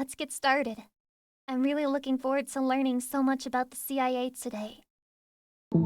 let's get started. I'm really looking forward to learning so much about the CIA today.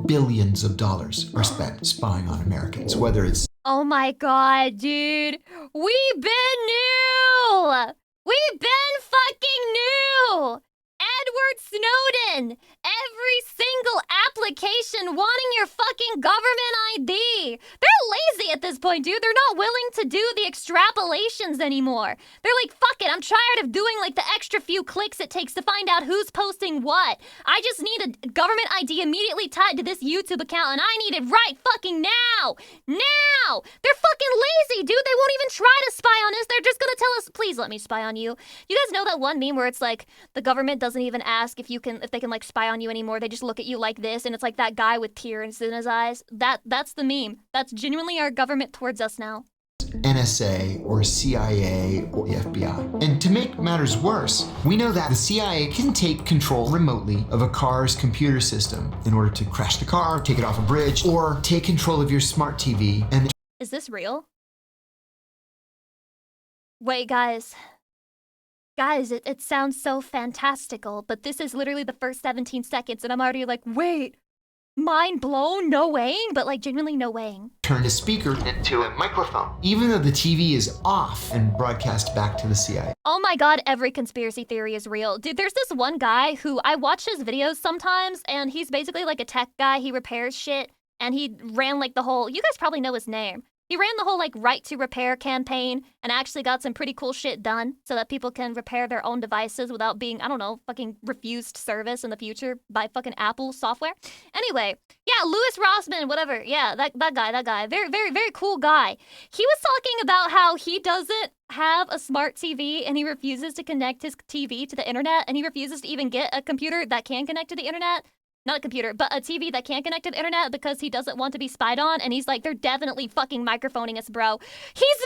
Billions of dollars are spent spying on Americans, whether it's... Oh my god, dude. We've been new! We've been fucking new! Edward Snowden! Every single application wanting your fucking government ID! They're lazy at this point, dude. They're not willing to do the extrapolations anymore. They're like, fuck it, I'm tired of doing like the extra few clicks it takes to find out who's posting what. I just need a government ID immediately tied to this YouTube account, and I need it right fucking now! Now! They're fucking lazy, dude. They won't even try to spy on us. They're just gonna tell us, please let me spy on you. You guys know that one meme where it's like, the government doesn't even ask if they can like spy on you anymore. They just look at you like this, and it's like that guy with tears in his eyes. That's the meme. That's genuinely our government towards us now. NSA or CIA or the FBI. And to make matters worse, we know that the CIA can take control remotely of a car's computer system in order to crash the car, take it off a bridge, or take control of your smart TV. And is this real? Wait, guys. Guys, it sounds so fantastical, but this is literally the first 17 seconds, and I'm already like, wait, mind blown? No weighing? But like, genuinely no weighing. Turn a speaker into a microphone, even though the TV is off, and broadcast back to the CIA. Oh my god, every conspiracy theory is real. Dude, there's this one guy who I watch his videos sometimes, and he's basically like a tech guy. He repairs shit, and he ran like the whole, you guys probably know his name. He ran the whole like right to repair campaign and actually got some pretty cool shit done so that people can repair their own devices without being, I don't know, fucking refused service in the future by fucking Apple software. Anyway, yeah, Louis Rossman, whatever. Yeah, that guy. Very, very, very cool guy. He was talking about how he doesn't have a smart TV and he refuses to connect his TV to the internet, and he refuses to even get a computer that can connect to the internet. Not a computer, but a TV that can't connect to the internet because he doesn't want to be spied on. And he's like, they're definitely fucking microphoning us, bro. He's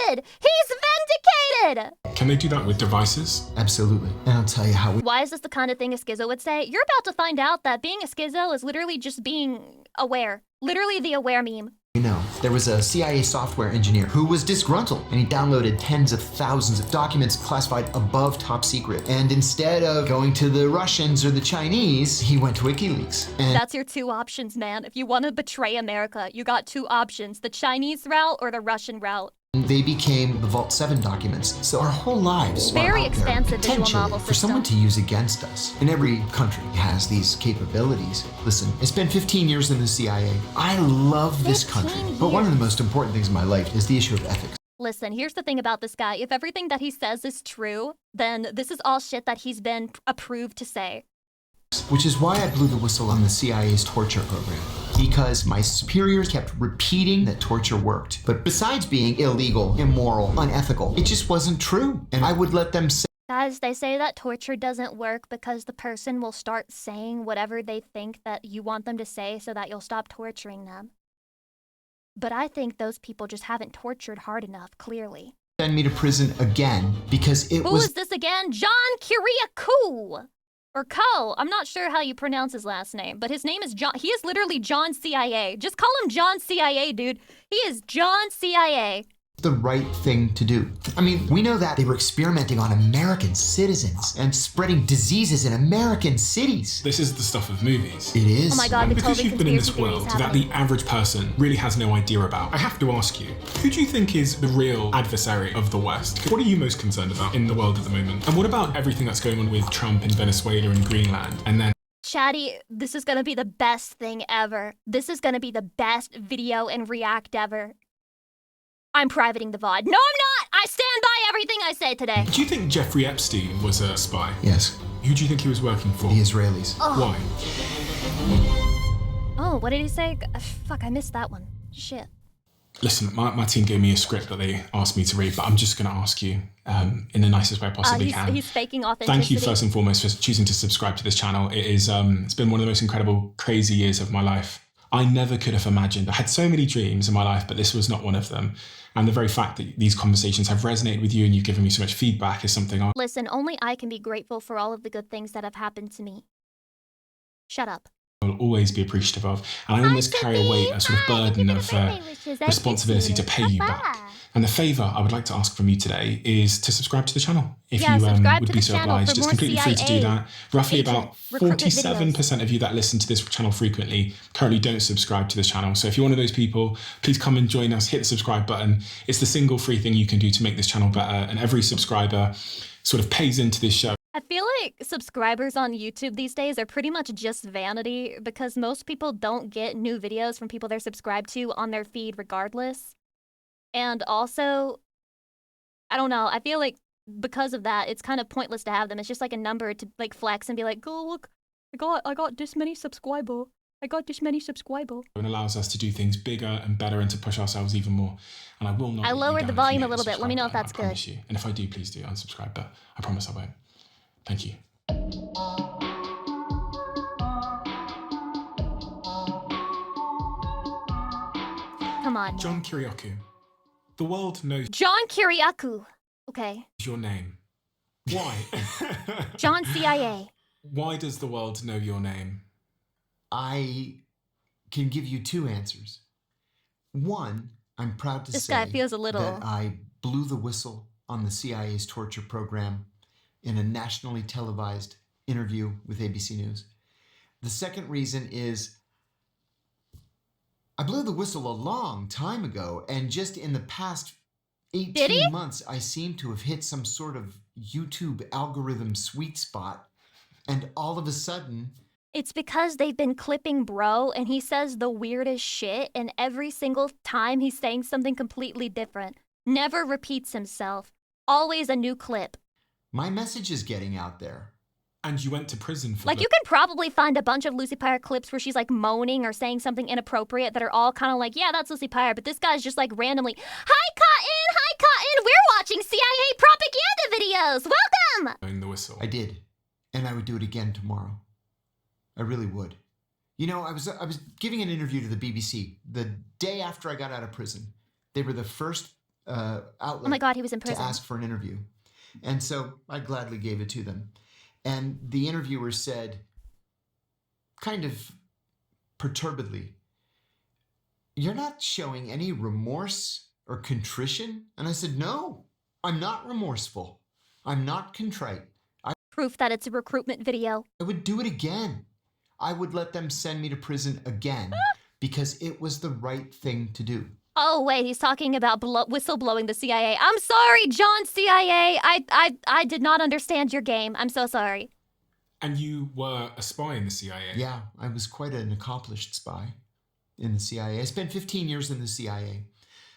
vindicated! He's vindicated! Can they do that with devices? Absolutely. And I'll tell you how we... Why is this the kind of thing a schizo would say? You're about to find out that being a schizo is literally just being aware. Literally the aware meme. You know, there was a CIA software engineer who was disgruntled, and he downloaded tens of thousands of documents classified above top secret. And instead of going to the Russians or the Chinese, he went to WikiLeaks. And that's your two options, man. If you want to betray America, you got two options, the Chinese route or the Russian route. They became the Vault 7 documents. So our whole lives very are out expansive there, visual novel for someone to use against us. And every country has these capabilities. Listen, I spent 15 years in the CIA. I love this country. But one of the most important things in my life is the issue of ethics. Listen, here's the thing about this guy. If everything that he says is true, then this is all shit that he's been approved to say. Which is why I blew the whistle on the CIA's torture program. Because my superiors kept repeating that torture worked. But besides being illegal, immoral, unethical, it just wasn't true. And I would let them say... Guys, they say that torture doesn't work because the person will start saying whatever they think that you want them to say so that you'll stop torturing them. But I think those people just haven't tortured hard enough, clearly. Send me to prison again because it was... Who is this again? John Kiriakou! Or Co. I'm not sure how you pronounce his last name, but his name is John. He is literally John CIA. Just call him John CIA, dude. He is John CIA. The right thing to do. I mean, we know that they were experimenting on American citizens and spreading diseases in American cities. This is the stuff of movies. It is. Oh my god, and because you've been in this world that the average person really has no idea about, I have to ask you, who do you think is the real adversary of the West? What are you most concerned about in the world at the moment? And what about everything that's going on with Trump in Venezuela and Greenland? And then Chatty, this is gonna be the best thing ever. This is gonna be the best video and react ever. I'm privating the VOD. No, I'm not! I stand by everything I say today. Do you think Jeffrey Epstein was a spy? Yes. Who do you think he was working for? The Israelis. Oh. Why? Oh, what did he say? Fuck, I missed that one. Shit. Listen, my team gave me a script that they asked me to read, but I'm just going to ask you in the nicest way I possibly can. He's faking authenticity. Thank you first and foremost for choosing to subscribe to this channel. It is, it's been one of the most incredible, crazy years of my life. I never could have imagined. I had so many dreams in my life, but this was not one of them. And the very fact that these conversations have resonated with you and you've given me so much feedback is something I... Listen, only I can be grateful for all of the good things that have happened to me. Shut up. I'll always be appreciative of. And I almost carry away a sort of burden of responsibility to pay you back. And the favour I would like to ask from you today is to subscribe to the channel. If Yeah, you subscribe would to be the so channel obliged, for it's more completely free to do CIA that. Roughly agent about recruitment 47% of you that listen to this channel frequently currently don't subscribe to this channel. So if you're one of those people, please come and join us, hit the subscribe button. It's the single free thing you can do to make this channel better. And every subscriber sort of pays into this show. I feel like subscribers on YouTube these days are pretty much just vanity because most people don't get new videos from people they're subscribed to on their feed regardless. And also, I don't know, I feel like because of that, it's kind of pointless to have them. It's just like a number to like flex and be like, "Go look, I got this many subscriber. I got this many subscriber." And allows us to do things bigger and better and to push ourselves even more. And I will not. I let you lowered down the if you volume hit a the little bit. Let me subscribe know if button, that's I good. promise you. And if I do, please do unsubscribe, but I promise I won't. Thank you. Come on. John Kiriakou. The world knows John Kiriakou. Okay. your name. Why? John CIA. Why does the world know your name? I can give you two answers. One, I'm proud to This say guy feels a little- that I blew the whistle on the CIA's torture program in a nationally televised interview with ABC News. The second reason is I blew the whistle a long time ago, and just in the past Did 18 he? months, I seem to have hit some sort of YouTube algorithm sweet spot, and all of a sudden, It's because they've been clipping bro and he says the weirdest shit and every single time he's saying something completely different. Never repeats himself. Always a new clip. my message is getting out there. And you went to prison for Like you can probably find a bunch of Lucy Pyre clips where she's like moaning or saying something inappropriate that are all kind of like, yeah, that's Lucy Pyre, but this guy's just like randomly, hi Cotton, we're watching CIA propaganda videos, welcome! blowing the whistle. I did, and I would do it again tomorrow. I really would. You know, I was giving an interview to the BBC the day after I got out of prison. They were the first outlet Oh my God, he was in to prison. ask for an interview. And so I gladly gave it to them. And the interviewer said, kind of perturbedly, "You're not showing any remorse or contrition?" And I said, "No, I'm not remorseful. I'm not contrite. Proof that it's a recruitment video. I would do it again. I would let them send me to prison again because it was the right thing to do." Oh wait, he's talking about whistleblowing the CIA. I'm sorry, John CIA. I did not understand your game. I'm so sorry. And you were a spy in the CIA. Yeah, I was quite an accomplished spy in the CIA. I spent 15 years in the CIA.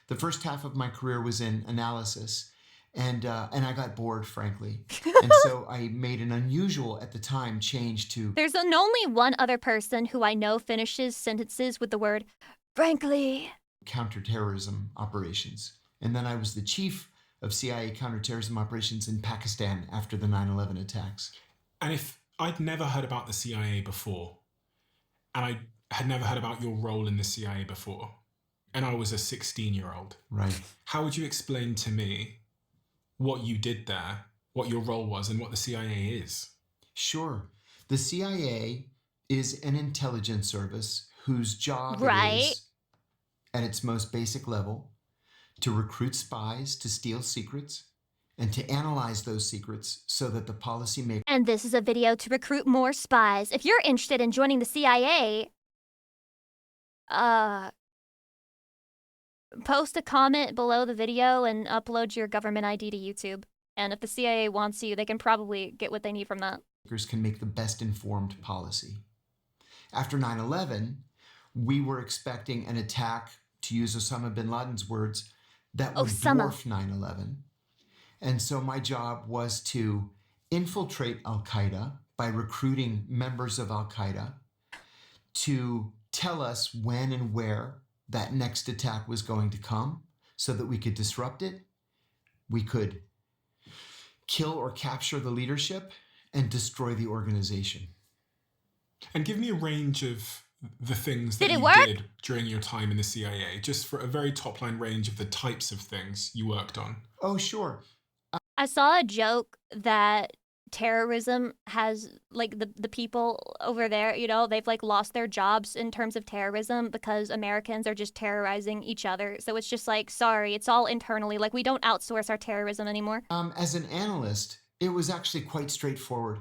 The first half of my career was in analysis, and I got bored, frankly. And so I made an unusual, at the time, change to There's only one other person who I know finishes sentences with the word, frankly. counterterrorism operations. And then I was the chief of CIA counterterrorism operations in Pakistan after the 9/11 attacks. And if I'd never heard about the CIA before, and I had never heard about your role in the CIA before, and I was a 16-year-old, Right. how would you explain to me what you did there, what your role was, and what the CIA is? Sure. The CIA is an intelligence service whose job Right. is, at its most basic level, to recruit spies to steal secrets and to analyze those secrets so that the policymakers And this is a video to recruit more spies. If you're interested in joining the CIA, post a comment below the video and upload your government ID to YouTube. And if the CIA wants you, they can probably get what they need from that. can make the best informed policy. After 9/11, we were expecting an attack, to use Osama bin Laden's words, that would Osama. dwarf 9/11. And so my job was to infiltrate Al-Qaeda by recruiting members of Al-Qaeda to tell us when and where that next attack was going to come so that we could disrupt it, we could kill or capture the leadership, and destroy the organization. And give me a range of the things that Did it you work? did during your time in the CIA, just for a very top line range of the types of things you worked on. Oh, sure. I saw a joke that terrorism has, like, the people over there, you know, they've, like, lost their jobs in terms of terrorism because Americans are just terrorizing each other. So it's just like, sorry, it's all internally. Like, we don't outsource our terrorism anymore. As an analyst, it was actually quite straightforward.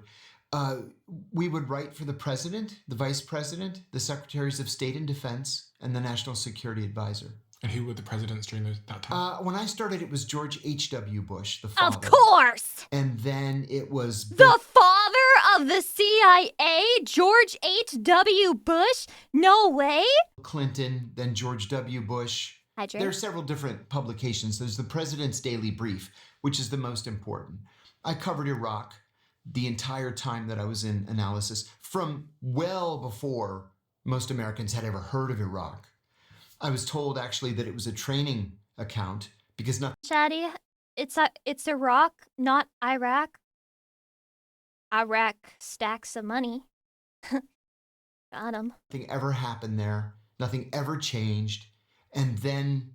We would write for the president, the vice president, the secretaries of state and defense, and the national security advisor. And who were the presidents during that time? When I started, it was George H.W. Bush, the father. Of course! And then it was... The father of the CIA? George H.W. Bush? No way! Clinton, then George W. Bush. Hydrate. There are several different publications. There's the President's Daily Brief, which is the most important. I covered Iraq the entire time that I was in analysis, from well before most Americans had ever heard of Iraq. I was told actually that it was a training account because nothing... Shadi, it's Iraq, not Iraq. Iraq stacks of money. Got him. Nothing ever happened there. Nothing ever changed. And then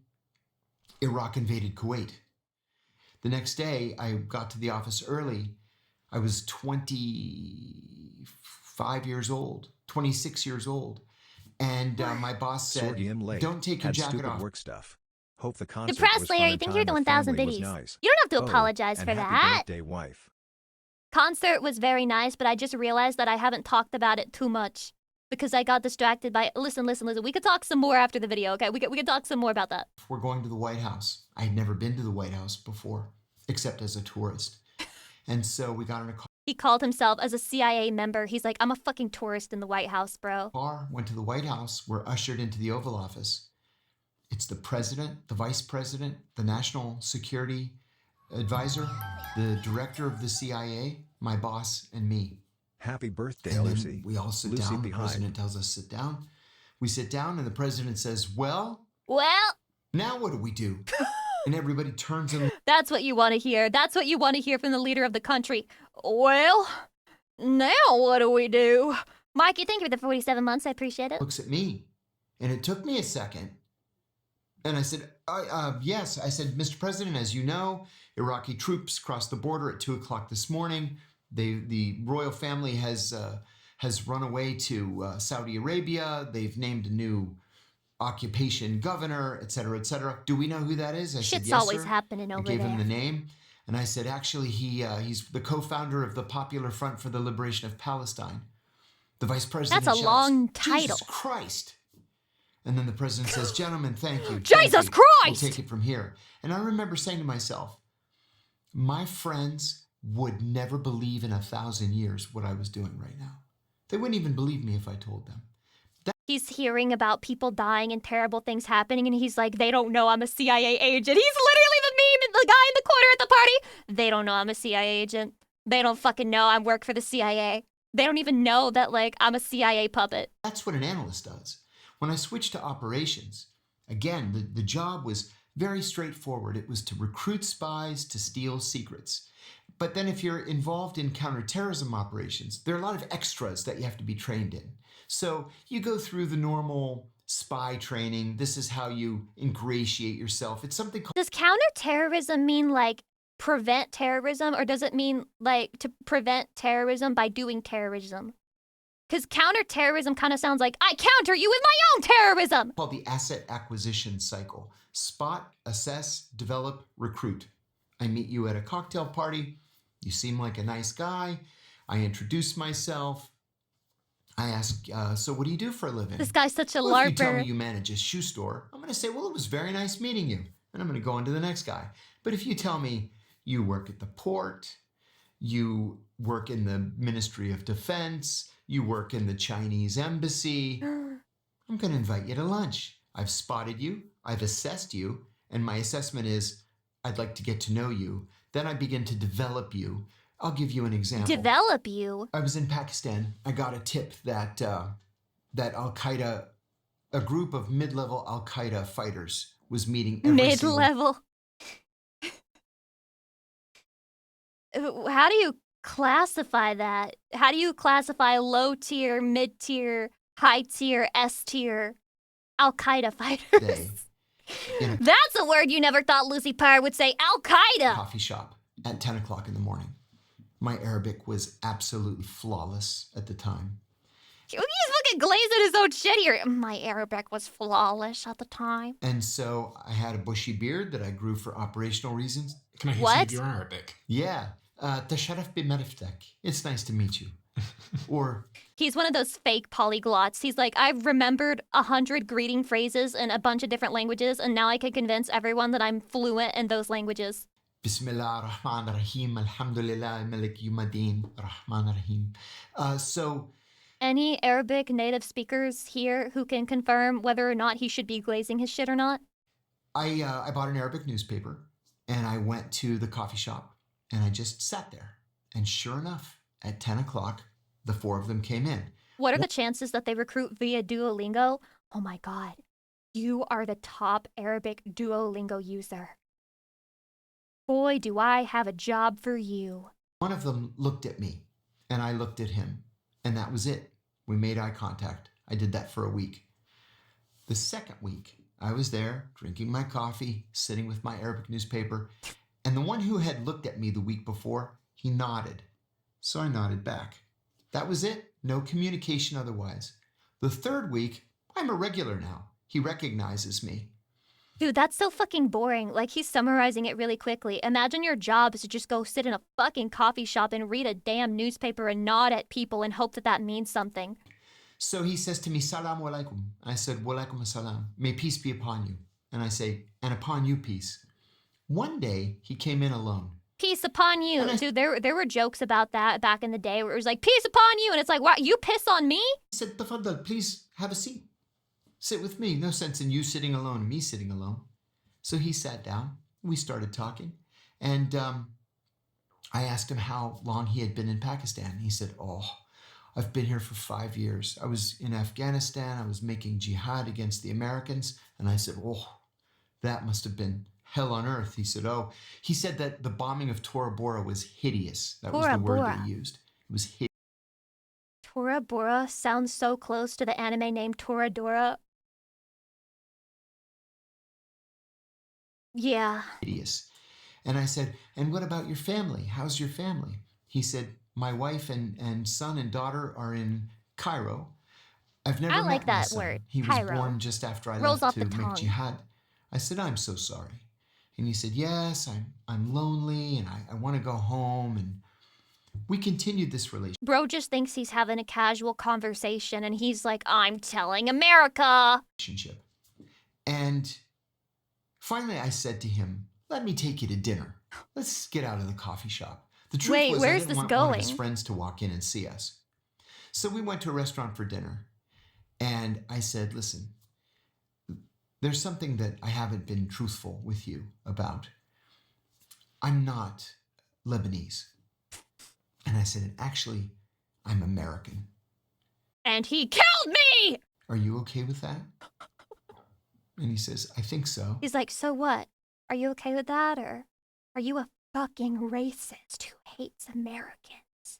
Iraq invaded Kuwait. The next day, I got to the office early. I was 25 years old, 26 years old. And my boss said, don't take your jacket off. Work stuff. Hope the concert Depressed, Larry. Thank you for the 1,000 biddies. Nice. You don't have to apologize for happy that. Birthday, wife. Concert was very nice, but I just realized that I haven't talked about it too much because I got distracted by... Listen. We could talk some more after the video, okay? We could talk some more about that. We're going to the White House. I had never been to the White House before, except as a tourist. And so we got in a car. He called himself as a CIA member. He's like, I'm a fucking tourist in the White House, bro. Went to the White House. We're ushered into the Oval Office. It's the president, the vice president, the national security advisor, the director of the CIA, my boss, and me. Happy birthday, and Lucy. Then we all sit Lucy down. behind. The president tells us sit down. We sit down, and the president says, well, now what do we do? And everybody turns and... That's what you want to hear. That's what you want to hear from the leader of the country. Well, now what do we do? Mikey, thank you for the 47 months. I appreciate it. Looks at me. And it took me a second. And I said, yes. I said, Mr. President, as you know, Iraqi troops crossed the border at 2 o'clock this morning. The royal family has run away to Saudi Arabia. They've named a new occupation governor, et cetera, et cetera. Do we know who that is? I said, yes, always sir. happening over there. I gave him the name. And I said, actually, he's the co-founder of the Popular Front for the Liberation of Palestine. The vice president That's a shouts, long title. Jesus Christ. And then the president says, gentlemen, thank you. Jesus Christ! We'll take it from here. And I remember saying to myself, my friends would never believe in 1,000 years what I was doing right now. They wouldn't even believe me if I told them. He's hearing about people dying and terrible things happening, and he's like, they don't know I'm a CIA agent. He's literally the meme, the guy in the corner at the party. They don't know I'm a CIA agent. They don't fucking know I work for the CIA. They don't even know that, like, I'm a CIA puppet. That's what an analyst does. When I switched to operations, again, the job was very straightforward. It was to recruit spies to steal secrets. But then if you're involved in counterterrorism operations, there are a lot of extras that you have to be trained in. So you go through the normal spy training. This is how you ingratiate yourself. It's something called... Does counterterrorism mean, like, prevent terrorism, or does it mean, like, to prevent terrorism by doing terrorism? Because counterterrorism kind of sounds like, I counter you with my own terrorism! Called the asset acquisition cycle. Spot, assess, develop, recruit. I meet you at a cocktail party. You seem like a nice guy. I introduce myself. I ask, so what do you do for a living? This guy's such a Well, LARPer. if you tell me you manage a shoe store, I'm going to say, well, it was very nice meeting you. And I'm going to go on to the next guy. But if you tell me you work at the port, you work in the Ministry of Defense, you work in the Chinese embassy, I'm going to invite you to lunch. I've spotted you, I've assessed you, and my assessment is I'd like to get to know you. Then I begin to develop you. I'll give you an example. Develop you? I was in Pakistan. I got a tip that Al-Qaeda, a group of mid-level Al-Qaeda fighters was meeting every Mid-level? How do you classify that? How do you classify low-tier, mid-tier, high-tier, S-tier Al-Qaeda fighters? That's a word you never thought Lucy Pyre would say, Al-Qaeda! Coffee shop at 10 o'clock in the morning. My Arabic was absolutely flawless at the time. He's fucking glazing his own shit here. My Arabic was flawless at the time. And so I had a bushy beard that I grew for operational reasons. Can I hear some What? of your Arabic? Yeah. Tasharaf b'mariftak. It's nice to meet you. Or, He's one of those fake polyglots. He's like, I've remembered 100 greeting phrases in a bunch of different languages, and now I can convince everyone that I'm fluent in those languages. Bismillah ar-Rahman ar-Rahim, Alhamdulillah, Malik Yumadin, Rahman ar-Rahim. So, Any Arabic native speakers here who can confirm whether or not he should be glazing his shit or not? I bought an Arabic newspaper, and I went to the coffee shop, and I just sat there. And sure enough, at 10 o'clock, the four of them came in. What are the chances that they recruit via Duolingo? Oh my god. You are the top Arabic Duolingo user. Boy, do I have a job for you. One of them looked at me, and I looked at him, and that was it. We made eye contact. I did that for a week. The second week, I was there drinking my coffee, sitting with my Arabic newspaper, and the one who had looked at me the week before, he nodded. So I nodded back. That was it. No communication otherwise. The third week, I'm a regular now. He recognizes me. Dude, that's so fucking boring. Like, he's summarizing it really quickly. Imagine your job is to just go sit in a fucking coffee shop and read a damn newspaper and nod at people and hope that that means something. So he says to me, Salaam alaikum. I said, Walaikum assalam. May peace be upon you. And I say, and upon you peace. One day, he came in alone. Peace upon you. And I- Dude, there were jokes about that back in the day where it was like, peace upon you. And it's like, what? You piss on me? He said, Tafaddal, please have a seat. Sit with me. No sense in you sitting alone and me sitting alone. So he sat down. We started talking. And I asked him how long he had been in Pakistan. He said, I've been here for 5 years. I was in Afghanistan. I was making jihad against the Americans. And I said, that must have been hell on earth. He said that the bombing of Tora Bora was hideous. That was the word that he used. It was hideous. Tora Bora sounds so close to the anime name Toradora. Yeah. Hideous. And I said, and what about your family? How's your family? He said, my wife and son and daughter are in Cairo. I've never I met like my that son. word, He was Cairo. born just after I Rolls left off to the make tongue. jihad. I said, I'm so sorry. And he said, yes, I'm lonely and I want to go home. And we continued this Bro just thinks he's having a casual conversation and he's like, I'm telling America. relationship. And finally I said to him, let me take you to dinner. Let's get out of the coffee shop. The truth Wait, was where's I didn't this want one of his going? friends to walk in and see us. So we went to a restaurant for dinner. And I said, listen, there's something that I haven't been truthful with you about. I'm not Lebanese. And I said, actually, I'm American. And he killed me! Are you okay with that? And he says, I think so. He's like, so what? Are you okay with that? Or are you a fucking racist who hates Americans?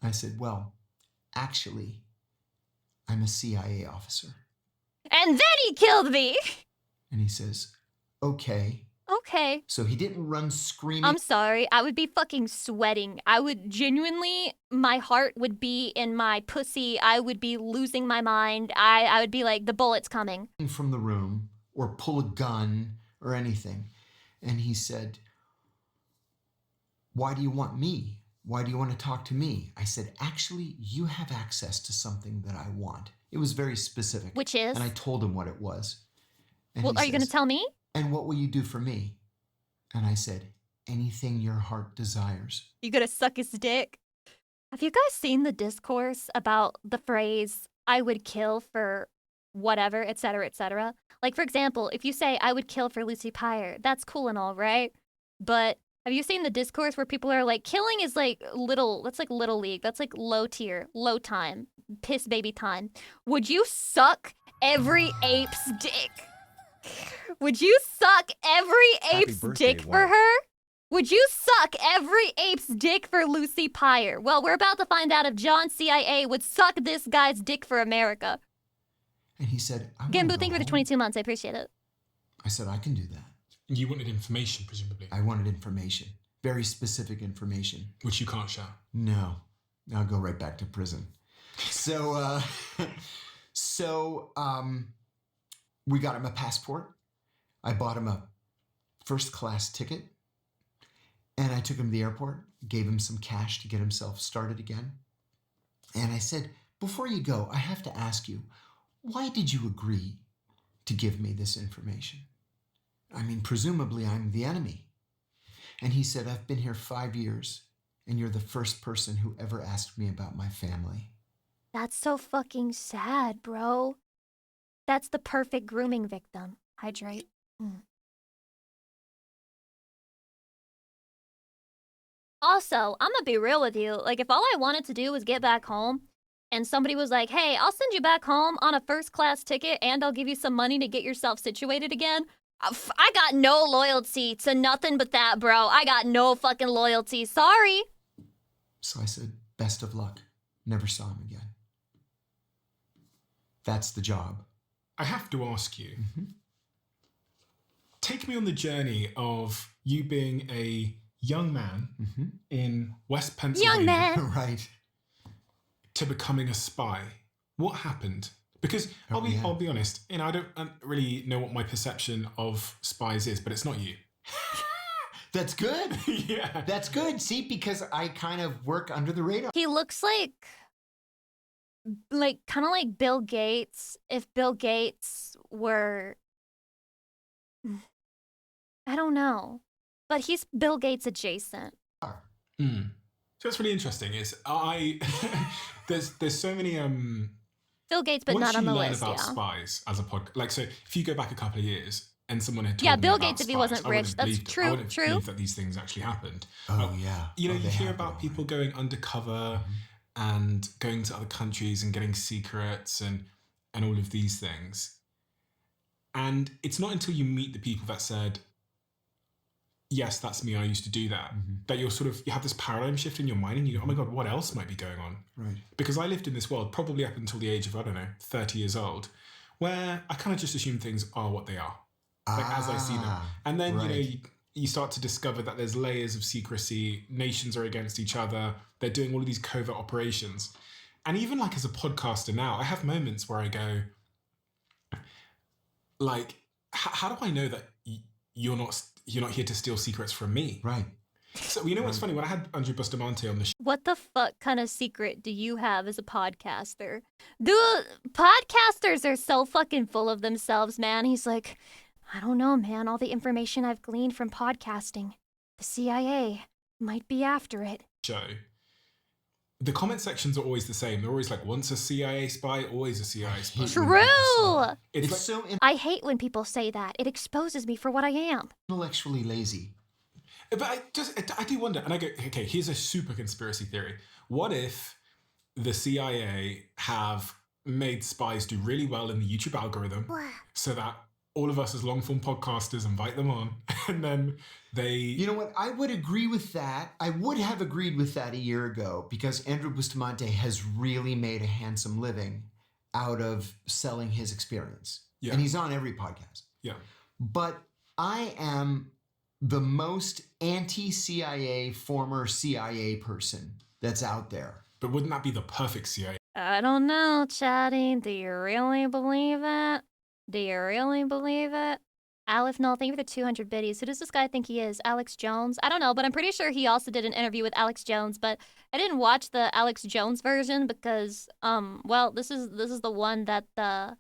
I said, well, actually, I'm a CIA officer. And then he killed me! And he says, okay. Okay. So he didn't run screaming. I'm sorry. I would be fucking sweating. I would genuinely, my heart would be in my pussy. I would be losing my mind. I would be like, the bullet's coming. From the room or pull a gun or anything. And he said, why do you want me? Why do you want to talk to me? I said, actually, you have access to something that I want. It was very specific. Which is? And I told him what it was. And Well, he are you going to says, tell me? and what will you do for me? And I said, anything your heart desires. You gonna suck his dick? Have you guys seen the discourse about the phrase, I would kill for whatever, etc., etc.? Like, for example, if you say, I would kill for Lucy Pyre, that's cool and all, right? But have you seen the discourse where people are like, killing is like little, that's like little league, that's like low tier, low time, piss baby time. Would you suck every ape's dick? Would you suck every ape's birthday, dick for wife. her? Would you suck every ape's dick for Lucy Pyre? Well, we're about to find out if John CIA would suck this guy's dick for America. And he said, I Again, wanna Boo, go thank you for the home. 22 months. I appreciate it. I said, I can do that. You wanted information, presumably. I wanted information. very specific information. Which you can't share. No, I'll go right back to prison. So, we got him a passport. I bought him a first-class ticket, and I took him to the airport, gave him some cash to get himself started again. And I said, before you go, I have to ask you, why did you agree to give me this information? I mean, presumably I'm the enemy. And he said, I've been here 5 years, and you're the first person who ever asked me about my family. That's so fucking sad, bro. That's the perfect grooming victim. Hydrate. Also, I'm gonna be real with you. Like, if all I wanted to do was get back home, and somebody was like, hey, I'll send you back home on a first-class ticket, and I'll give you some money to get yourself situated again, I got no loyalty to nothing but that, bro. I got no fucking loyalty. Sorry. So I said, best of luck. Never saw him again. That's the job. I have to ask you, take me on the journey of you being a young man in West Pennsylvania. Young man. Right. To becoming a spy. What happened? Because I'll be honest, I don't really know what my perception of spies is, but it's not you. That's good. Yeah. That's good. See, because I kind of work under the radar. He looks like kind of like Bill Gates, if Bill Gates were, I don't know, but he's Bill Gates adjacent. So what's really interesting is there's so many Bill Gates, but not on the list. Once you learn about spies as a podcast, like, so if you go back a couple of years and someone had told me Bill about Gates, if he spies, wasn't I wouldn't rich, that's believe it. true. I wouldn't believe that these things actually happened. Oh, yeah. You they hear happen, about all people right. going undercover and going to other countries and getting secrets and all of these things. And it's not until you meet the people that said, yes, that's me, I used to do that, that you have this paradigm shift in your mind and you go, oh my God, what else might be going on? Right. Because I lived in this world probably up until the age of, 30 years old, where I kind of just assume things are what they are, like as I see them. And then, right. you start to discover that there's layers of secrecy, nations are against each other, they're doing all of these covert operations. And even like as a podcaster now, I have moments where I go, like, how do I know that you're not here to steal secrets from me? Right. So what's funny? When I had Andrew Bustamante on the show, What the fuck kind of secret do you have as a podcaster? Dude, podcasters are so fucking full of themselves, man. He's like, I don't know, man. All the information I've gleaned from podcasting, the CIA might be after it. The comment sections are always the same. They're always like, once a CIA spy, always a CIA spy. True. It's like, so I hate when people say that. It exposes me for what I am. intellectually lazy. but I do wonder, and I go, okay, here's a super conspiracy theory. What if the CIA have made spies do really well in the YouTube algorithm so that all of us as long-form podcasters invite them on, and then they... You know what? I would agree with that. I would have agreed with that a year ago because Andrew Bustamante has really made a handsome living out of selling his experience. Yeah. And he's on every podcast. Yeah. But I am the most anti-CIA, former CIA person that's out there. But wouldn't that be the perfect CIA? I don't know, Chatty. Do you really believe it? Do you really believe it? Aleph Null, thank you for the 200 biddies. Who does this guy think he is? Alex Jones? I don't know, but I'm pretty sure he also did an interview with Alex Jones, but I didn't watch the Alex Jones version because, well, this is the one that the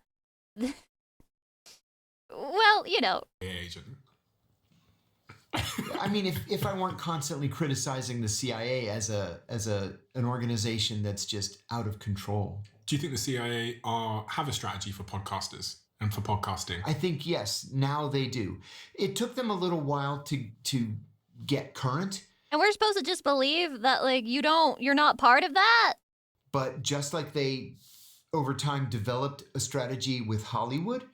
well, you know. Agent. I mean, if I weren't constantly criticizing the CIA as an organization that's just out of control. Do you think the CIA have a strategy for podcasters and for podcasting? I think, yes, now they do. It took them a little while to get current. And we're supposed to just believe that, like, you're not part of that? But just like they, over time, developed a strategy with Hollywood,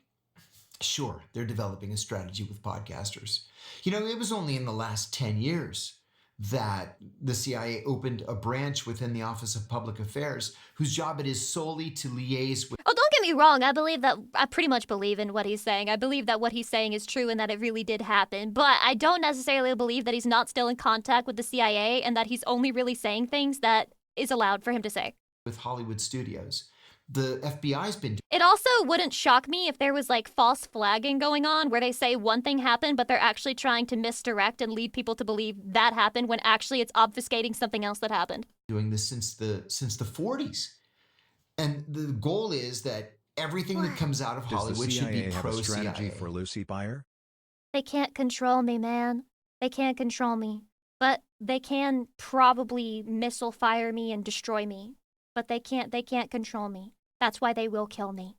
sure, they're developing a strategy with podcasters. You know, it was only in the last 10 years that the CIA opened a branch within the Office of Public Affairs whose job it is solely to liaise with... Oh, don't get me wrong. I pretty much believe in what he's saying. I believe that what he's saying is true and that it really did happen. But I don't necessarily believe that he's not still in contact with the CIA and that he's only really saying things that is allowed for him to say. With Hollywood studios. The FBI's been It also wouldn't shock me if there was like false flagging going on where they say one thing happened, but they're actually trying to misdirect and lead people to believe that happened when actually it's obfuscating something else that happened. doing this since the 40s. And the goal is that everything that comes out of Does the Hollywood should be CIA have a pro-CIA. strategy for Lucy Pyre? They can't control me, man. They can't control me. But they can probably missile fire me and destroy me. But they can't control me. That's why they will kill me.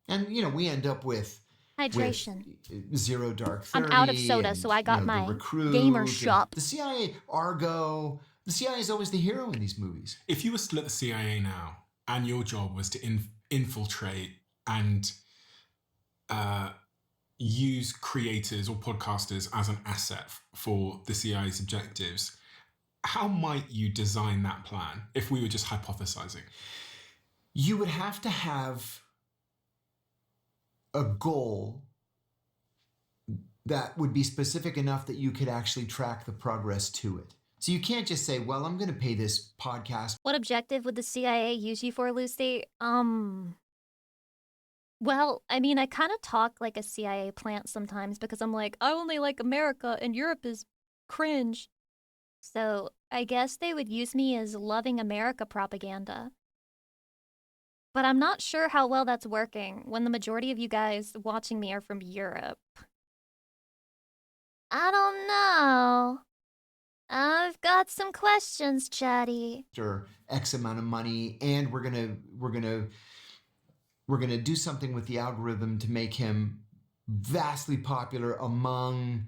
And, you know, we end up with Hydration. Zero Dark 30. I'm out of soda, and, so I got you know, my The Recruit, gamer and shop. The CIA, Argo. The CIA is always the hero in these movies. If you were still at the CIA now and your job was to infiltrate and use creators or podcasters as an asset for the CIA's objectives, how might you design that plan if we were just hypothesizing? You would have to have a goal that would be specific enough that you could actually track the progress to it. So you can't just say, well, I'm going to pay this podcast. What objective would the CIA use you for, Lucy? Well, I mean, I kind of talk like a CIA plant sometimes because I'm like, I only like America and Europe is cringe. So I guess they would use me as loving America propaganda. But I'm not sure how well that's working when the majority of you guys watching me are from Europe. I don't know. I've got some questions, Chatty. Or X amount of money, and we're gonna do something with the algorithm to make him vastly popular among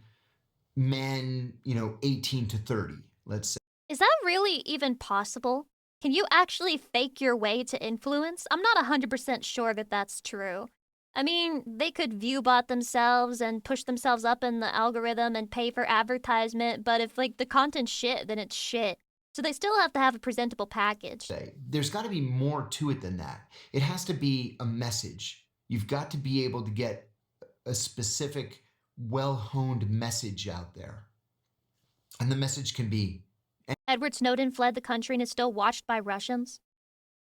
men, 18 to 30, let's say. Is that really even possible? Can you actually fake your way to influence? I'm not 100% sure that that's true. I mean, they could viewbot themselves and push themselves up in the algorithm and pay for advertisement, but if the content's shit, then it's shit. So they still have to have a presentable package. There's got to be more to it than that. It has to be a message. You've got to be able to get a specific, well-honed message out there. And the message can be... Edward Snowden fled the country and is still watched by Russians?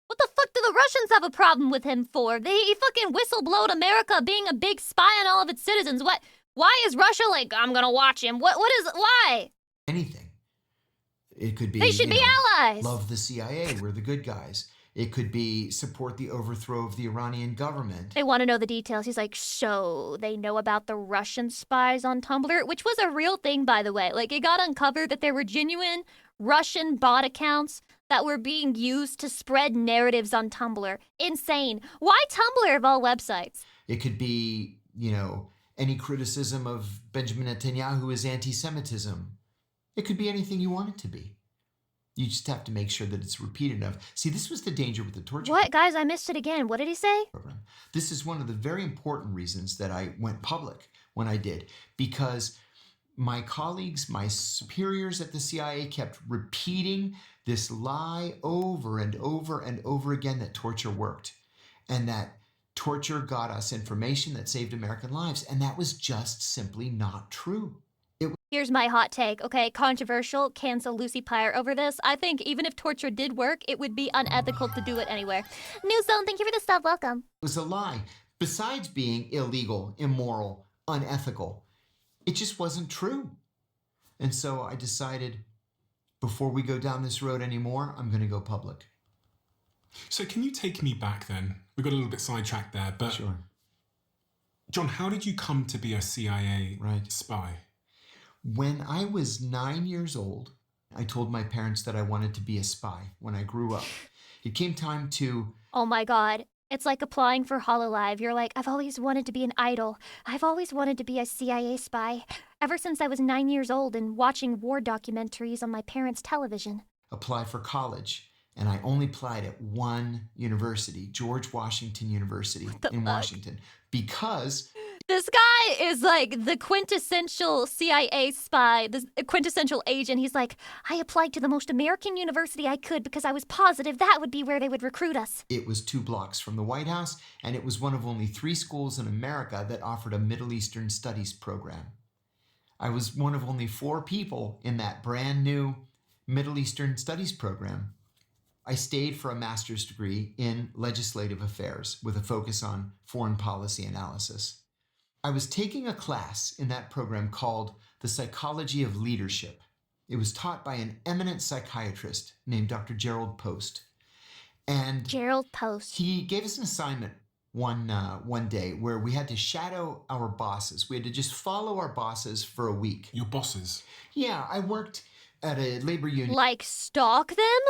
What the fuck do the Russians have a problem with him for? He fucking whistleblowed America being a big spy on all of its citizens. What? Why is Russia like, I'm gonna watch him? Why? Anything. It could be... They should be allies. Love the CIA, we're the good guys. It could be support the overthrow of the Iranian government. They want to know the details. He's like, so they know about the Russian spies on Tumblr, which was a real thing, by the way. Like, it got uncovered that there were genuine Russian bot accounts that were being used to spread narratives on Tumblr. Insane. Why Tumblr of all websites? It could be, any criticism of Benjamin Netanyahu is anti-Semitism. It could be anything you want it to be. You just have to make sure that it's repeated enough. See, this was the danger with the torture What, guys? I missed it again. What did he say? program. This is one of the very important reasons that I went public when I did, because my colleagues, my superiors at the CIA kept repeating this lie over and over and over again that torture worked, and that torture got us information that saved American lives, and that was just simply not true. Here's my hot take, okay? Controversial, cancel Lucy Pyre over this. I think even if torture did work, it would be unethical to do it anyway. New Zone, thank you for the sub, welcome. It was a lie. Besides being illegal, immoral, unethical, it just wasn't true. And so I decided, before we go down this road anymore, I'm going to go public. So can you take me back then? We got a little bit sidetracked there, but Sure. John, how did you come to be a CIA spy? When I was 9 years old, I told my parents that I wanted to be a spy when I grew up. It came time to... Oh my god. It's like applying for Hololive. You're like, I've always wanted to be an idol. I've always wanted to be a CIA spy. Ever since I was 9 years old and watching war documentaries on my parents' television. Apply for college. And I only applied at one university, George Washington University in Washington, because... This guy is like the quintessential CIA spy, the quintessential agent. He's like, I applied to the most American university I could because I was positive that would be where they would recruit us. It was 2 blocks from the White House, and it was one of only 3 schools in America that offered a Middle Eastern Studies program. I was one of only 4 people in that brand new Middle Eastern Studies program. I stayed for a master's degree in legislative affairs with a focus on foreign policy analysis. I was taking a class in that program called The Psychology of Leadership. It was taught by an eminent psychiatrist named Dr. Gerald Post. And Gerald Post. he gave us an assignment one day where we had to shadow our bosses. We had to just follow our bosses for a week. Your bosses? Yeah, I worked at a labor union. Like stalk them?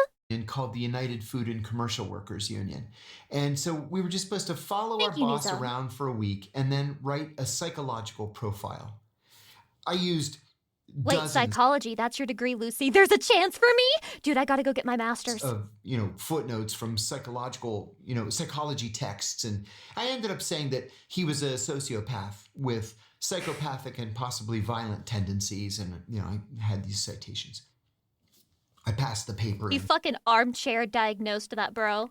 Called the United Food and Commercial Workers Union. And so we were just supposed to follow Thank our you, boss Nizam. around for a week and then write a psychological profile. I used Wait, dozens psychology, that's your degree, Lucy. There's a chance for me? Dude, I gotta go get my master's. of, footnotes from psychology texts. And I ended up saying that he was a sociopath with psychopathic and possibly violent tendencies. And, I had these citations. I passed the paper. You fucking armchair diagnosed that, bro.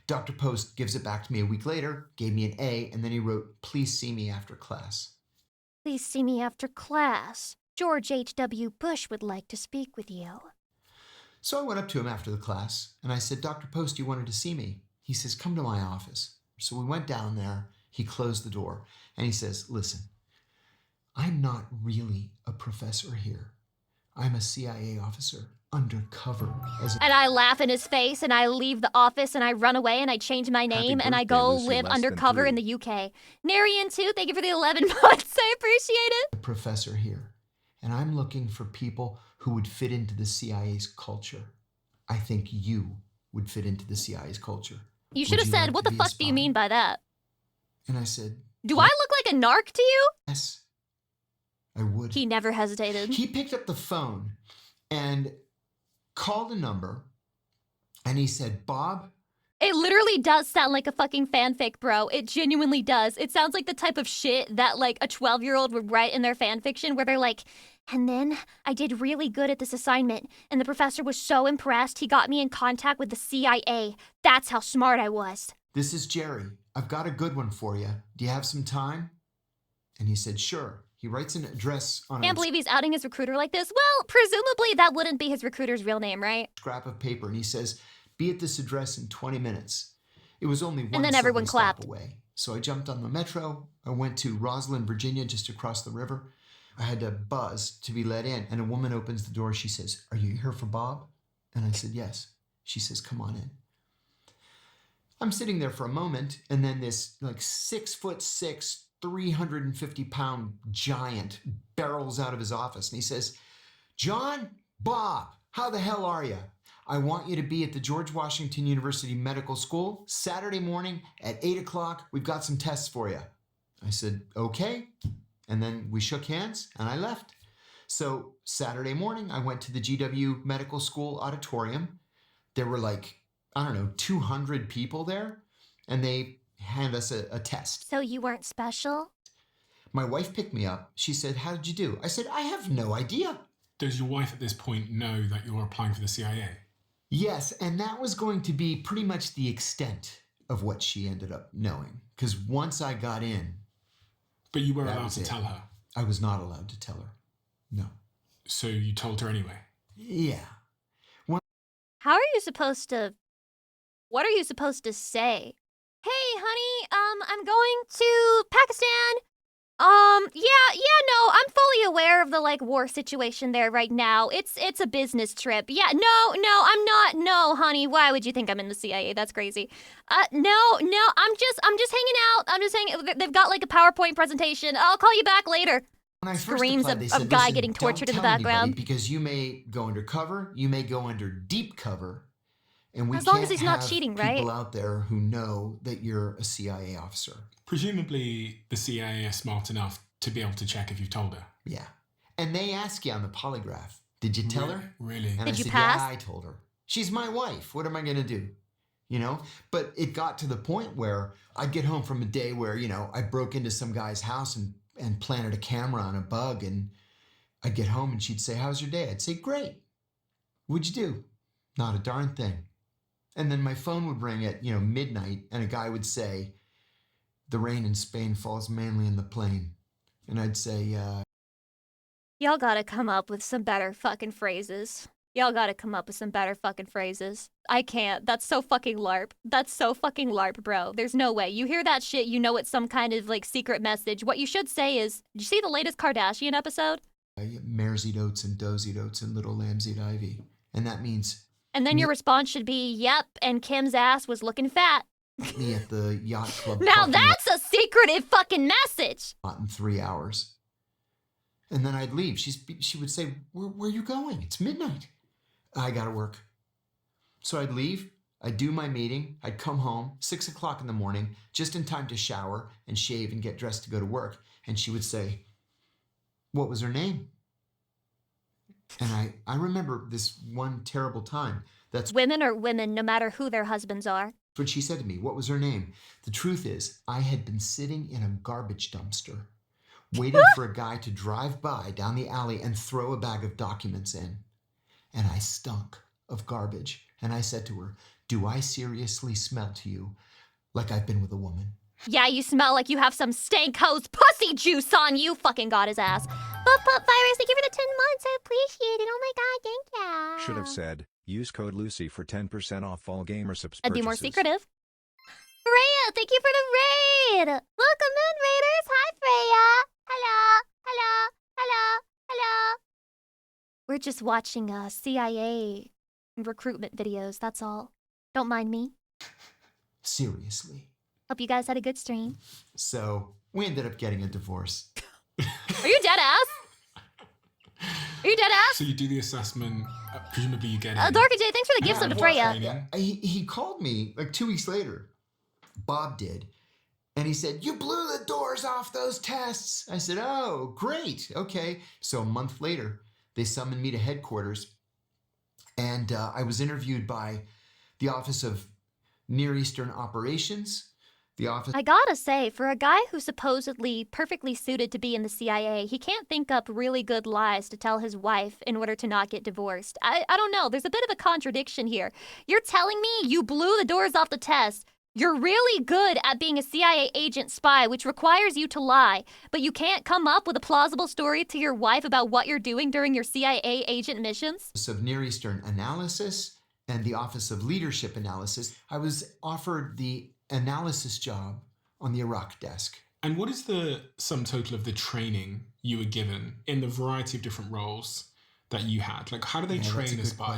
Dr. Post gives it back to me a week later, gave me an A, and then he wrote, "Please see me after class." Please see me after class. George H.W. Bush would like to speak with you. So I went up to him after the class, and I said, "Dr. Post, you wanted to see me?" He says, "Come to my office." So we went down there. He closed the door, and he says, "Listen, I'm not really a professor here. I'm a CIA officer undercover as a..." And I laugh in his face, and I leave the office, and I run away, and I change my name, and I birthday, go Lucy, live less than undercover in 3. the UK. Narian, too, thank you for the 11 months. I appreciate it. professor here, and I'm looking for people who would fit into the CIA's culture. I think you would fit into the CIA's culture. You Would should have you said, like what to the be a fuck do you spy?" mean by that? And I said, Do I look like a narc to you? "Yes, I would." He never hesitated. He picked up the phone and called a number, and he said, "Bob." It literally does sound like a fucking fanfic, bro. It genuinely does. It sounds like the type of shit that, like, a 12-year-old would write in their fanfiction where they're like, and then I did really good at this assignment, and the professor was so impressed he got me in contact with the CIA. That's how smart I was. "This is Jerry. I've got a good one for you. Do you have some time?" And he said, "Sure." He writes an address on Can't a believe he's outing his recruiter like this. Well, presumably that wouldn't be his recruiter's real name, right? scrap of paper, and he says, "Be at this address in 20 minutes. It was only one And then everyone subway stop clapped. away. So I jumped on the metro. I went to Roslyn, Virginia, just across the river. I had to buzz to be let in, and a woman opens the door. She says, "Are you here for Bob?" And I said, "Yes." She says, "Come on in." I'm sitting there for a moment, and then this 6'6", 350-pound giant barrels out of his office, and he says, "John, Bob, how the hell are you? I want you to be at the George Washington University Medical School Saturday morning at 8 o'clock. We've got some tests for you." I said, "Okay." And then we shook hands, and I left. So Saturday morning, I went to the GW Medical School auditorium. There were 200 people there, and they handed us a test. So you weren't special? My wife picked me up. She said, "How did you do?" I said, "I have no idea." Does your wife at this point know that you're applying for the CIA? Yes, and that was going to be pretty much the extent of what she ended up knowing. Because once I got in, But you were That allowed was to it. tell her. I was not allowed to tell her. No. So you told her anyway. Yeah. How are you supposed to... What are you supposed to say? Hey, honey, I'm going to Pakistan. No, I'm fully aware of the, war situation there right now. It's a business trip. Yeah, no, I'm not. No, honey, why would you think I'm in the CIA? That's crazy. No, I'm just hanging out. I'm just hanging... They've got, a PowerPoint presentation. I'll call you back later. When I first Screams applied, they of said, guy "Listen, getting don't tortured in the tell anybody, background." because you may go undercover, you may go under deep cover, and we As long can't as he's not have cheating, people right? out there who know that you're a CIA officer. Presumably the CIA are smart enough to be able to check if you've told her. Yeah. And they ask you on the polygraph, "Did you tell her?" Really? And Did I you said, pass? "Yeah, I told her. She's my wife. What am I going to do?" you know? But it got to the point where I'd get home from a day where, you know, I broke into some guy's house and planted a camera on a bug, and I'd get home and she'd say, "How's your day?" I'd say, "Great." "What'd you do?" "Not a darn thing." And then my phone would ring at, you know, midnight, and a guy would say, "The rain in Spain falls mainly in the plain." And I'd say, Y'all gotta come up with some better fucking phrases. Y'all gotta come up with some better fucking phrases. I can't. That's so fucking LARP. That's so fucking LARP, bro. There's no way. You hear that shit, you know it's some kind of, like, secret message. What you should say is, did you see the latest Kardashian episode? "Mares eat oats and does eat oats and little lambs eat ivy." And that means And then your response should be, yep, and Kim's ass was looking fat. me at the yacht club Now parking that's a secretive fucking message! lot in 3 hours. And then I'd leave. She would say, where are you going? It's midnight." "I gotta work." So I'd leave, I'd do my meeting, I'd come home, 6 o'clock in the morning, just in time to shower and shave and get dressed to go to work. And she would say, "What was her name?" And I remember this one terrible time. That's Women are women, no matter who their husbands are. what she said to me. What was her name? The truth is, I had been sitting in a garbage dumpster, waiting for a guy to drive by down the alley and throw a bag of documents in. And I stunk of garbage. And I said to her, "Do I seriously smell to you like I've been with a woman?" Yeah, you smell like you have some stank hose pussy juice on you. Fucking got his ass. But Virus, thank you for the 10 months. I appreciate it. Oh my god, thank you. Should have said, use code Lucy for 10% off all gamer subs I'd be more purchases. secretive. Freya, thank you for the raid. Welcome in, raiders. Hi, Freya. Hello, hello, hello, hello. We're just watching CIA recruitment videos, that's all. Don't mind me. Seriously. Hope you guys had a good stream. So we ended up getting a divorce. Are you dead ass? Are you dead ass? So you do the assessment, presumably you get in. Dorka J, thanks for the gifts Yeah, to what Freya. training? He called me like 2 weeks later. Bob did. And he said, "You blew the doors off those tests." I said, "Oh, great. Okay." So a month later, they summoned me to headquarters. And I was interviewed by the Office of Near Eastern Operations, the Office... I gotta say, for a guy who's supposedly perfectly suited to be in the CIA, he can't think up really good lies to tell his wife in order to not get divorced. I don't know, there's a bit of a contradiction here. You're telling me you blew the doors off the test. You're really good at being a CIA agent spy, which requires you to lie, but you can't come up with a plausible story to your wife about what you're doing during your CIA agent missions? of Near Eastern Analysis and the Office of Leadership Analysis. I was offered the analysis job on the Iraq desk. And what is the sum total of the training you were given in the variety of different roles that you had? Like, how do they train a spy?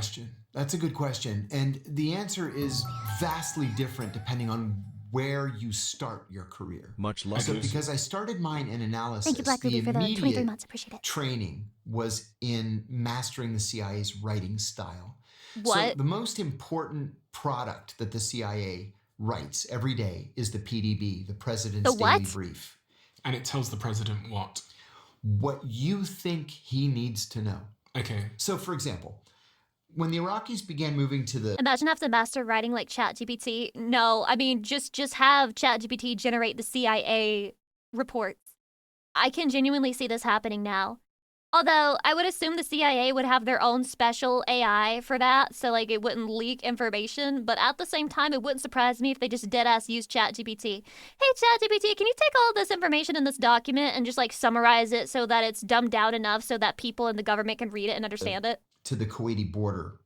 That's a good question. And the answer is vastly different depending on where you start your career. Much love. So because I started mine in analysis, Thank you, Black Ruby, the for the 23 immediate months. Appreciate it. training was in mastering the CIA's writing style. What? So the most important product that the CIA writes every day is the PDB, the President's The what? Daily Brief. And it tells the president what? What you think he needs to know. Okay. So, for example, when the Iraqis began moving to the... Imagine have to master writing like ChatGPT. No, I mean, just have ChatGPT generate the CIA reports. I can genuinely see this happening now. Although, I would assume the CIA would have their own special AI for that, so, like, it wouldn't leak information. But at the same time, it wouldn't surprise me if they just deadass used ChatGPT. Hey, ChatGPT, can you take all of this information in this document and just, like, summarize it so that it's dumbed down enough so that people in the government can read it and understand it? To the Kuwaiti border.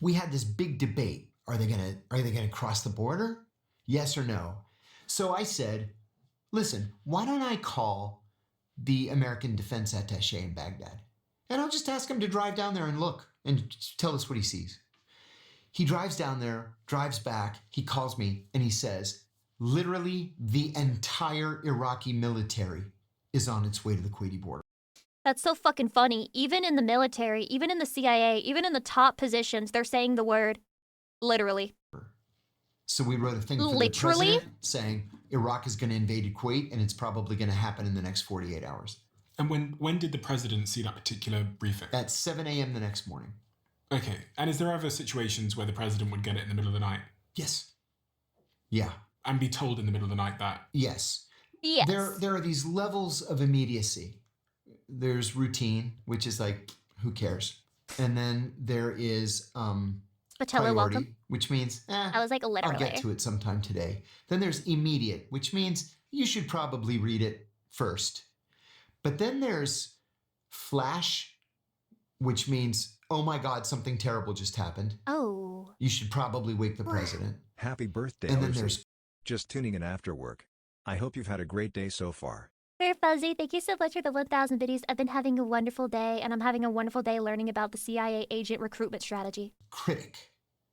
We had this big debate. Are they gonna cross the border? Yes or no? So I said, listen, why don't I call the American Defense Attaché in Baghdad? And I'll just ask him to drive down there and look and tell us what he sees. He drives down there, drives back, he calls me and he says, literally the entire Iraqi military is on its way to the Kuwaiti border. That's so fucking funny. Even in the military, even in the CIA, even in the top positions, they're saying the word literally. So we wrote a thing for Literally? the president saying Iraq is going to invade Kuwait and it's probably going to happen in the next 48 hours. And when did the president see that particular briefing? At 7 a.m. the next morning. Okay. And is there ever situations where the president would get it in the middle of the night Yes. Yeah. and be told in the middle of the night that? Yes. Yes. There are these levels of immediacy. There's routine, which is like, who cares? And then there is Spatello, priority, welcome. which means, I was like a letter I'll get later. to it sometime today. Then there's immediate, which means you should probably read it first. But then there's flash, which means, oh my God, something terrible just happened. Oh. You should probably wake the president. Happy birthday, And then Lucy. there's Just tuning in after work. I hope you've had a great day so far. Very Fuzzy, thank you so much for the 1,000 biddies. I've been having a wonderful day, and I'm having a wonderful day learning about the CIA agent recruitment strategy. critic,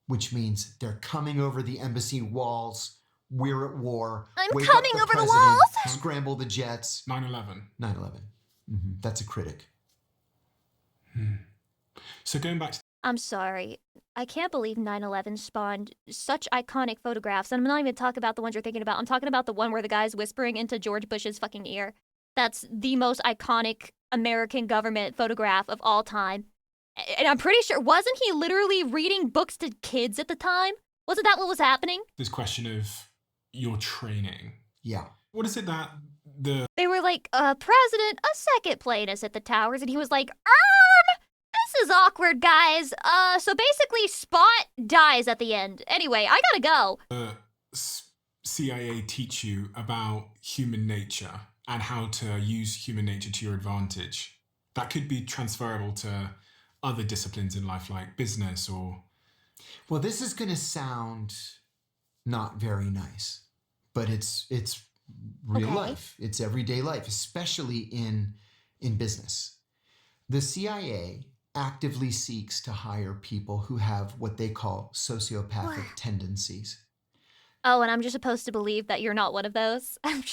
which means they're coming over the embassy walls. We're at war. I'm Wake coming up the over the president, walls? Scramble the jets. 9/11. 9/11. That's a critic. So going back to I'm sorry. I can't believe 9/11 spawned such iconic photographs. And I'm not even talking about the ones you're thinking about. I'm talking about the one where the guy's whispering into George Bush's fucking ear. That's the most iconic American government photograph of all time. And I'm pretty sure, wasn't he literally reading books to kids at the time? Wasn't that what was happening? this question of your training. Yeah. What is it that the They were like, President, a second plane is at the towers. And he was like, this is awkward, guys. So basically, Spot dies at the end. Anyway, I gotta go. CIA teach you about human nature and how to use human nature to your advantage? That could be transferable to other disciplines in life, like business or... Well, this is going to sound not very nice, but it's real Okay. life. It's everyday life, especially in business. The CIA actively seeks to hire people who have what they call sociopathic tendencies. Oh, and I'm just supposed to believe that you're not one of those? I'm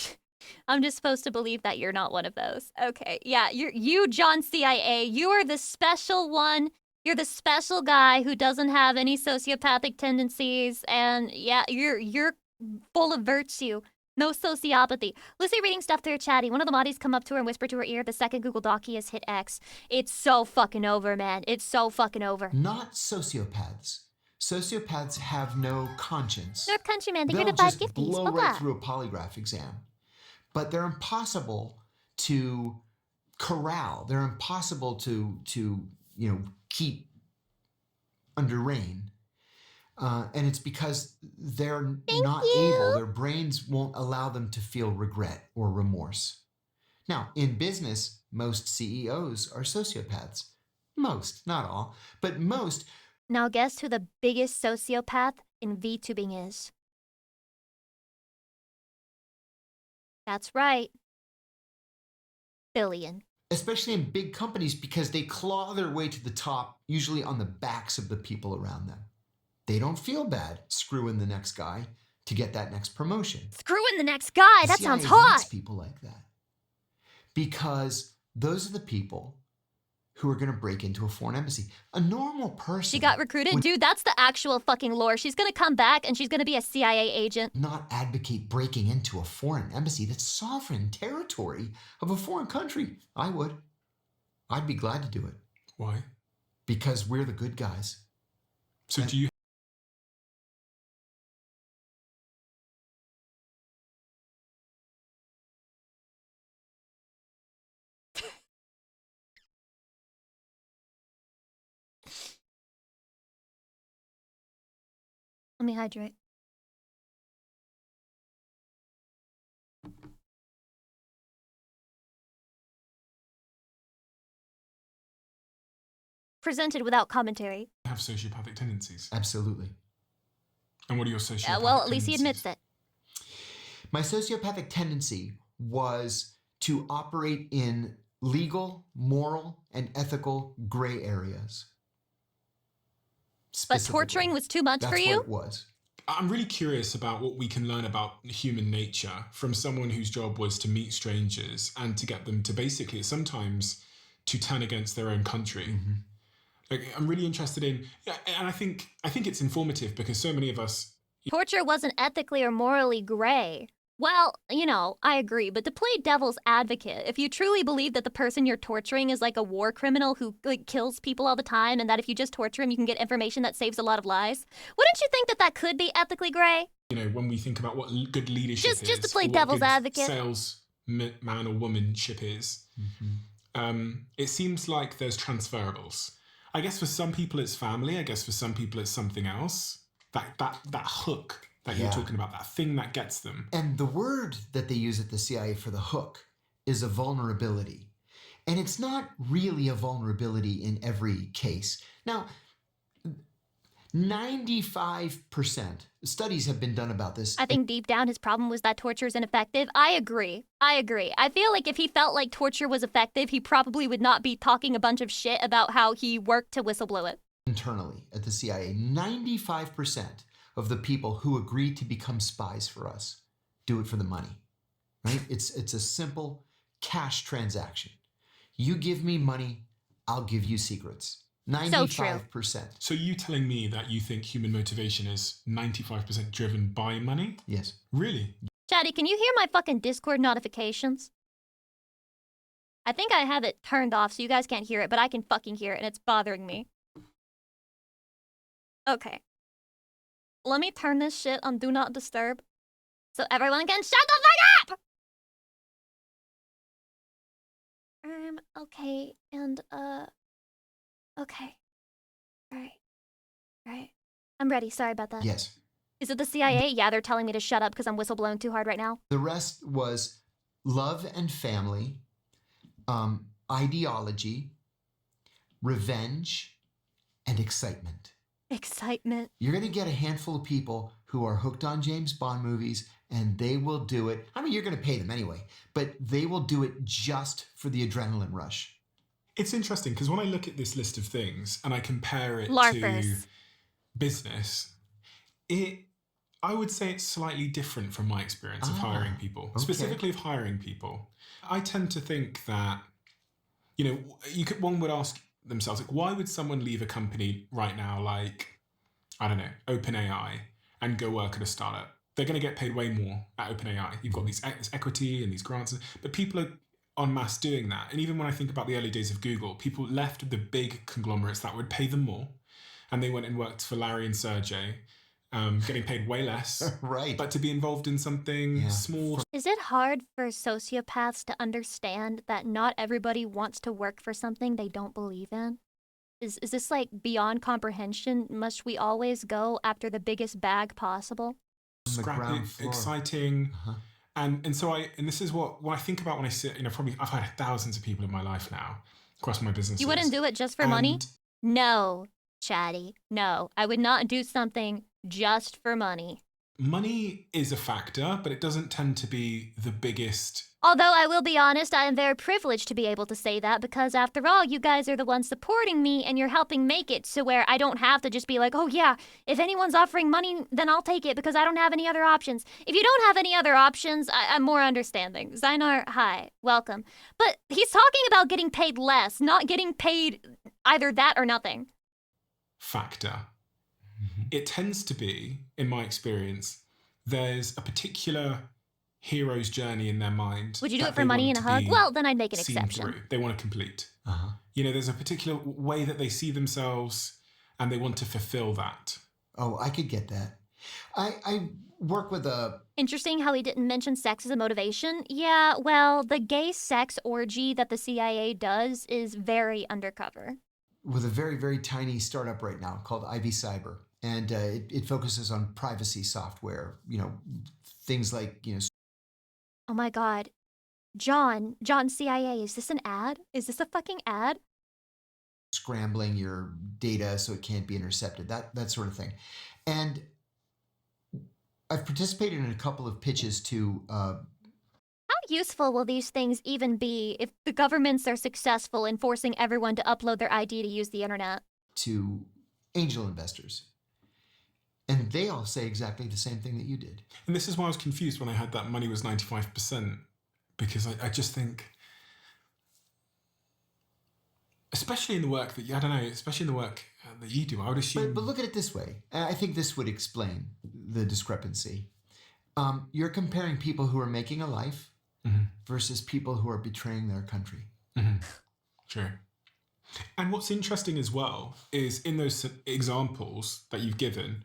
just supposed to believe that you're not one of those. Okay, yeah, you, John CIA, you are the special one. You're the special guy who doesn't have any sociopathic tendencies, and yeah, you're full of virtue. No sociopathy. Lucy reading stuff through her chatty. One of the moddies come up to her and whisper to her ear, the second Google Docky has hit X. It's so fucking over, man. It's so fucking over. Not sociopaths. Sociopaths have no conscience. North Countryman, thank you They'll for the 5 just gifties. blow Hola. right through a polygraph exam. But they're impossible to corral. They're impossible to keep under rein. And it's because they're not able, their brains won't allow them to feel regret or remorse. Now, in business, most CEOs are sociopaths. Most, not all, but most. Now guess who the biggest sociopath in VTubing is? That's right. Billion. Especially in big companies, because they claw their way to the top, usually on the backs of the people around them. They don't feel bad screwing the next guy to get that next promotion. Screwing the next guy, that The sounds CIA hot. needs people like that. Because those are the people who are going to break into a foreign embassy. A normal person... She got recruited? Dude, that's the actual fucking lore. She's gonna come back and she's gonna be a CIA agent. Not advocate breaking into a foreign embassy. That's sovereign territory of a foreign country. I would. I'd be glad to do it. Why? Because we're the good guys. So do you... Let me hydrate. Presented without commentary. have sociopathic tendencies? Absolutely. And what are your sociopathic Well, at least he tendencies? admits it. My sociopathic tendency was to operate in legal, moral, and ethical gray areas. But Specifically. torturing was too much That's for you? what it was. I'm really curious about what we can learn about human nature from someone whose job was to meet strangers and to get them to basically sometimes to turn against their own country. Mm-hmm. Like, I'm really interested in, and I think it's informative because so many of us... Torture wasn't ethically or morally gray. Well, you know, I agree, but to play devil's advocate, if you truly believe that the person you're torturing is like a war criminal who like kills people all the time, and that if you just torture him, you can get information that saves a lot of lives, wouldn't you think that that could be ethically gray? You know, when we think about what good leadership is, Just to play or what devil's good advocate. sales man or womanship is, it seems like there's transferables. I guess for some people it's family. I guess for some people it's something else. That hook that you're talking about, that thing that gets them. And the word that they use at the CIA for the hook is a vulnerability. And it's not really a vulnerability in every case. Now, 95% studies have been done about this. I think deep down his problem was that torture is ineffective. I agree. I feel like if he felt like torture was effective, he probably would not be talking a bunch of shit about how he worked to whistleblow it. Internally at the CIA, 95% of the people who agree to become spies for us do it for the money, right? It's a simple cash transaction. You give me money, I'll give you secrets. 95%. So you telling me that you think human motivation is 95% driven by money? Yes. Really? Chatty, can you hear my fucking Discord notifications? I think I have it turned off so you guys can't hear it, but I can fucking hear it and it's bothering me. Okay. Let me turn this shit on Do Not Disturb so everyone can shut the fuck up! Okay, and, okay. Alright. I'm ready, sorry about that. Yes. Is it the CIA? Yeah, they're telling me to shut up because I'm whistleblowing too hard right now. The rest was love and family, ideology, revenge, and excitement. Excitement. You're going to get a handful of people who are hooked on James Bond movies, and they will do it. I mean, you're going to pay them anyway, but they will do it just for the adrenaline rush. It's interesting because when I look at this list of things and I compare it LARPers. to business, I would say it's slightly different from my experience of hiring people, specifically of hiring people. I tend to think that, you know, one would ask themselves, like, why would someone leave a company right now, like, I don't know, OpenAI, and go work at a startup? They're going to get paid way more at OpenAI. You've got this equity and these grants, but people are en masse doing that. And even when I think about the early days of Google, people left the big conglomerates that would pay them more, and they went and worked for Larry and Sergey, getting paid way less, Right. but to be involved in something small. Is it hard for sociopaths to understand that not everybody wants to work for something they don't believe in? Is this like beyond comprehension? Must we always go after the biggest bag possible? Scrappy, exciting. And so this is what I think about when I sit, you know, probably I've hired thousands of people in my life now across my businesses. You wouldn't do it just for money? No, Chatty. No, I would not do something just for money. Money is a factor, but it doesn't tend to be the biggest. Although I will be honest, I am very privileged to be able to say that because after all, you guys are the ones supporting me and you're helping make it so where I don't have to just be like, oh yeah, if anyone's offering money, then I'll take it because I don't have any other options. If you don't have any other options, I'm more understanding. Zynar, hi, welcome. But he's talking about getting paid less, not getting paid either that or nothing. Factor. It tends to be, in my experience, there's a particular hero's journey in their mind. Would you do it for money and a hug? Well, then I'd make an exception. Through. They want to complete. You know, there's a particular way that they see themselves and they want to fulfill that. Oh, I could get that. I work with a... Interesting how he didn't mention sex as a motivation. Yeah, well, the gay sex orgy that the CIA does is very undercover. With a very, very tiny startup right now called Ivy Cyber. And it focuses on privacy software, you know, things like, you know... Oh my God. John CIA, is this an ad? Is this a fucking ad? Scrambling your data so it can't be intercepted, that sort of thing. And I've participated in a couple of pitches to... How useful will these things even be if the governments are successful in forcing everyone to upload their ID to use the internet? To angel investors. And they all say exactly the same thing that you did. And this is why I was confused when I heard that money was 95%, because I just think, especially in the work that, especially in the work that you do, I would assume... But look at it this way. I think this would explain the discrepancy. You're comparing people who are making a life versus people who are betraying their country. True. And what's interesting as well is in those examples that you've given,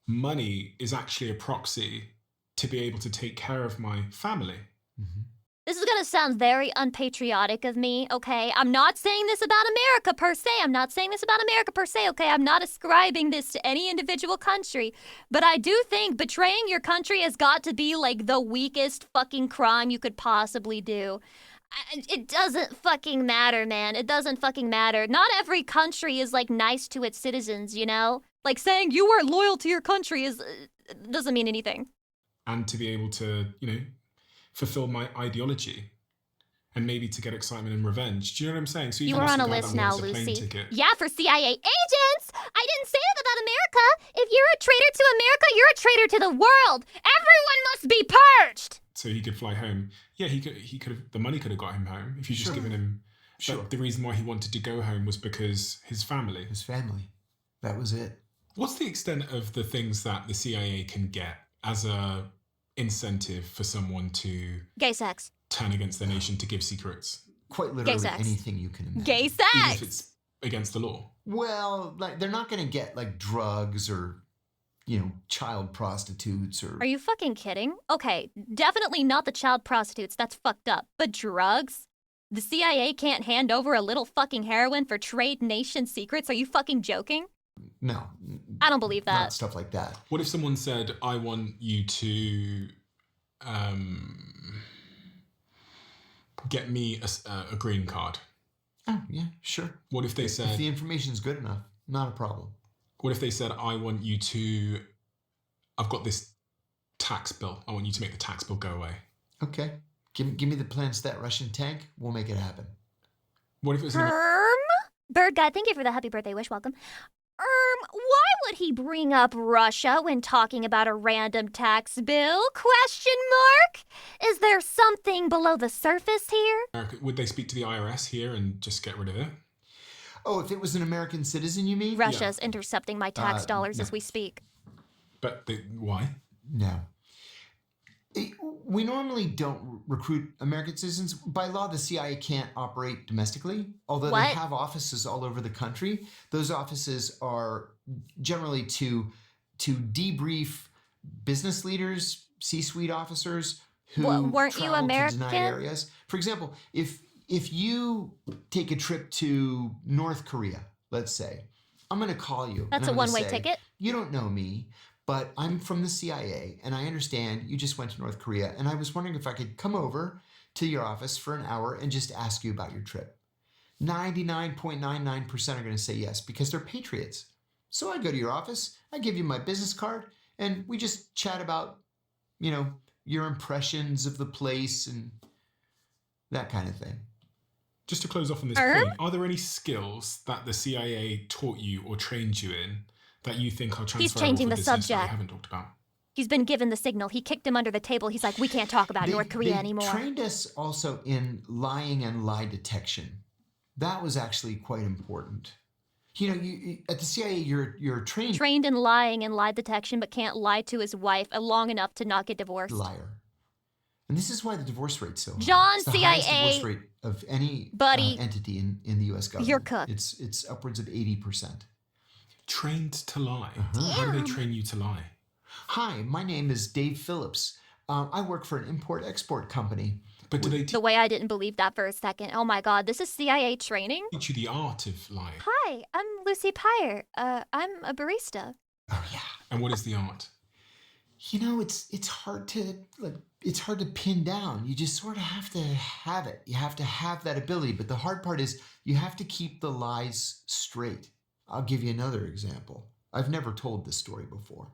money is actually a proxy to be able to take care of my family. This is gonna sound very unpatriotic of me, okay? I'm not saying this about America per se. Okay? I'm not ascribing this to any individual country. But I do think betraying your country has got to be like the weakest fucking crime you could possibly do. It doesn't fucking matter, man. It doesn't fucking matter. Not every country is like nice to its citizens, you know? Like saying you weren't loyal to your country doesn't mean anything. And to be able to, fulfill my ideology and maybe to get excitement and revenge. Do you know what I'm saying? So you were on a list now, Lucy. Yeah, for CIA agents. I didn't say that about America. If you're a traitor to America, you're a traitor to the world. Everyone must be purged. So he could fly home. Yeah, he could have, the money could have got him home if you just given him. But the reason why he wanted to go home was because his family. That was it. What's the extent of the things that the CIA can get as a incentive for someone to gay sex, turn against their nation to give secrets? Quite literally anything you can imagine. Gay sex! Even if it's against the law. Well, like they're not going to get like drugs or, child prostitutes or... Are you fucking kidding? Okay, definitely not the child prostitutes. That's fucked up. But drugs? The CIA can't hand over a little fucking heroin for trade nation secrets? Are you fucking joking? No. I don't believe that. Not stuff like that. What if someone said, I want you to get me a green card? Oh, yeah, sure. What if they said... If the information's good enough, not a problem. What if they said, I want you to... I've got this tax bill. I want you to make the tax bill go away. Okay. Give me the plans to that Russian tank. We'll make it happen. What if it was... Bird God, thank you for the happy birthday wish. Welcome. Why would he bring up Russia when talking about a random tax bill? Question mark? Is there something below the surface here? Would they speak to the IRS here and just get rid of it? Oh, if it was an American citizen, you mean? Russia's intercepting my tax dollars as we speak. But why? No. We normally don't recruit American citizens. By law, the CIA can't operate domestically, although they have offices all over the country. Those offices are generally to debrief business leaders, C-suite officers who weren't you American? To denied areas. For example, if you take a trip to North Korea, let's say, I'm going to call you. That's a one-way ticket. You don't know me, but I'm from the CIA, and I understand you just went to North Korea, and I was wondering if I could come over to your office for an hour and just ask you about your trip. 99.99% are going to say yes, because they're patriots. So I go to your office, I give you my business card, and we just chat about, your impressions of the place and that kind of thing. Just to close off on this point, are there any skills that the CIA taught you or trained you in that you think are transferable? He's changing the subject. That we haven't talked about? He's been given the signal. He kicked him under the table. He's like, we can't talk about North Korea anymore. They trained us also in lying and lie detection. That was actually quite important. You at the CIA, you're trained in lying and lie detection, but can't lie to his wife long enough to not get divorced. Liar. And this is why the divorce rate's so high. John, it's the CIA highest divorce rate of any entity in the U.S. government. You're cooked. It's upwards of 80%. Trained to lie. How do they train you to lie? Hi, my name is Dave Phillips. I work for an import-export company. But do they the way I didn't believe that for a second. Oh my God, this is CIA training? Teach you the art of lying? Hi, I'm Lucy Pyre. I'm a barista. Oh yeah. And what is the art? It's hard to pin down. You just sort of have to have it. You have to have that ability. But the hard part is you have to keep the lies straight. I'll give you another example. I've never told this story before.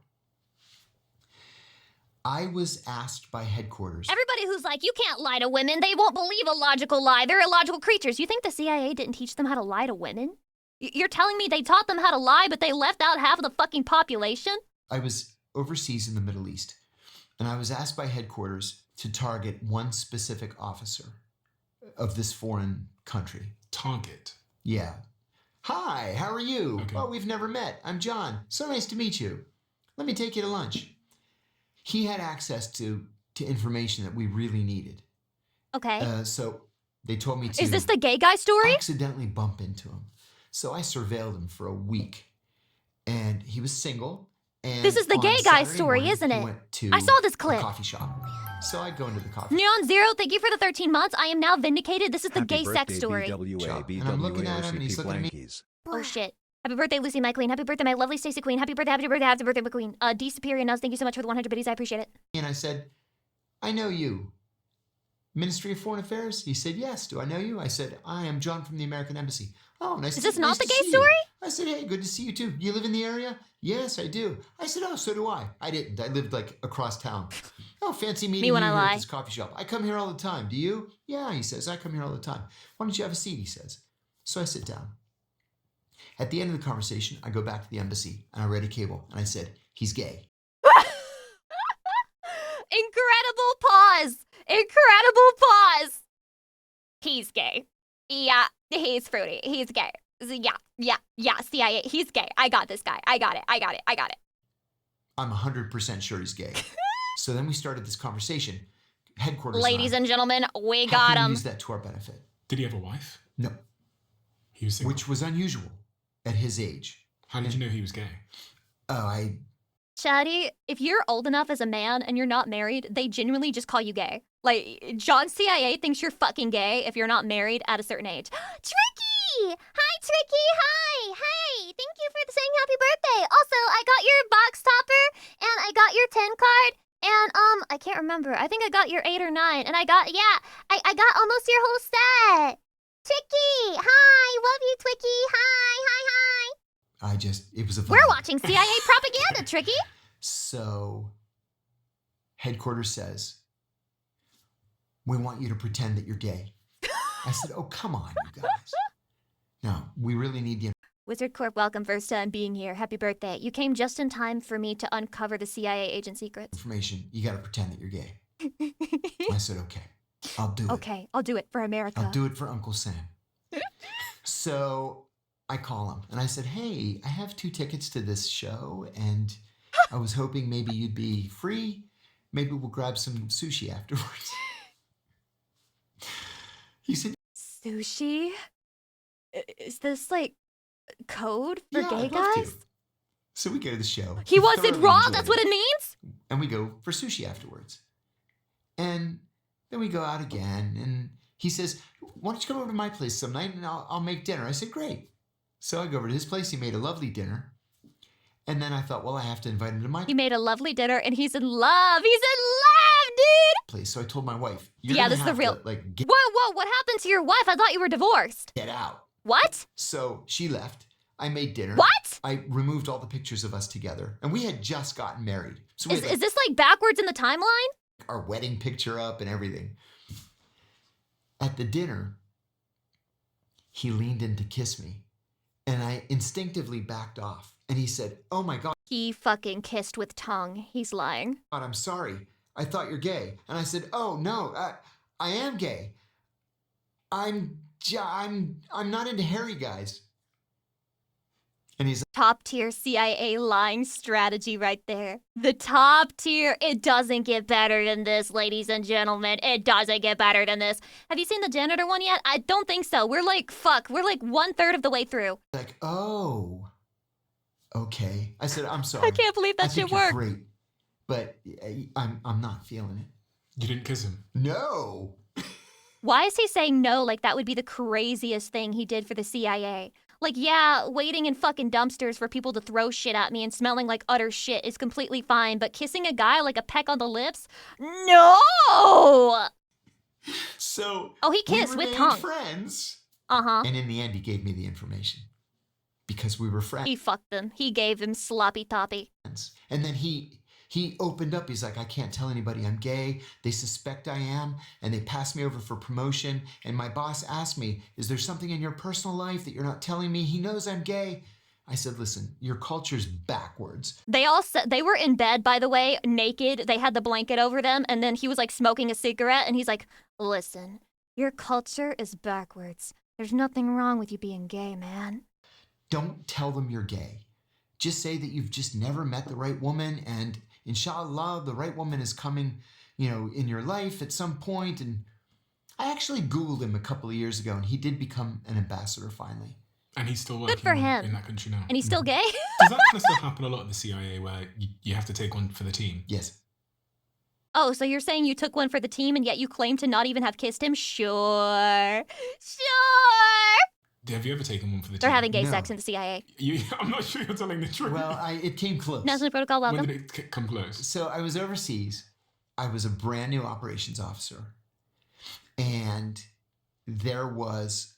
I was asked by headquarters. Everybody who's like, you can't lie to women, they won't believe a logical lie. They're illogical creatures. You think the CIA didn't teach them how to lie to women? You're telling me they taught them how to lie, but they left out half of the fucking population? I was overseas in the Middle East, and I was asked by headquarters to target one specific officer of this foreign country. Target? Yeah. Hi, how are you? Okay. Well, we've never met. I'm John. So nice to meet you. Let me take you to lunch. he had access to information that we really needed. Okay. So they told me to. Is this the gay guy story? Accidentally bump into him. So I surveilled him for a week, and he was single. And This is the on gay guy Saturday story, morning, isn't he it? went to I saw this a clip. coffee shop. So I go into the coffee Neon Zero, thank you for the 13 months. I am now vindicated. This is the Happy gay sex birthday, story. BWA, And I'm looking at him, and he's BWA, looking at me. Blankies. Oh shit. Happy birthday, Lucy, my queen. Happy birthday, my lovely Stacy queen. Happy birthday, my queen. D Superior Nuz, thank you so much for the 100 biddies. I appreciate it. And I said, I know you. Ministry of Foreign Affairs? He said, yes. Do I know you? I said, I am John from the American Embassy. Oh, nice. Is this nice not to the gay see you. story? I said, hey, good to see you too. You live in the area? Yes, I do. I said, oh, so do I. I didn't. I lived like across town. Oh, fancy meeting Me when you I here lie. at this coffee shop. I come here all the time. Do you? Yeah, he says, I come here all the time. Why don't you have a seat, he says. So I sit down. At the end of the conversation, I go back to the embassy and I read a cable and I said, he's gay. Incredible pause. Incredible pause. He's gay. Yeah, he's fruity. He's gay. Yeah. CIA. He's gay. I got this guy. I got it. I'm 100% sure he's gay. So then we started this conversation. Headquarters. Ladies and gentlemen, we how got can we him. use that to our benefit? Did he have a wife? No, He was single. which was unusual at his age. How did you know he was gay? Oh, Shadi, if you're old enough as a man and you're not married, they genuinely just call you gay. Like, John CIA thinks you're fucking gay if you're not married at a certain age. Tricky! Hi, Tricky! Hi! Hey! Thank you for saying happy birthday! Also, I got your box topper, and I got your 10 card, and, I can't remember. I think I got your 8 or 9, and I got almost your whole set! Tricky! Hi! Love you, Twicky! Hi! it was a vibe. We're watching CIA propaganda, Tricky! So, headquarters says, we want you to pretend that you're gay. I said, oh, come on, you guys. No, we really need the Wizard Corp, welcome. First time being here. Happy birthday. You came just in time for me to uncover the CIA agent secrets. information. You got to pretend that you're gay. I said, okay, I'll do it. Okay, I'll do it for America. I'll do it for Uncle Sam. So I call him and I said, hey, I have 2 tickets to this show and I was hoping maybe you'd be free. Maybe we'll grab some sushi afterwards. He said, Sushi? Is this like code for yeah, gay I'd love to. guys? So we go to the show. He wasn't thoroughly raw? enjoyed That's what it means? And we go for sushi afterwards. And then we go out again and he says, why don't you come over to my place some night and I'll make dinner. I said, great. So I go over to his place. He made a lovely dinner. And then I thought, well, I have to invite him to my He made a lovely dinner and he's in love. He's in love, dude! place. So I told my wife, you're Yeah, gonna this is the have real- to, like, get Whoa, what happened to your wife? I thought you were divorced. out. What? So she left. I made dinner. What? I removed all the pictures of us together. And we had just gotten married. So we had, Is this like backwards in the timeline? our wedding picture up and everything. At the dinner, he leaned in to kiss me. And I instinctively backed off. And he said, oh my God, He fucking kissed with tongue. He's lying. I'm sorry. I thought you're gay. And I said, oh no, I am gay. I'm not into hairy guys. And he's Top tier CIA lying strategy right there. The top tier. It doesn't get better than this, ladies and gentlemen. It doesn't get better than this. Have you seen the janitor one yet? I don't think so. We're like 1/3 of the way through. like, oh, okay. I said, I'm sorry. I can't believe I that think shit you're worked. great, but I'm not feeling it. You didn't kiss him? No. Why is he saying no like that would be the craziest thing he did for the CIA? Like, yeah, waiting in fucking dumpsters for people to throw shit at me and smelling like utter shit is completely fine, but kissing a guy like a peck on the lips? No! So Oh, he we kissed with remained tongue. friends. Uh-huh. And in the end, he gave me the information because we were friends. He fucked them. He gave him sloppy toppy. And then he opened up. He's like, I can't tell anybody I'm gay. They suspect I am. And they passed me over for promotion. And my boss asked me, is there something in your personal life that you're not telling me? He knows I'm gay. I said, listen, your culture's backwards. They all said they were in bed, by the way, naked. They had the blanket over them, and then he was like smoking a cigarette, and he's like, listen, your culture is backwards. There's nothing wrong with you being gay, man. Don't tell them you're gay. Just say that you've just never met the right woman. And inshallah, the right woman is coming, in your life at some point. And I actually Googled him a couple of years ago, and he did become an ambassador finally. And he's still Good for working him. in that country now. And he's still gay? Does that kind of stuff happen a lot in the CIA where you have to take one for the team? Yes. Oh, so you're saying you took one for the team and yet you claim to not even have kissed him? Sure. Have you ever taken one for the team? They're having gay No. sex in the CIA. I'm not sure you're telling the truth. Well, it came close. National Protocol, welcome. When did it come close? So I was overseas. I was a brand new operations officer. And there was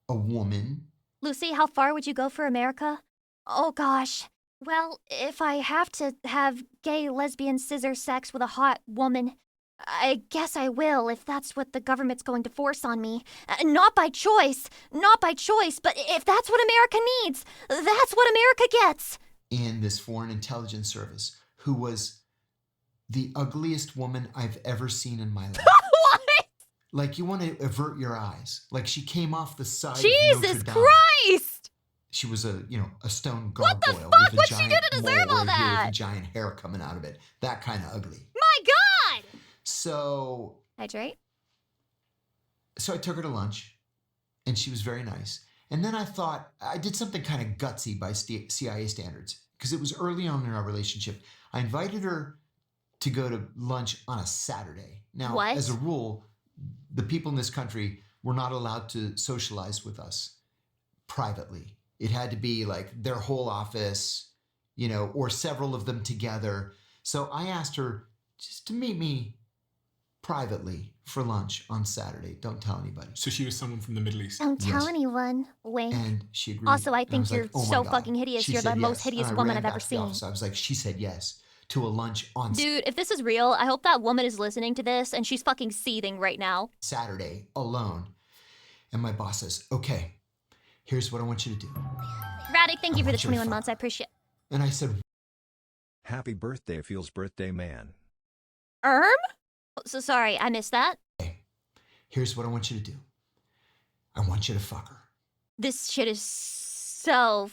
a woman. Lucy, how far would you go for America? Oh, gosh. Well, if I have to have gay, lesbian, scissor sex with a hot woman, I guess I will if that's what the government's going to force on me. Not by choice. Not by choice, but if that's what America needs, that's what America gets. In this foreign intelligence service who was the ugliest woman I've ever seen in my life. What? Like, you want to avert your eyes. Like, she came off the side of Jesus Notre Dame. Christ! She was a stone What the gargoyle fuck? with a What'd she giant do to deserve mole all right here that? with a giant hair coming out of it. That kind of ugly. My God! So Hydrate. I took her to lunch, and she was very nice. And then I thought I did something kind of gutsy by CIA standards, because it was early on in our relationship. I invited her to go to lunch on a Saturday. Now, What? as a rule, the people in this country were not allowed to socialize with us privately. It had to be like their whole office, or several of them together. So I asked her just to meet me privately for lunch on Saturday. Don't tell anybody. So she was someone from the Middle East. Don't tell Yes. anyone. Wink. And she agreed. Also, I And think was like, you're "Oh my so God." fucking hideous. She You're the said most yes. hideous And I woman ran I've ever back to the seen. office. I was like, she said yes to a lunch on Dude, if this is real, I hope that woman is listening to this and she's fucking seething right now. Saturday alone. And my boss says, okay, here's what I want you to do. Radic, thank I you for the want you to 21 fuck months. I her. appreciate And I said, Happy birthday, Feels Birthday Man. So sorry, I missed that. here's what I want you to do. I want you to fuck her. This shit is so...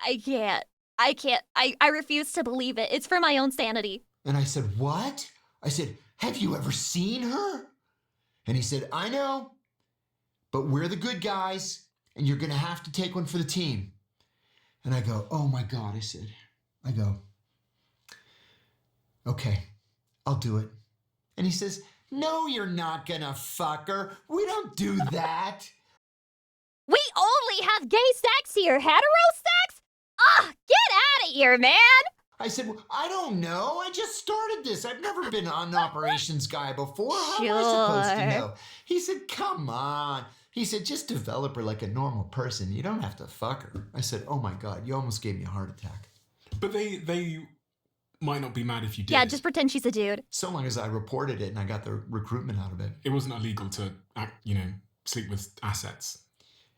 I can't. I refuse to believe it. It's for my own sanity. And I said, what? I said, have you ever seen her? And he said, I know, but we're the good guys, and you're going to have to take one for the team. And I go, oh my God, I go, okay, I'll do it. And he says, no, you're not going to fuck her. We don't do that. We only have gay sex here. Hetero sex? Get out of here, man! I said, well, I don't know. I just started this. I've never been an operations guy before. How am I supposed to Sure. know? He said, come on. He said, just develop her like a normal person. You don't have to fuck her. I said, oh my God, you almost gave me a heart attack. But they might not be mad if you did. Yeah, just pretend she's a dude. So long as I reported it and I got the recruitment out of it. It wasn't illegal to, sleep with assets.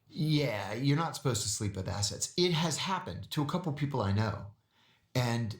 Yeah, you're not supposed to sleep with assets. It has happened to a couple people I know. And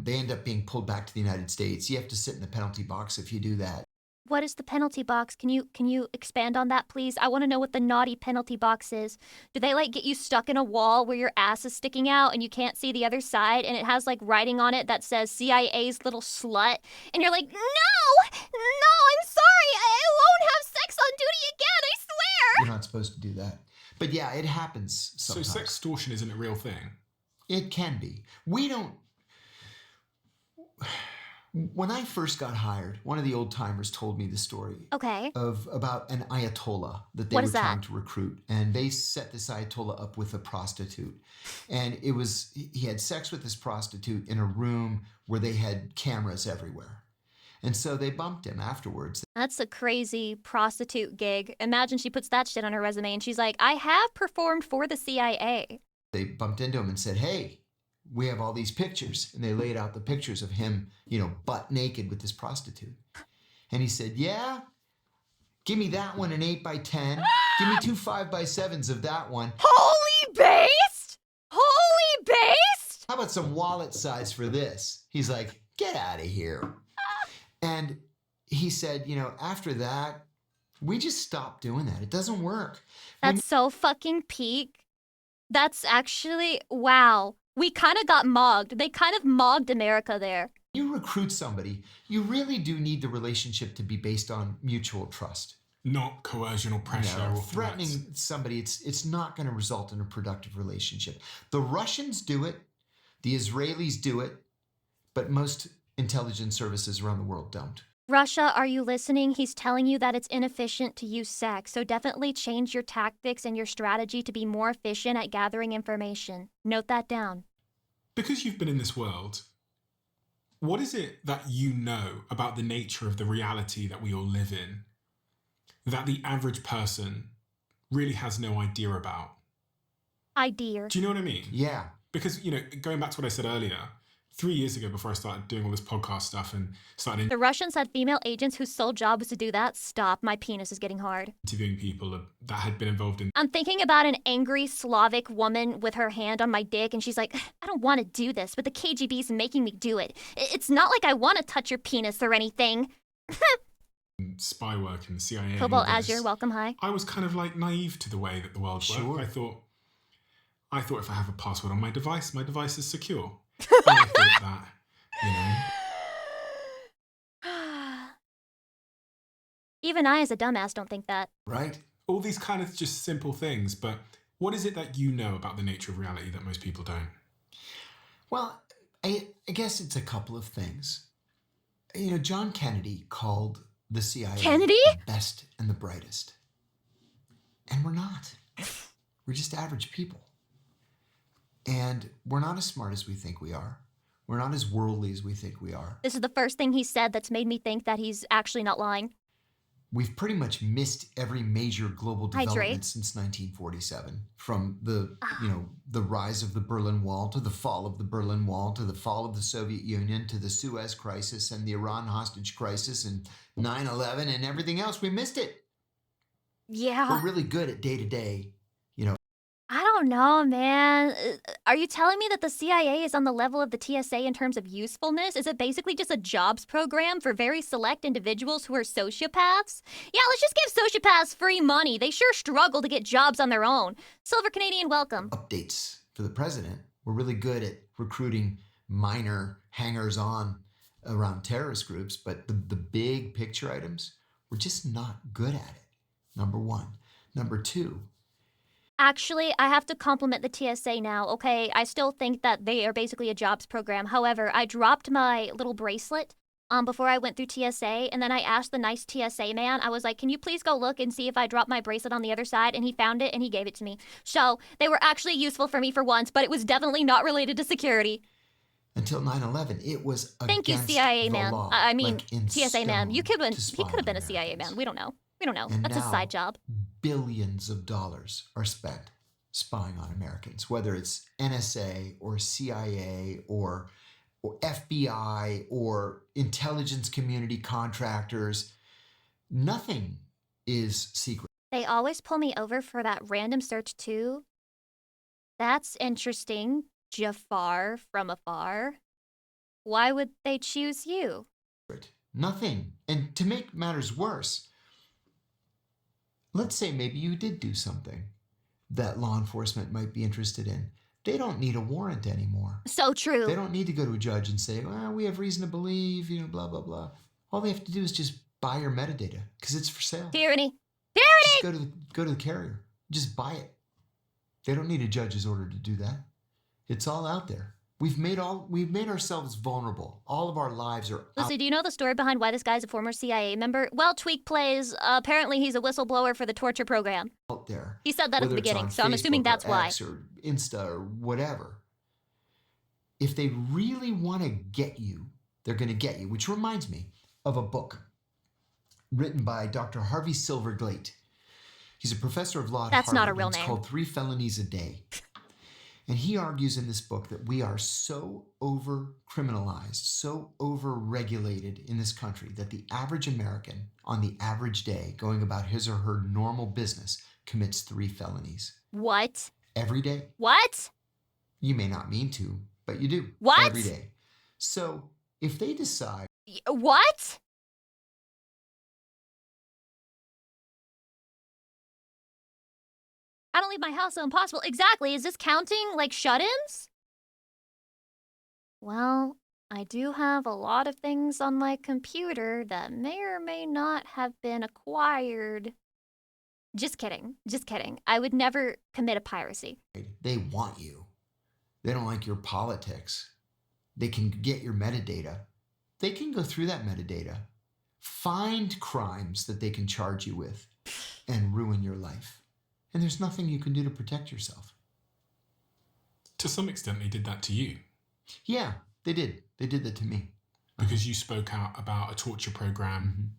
they end up being pulled back to the United States. You have to sit in the penalty box if you do that. What is the penalty box? Can you expand on that, please? I want to know what the naughty penalty box is. Do they get you stuck in a wall where your ass is sticking out and you can't see the other side, and it has writing on it that says CIA's little slut, and you're like, no, I'm sorry, I won't have sex on duty again, I swear. You're not supposed to do that. But yeah, it happens sometimes. So sextortion isn't a real thing. It can be. We don't. When I first got hired, one of the old timers told me the story Okay. of about an Ayatollah that they What were is that? trying to recruit, and they set this Ayatollah up with a prostitute, and he had sex with this prostitute in a room where they had cameras everywhere, and so they bumped him afterwards. That's a crazy prostitute gig. Imagine she puts that shit on her resume and she's like, I have performed for the CIA. They bumped into him and said, hey, we have all these pictures. And they laid out the pictures of him, butt naked with this prostitute. And he said, yeah, give me that one an 8x10. Give me 2 5x7s of that one. Holy based? Holy based? How about some wallet size for this? He's like, get out of here. And he said, after that, we just stopped doing that. It doesn't work. That's so fucking peak. That's actually, wow. We kind of got mogged. They kind of mogged America there. You recruit somebody, you really do need the relationship to be based on mutual trust. Not coercion or pressure or threatening threats. somebody, it's not going to result in a productive relationship. The Russians do it, the Israelis do it, but most intelligence services around the world don't. Russia, are you listening? He's telling you that it's inefficient to use sex, so definitely change your tactics and your strategy to be more efficient at gathering information. Note that down. Because you've been in this world, what is it that you know about the nature of the reality that we all live in that the average person really has no idea about? Idea. Do you know what I mean? Yeah. Because, you know, going back to what I said earlier, 3 years ago before I started doing all this podcast stuff and started The Russians had female agents whose sole job was to do that. Stop, my penis is getting hard. interviewing people that had been involved in I'm thinking about an angry Slavic woman with her hand on my dick, and she's like, I don't want to do this, but the KGB's making me do it. It's not like I want to touch your penis or anything. spy work and the CIA. and all Cobalt this. Azure, welcome, hi. I was kind of like naive to the way that the world Sure. worked. I thought if I have a password on my device is secure. And I thought that, you know, Even I, as a dumbass, don't think that. Right? all these kind of just simple things. But what is it that you know about the nature of reality that most people don't? Well, I guess it's a couple of things. You know, John Kennedy called the CIA Kennedy? the best and the brightest. And we're not. We're just average people. And we're not as smart as we think we are. We're not as worldly as we think we are. This is the first thing he said that's made me think that he's actually not lying. We've pretty much missed every major global Hi, Dre. development since 1947. From the, the rise of the Berlin Wall to the fall of the Berlin Wall to the fall of the Soviet Union to the Suez Crisis and the Iran hostage crisis and 9/11 and everything else. We missed it. Yeah. We're really good at day-to-day, I don't know, man. Are you telling me that the CIA is on the level of the TSA in terms of usefulness? Is it basically just a jobs program for very select individuals who are sociopaths? Yeah, let's just give sociopaths free money. They sure struggle to get jobs on their own. Silver Canadian, welcome. updates for the president. We're really good at recruiting minor hangers-on around terrorist groups, but the big picture items, we're just not good at it, number one. Number two, Actually, I have to compliment the TSA now, okay? I still think that they are basically a jobs program. However, I dropped my little bracelet before I went through TSA, and then I asked the nice TSA man, I was like, can you please go look and see if I dropped my bracelet on the other side? And he found it and he gave it to me. So they were actually useful for me for once, but it was definitely not related to security. until 9/11, it was Thank you, against CIA the man. law, I mean, like in TSA man. stone He could spy have been on a CIA Americans. man. We don't know. We don't know. And That's his now, side job. billions of dollars are spent spying on Americans, whether it's NSA or CIA or FBI or intelligence community contractors. Nothing is secret. They always pull me over for that random search too. That's interesting, Jafar from afar. Why would they choose you? Nothing. And to make matters worse, let's say maybe you did do something that law enforcement might be interested in. They don't need a warrant anymore. So true. They don't need to go to a judge and say, well, we have reason to believe, blah, blah, blah. All they have to do is just buy your metadata because it's for sale. Tyranny. Just go to the carrier. Just buy it. They don't need a judge's order to do that. It's all out there. We've made ourselves vulnerable. All of our lives are out Lucy, do you know the story behind why this guy's a former CIA member? Well, Tweak plays. Apparently, he's a whistleblower for the torture program. there. He said that at the Whether it's beginning, on so I'm assuming Facebook that's or why. X or Insta or whatever. If they really want to get you, they're going to get you. Which reminds me of a book written by Dr. Harvey Silverglate. He's a professor of law at That's Harvard. not a real It's name. called 3 Felonies a Day. And he argues in this book that we are so over-criminalized, so over-regulated in this country that the average American on the average day going about his or her normal business commits 3 felonies. What? Every day. What? You may not mean to, but you do. What? Every day. So if they decide What? I don't leave my house, so impossible. Exactly. Is this counting like shut-ins? Well, I do have a lot of things on my computer that may or may not have been acquired. Just kidding. Just kidding. I would never commit a piracy. They want you. They don't like your politics. They can get your metadata. They can go through that metadata, find crimes that they can charge you with, and ruin your life. And there's nothing you can do to protect yourself. To some extent, they did that to you. Yeah, they did. They did that to me. Because you spoke out about a torture program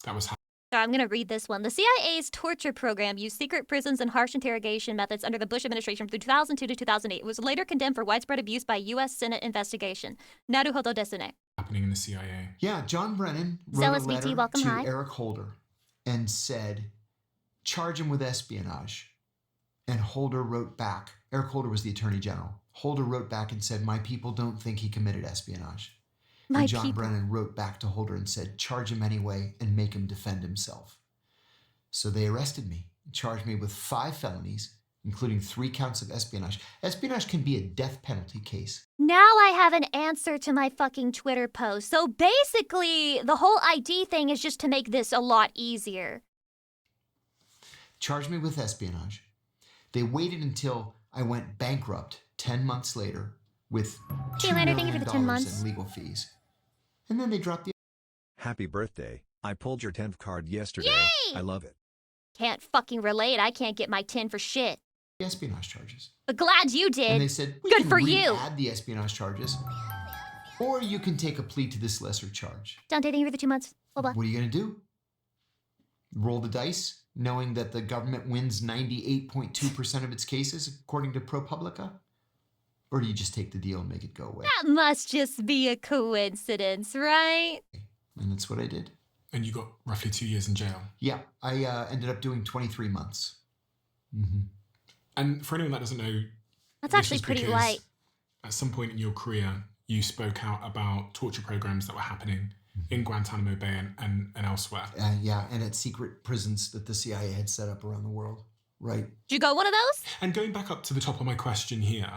that was happening. I'm going to read this one. The CIA's torture program used secret prisons and harsh interrogation methods under the Bush administration from 2002 to 2008. It was later condemned for widespread abuse by U.S. Senate investigation. Naruhodo desu ne. Happening in the CIA. Yeah, John Brennan wrote Zealous a letter BT, welcome, to hi. Eric Holder and said, charge him with espionage. And Holder wrote back. Eric Holder was the Attorney General. Holder wrote back and said, my people don't think he committed espionage. My And John people. Brennan wrote back to Holder and said, charge him anyway and make him defend himself. So they arrested me, charged me with 5 felonies, including 3 counts of espionage. Espionage can be a death penalty case. Now I have an answer to my fucking Twitter post. So basically, the whole ID thing is just to make this a lot easier. Charged me with espionage. They waited until I went bankrupt 10 months later with $2 Lander, thank you for the 10 million months. in legal fees. And then they dropped the Happy birthday. I pulled your 10th card yesterday. Yay! I love it. Can't fucking relate. I can't get my 10 for shit. espionage charges. But glad you did. And they said, we Good can for you. add the espionage charges, or you can take a plea to this lesser charge. Dante, thank you for the 2 months. Blah, blah. What are you going to do? Roll the dice, knowing that the government wins 98.2% of its cases, according to ProPublica? Or do you just take the deal and make it go away? That must just be a coincidence, right? And that's what I did. And you got roughly 2 years in jail. Yeah, I ended up doing 23 months. And for anyone that doesn't know, That's this actually was pretty because light. At some point in your career, you spoke out about torture programs that were happening in Guantanamo Bay and elsewhere. Yeah, and at secret prisons that the CIA had set up around the world. Right. Did you go one of those? And going back up to the top of my question here,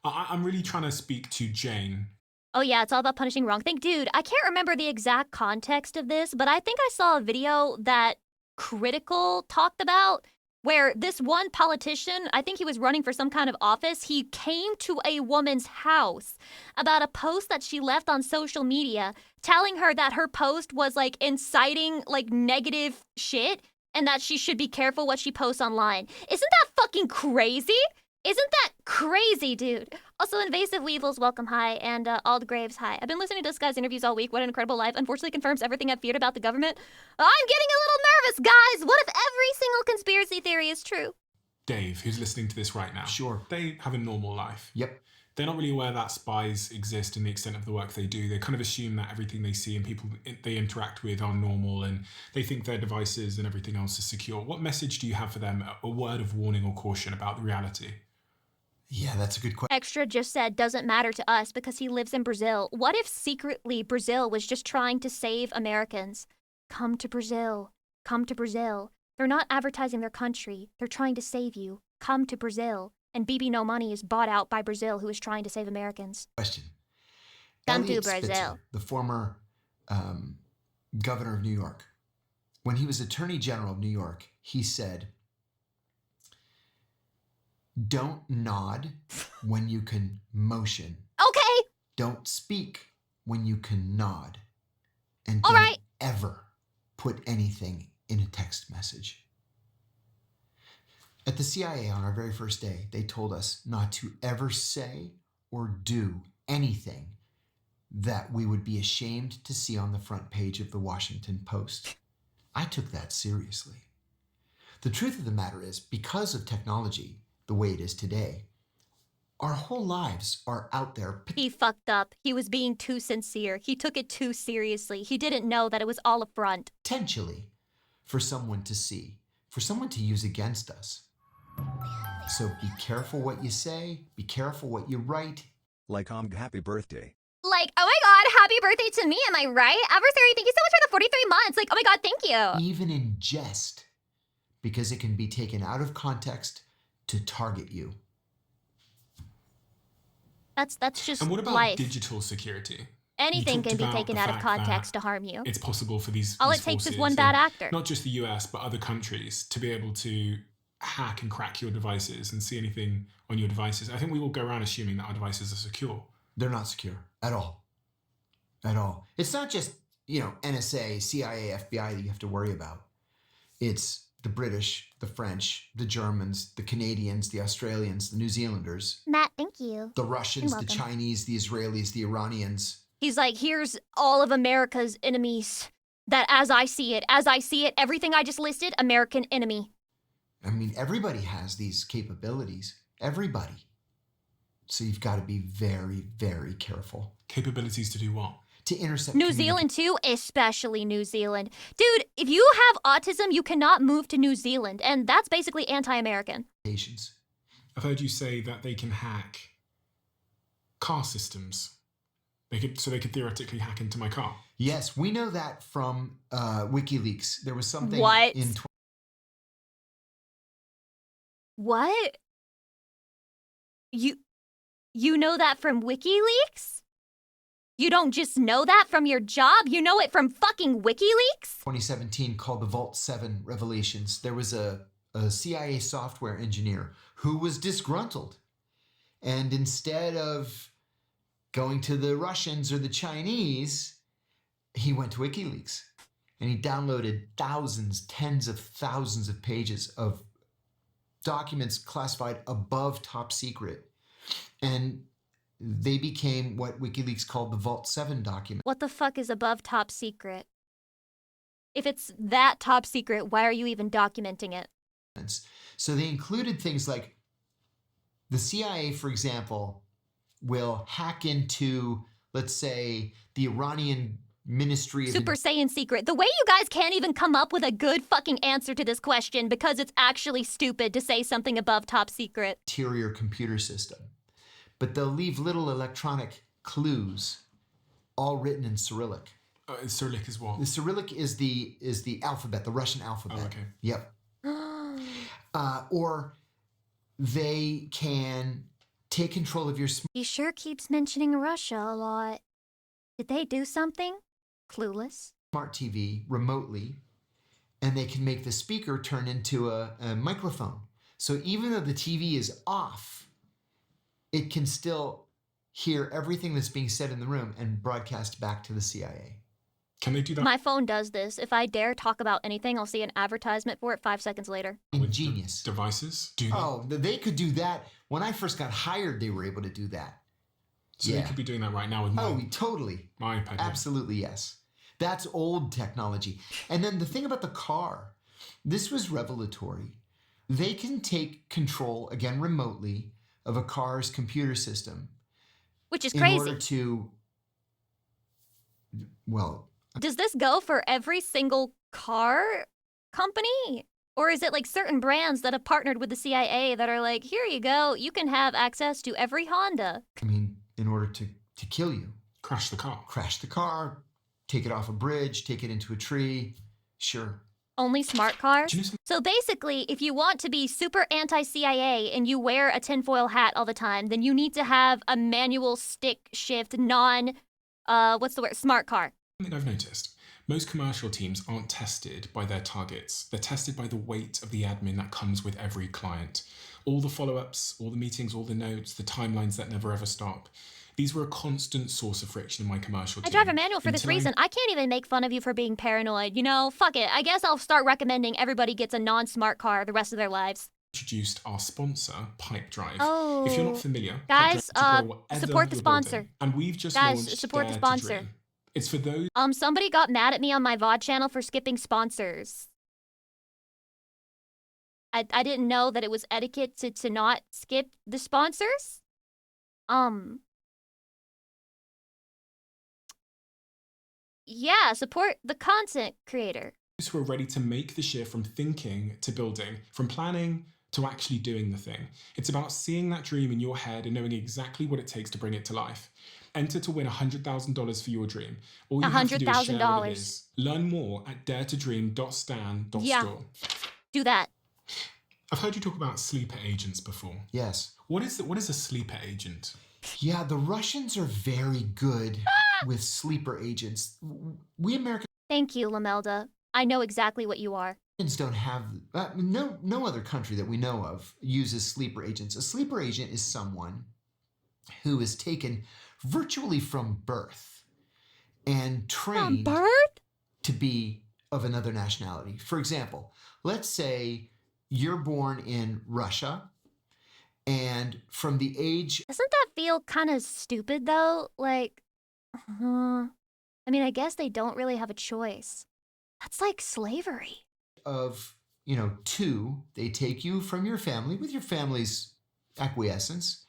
I'm really trying to speak to Jane. Oh yeah, it's all about punishing wrong thing. Dude, I can't remember the exact context of this, but I think I saw a video that Critical talked about where this one politician, I think he was running for some kind of office, he came to a woman's house about a post that she left on social media telling her that her post was like inciting like negative shit and that she should be careful what she posts online. Isn't that fucking crazy? Isn't that crazy, dude? Also, Invasive Weevils, welcome, hi, and Ald Graves, hi. I've been listening to this guy's interviews all week. What an incredible life. Unfortunately confirms everything I've feared about the government. I'm getting a little nervous, guys. What if every single conspiracy theory is true? Dave, who's listening to this right now. Sure. They have a normal life. Yep. They're not really aware that spies exist and the extent of the work they do. They kind of assume that everything they see and people they interact with are normal and they think their devices and everything else is secure. What message do you have for them? A word of warning or caution about the reality? Yeah, that's a good question. Extra just said doesn't matter to us because he lives in Brazil. What if secretly Brazil was just trying to save Americans? Come to Brazil. Come to Brazil. They're not advertising their country. They're trying to save you. Come to Brazil. And BB No Money is bought out by Brazil, who is trying to save Americans. Come to Elliot Brazil. Spitzer, the former governor of New York, when he was Attorney General of New York, he said, don't nod when you can motion. Okay. Don't speak when you can nod. And All don't right. ever put anything in a text message. At the CIA on our very first day, they told us not to ever say or do anything that we would be ashamed to see on the front page of the Washington Post. I took that seriously. The truth of the matter is, because of technology the way it is today, our whole lives are out there. He fucked up. He was being too sincere. He took it too seriously. He didn't know that it was all a front. Potentially for someone to see, for someone to use against us. So be careful what you say, be careful what you write. Like happy birthday. Like, oh my god, happy birthday to me, am I right? Adversary, thank you so much for the 43 months. Like, oh my god, thank you. Even in jest, because it can be taken out of context to target you. That's just And what about life. digital security? Anything can be about taken the out of fact context that to harm you. It's possible for these All these it takes is forces one bad in actor. not just the US, but other countries to be able to hack and crack your devices and see anything on your devices. I think we will go around assuming that our devices are secure. They're not secure at all. At all. It's not just, NSA, CIA, FBI that you have to worry about. It's the British, the French, the Germans, the Canadians, the Australians, the New Zealanders, Matt, thank you. the Russians, You're the welcome. Chinese, the Israelis, the Iranians. He's like, here's all of America's enemies. That as I see it, everything I just listed, American enemy. I mean, everybody has these capabilities. Everybody. So you've got to be very, very careful. Capabilities to do what? To intercept New Zealand too, especially New Zealand. Dude, if you have autism, you cannot move to New Zealand, and that's basically anti-American. communications. I've heard you say that they can hack car systems. They could theoretically hack into my car. Yes, we know that from WikiLeaks. There was something What? in What? You know that from WikiLeaks? You don't just know that from your job, you know it from fucking WikiLeaks? 2017 called the Vault 7 revelations. There was a CIA software engineer who was disgruntled. And instead of going to the Russians or the Chinese, he went to WikiLeaks. And he downloaded thousands, tens of thousands of pages of documents classified above top secret. And they became what WikiLeaks called the Vault 7 document. What the fuck is above top secret? If it's that top secret, why are you even documenting it? So they included things like the CIA, for example, will hack into, let's say, the Iranian Ministry of Super Saiyan secret. The way you guys can't even come up with a good fucking answer to this question because it's actually stupid to say something above top secret. Interior computer system. But they'll leave little electronic clues, all written in Cyrillic. Cyrillic is what? The Cyrillic is the alphabet, the Russian alphabet. Oh, okay. Yep. Or they can take control of your He sure keeps mentioning Russia a lot. Did they do something? Clueless. smart TV remotely, and they can make the speaker turn into a microphone. So even though the TV is off, it can still hear everything that's being said in the room and broadcast back to the CIA. Can they do that? My phone does this. If I dare talk about anything, I'll see an advertisement for it 5 seconds later. Ingenious. Devices? Do that? Oh, they could do that. When I first got hired, they were able to do that. So they could be doing that right now with my Totally. my iPad. Absolutely, yes. That's old technology. And then the thing about the car, this was revelatory. They can take control, again, remotely, of a car's computer system. Which is in crazy. order to, well... Does this go for every single car company? Or is it like certain brands that have partnered with the CIA that are like, here you go, you can have access to every Honda? I mean, in order to kill you. Crash the car. Crash the car, take it off a bridge, take it into a tree. Sure. Only smart cars? Do you know So basically, if you want to be super anti-CIA and you wear a tinfoil hat all the time, then you need to have a manual stick shift smart car. Something I've noticed. Most commercial teams aren't tested by their targets. They're tested by the weight of the admin that comes with every client. All the follow-ups, all the meetings, all the notes, the timelines that never ever stop. These were a constant source of friction in my commercial team. I drive a manual for this reason. I can't even make fun of you for being paranoid. You know, fuck it. I guess I'll start recommending everybody gets a non-smart car the rest of their lives. Introduced our sponsor, Pipe Drive. Oh. If you're not familiar, guys, Pipe Drive to grow whatever support the you're sponsor. building. And we've just Guys, launched support the Dare to sponsor. Dream. It's for those. Somebody got mad at me on my VOD channel for skipping sponsors. I didn't know that it was etiquette to not skip the sponsors. Yeah, support the content creator. Who are ready to make the shift from thinking to building, from planning to actually doing the thing. It's about seeing that dream in your head and knowing exactly what it takes to bring it to life. Enter to win $100,000 for your dream. All you have to do is share what it is. Learn more at daretodream.stan.store. Yeah. Do that. I've heard you talk about sleeper agents before. Yes. What is a sleeper agent? Yeah, the Russians are very good with sleeper agents. We Americans Thank you, Lamelda. I know exactly what you are. don't have no other country that we know of uses sleeper agents. A sleeper agent is someone who is taken virtually from birth and From trained birth? to be of another nationality. For example, let's say you're born in Russia, and from the age Doesn't that feel kind of stupid, though? Like, I mean, I guess they don't really have a choice. That's like slavery. of 2, they take you from your family with your family's acquiescence,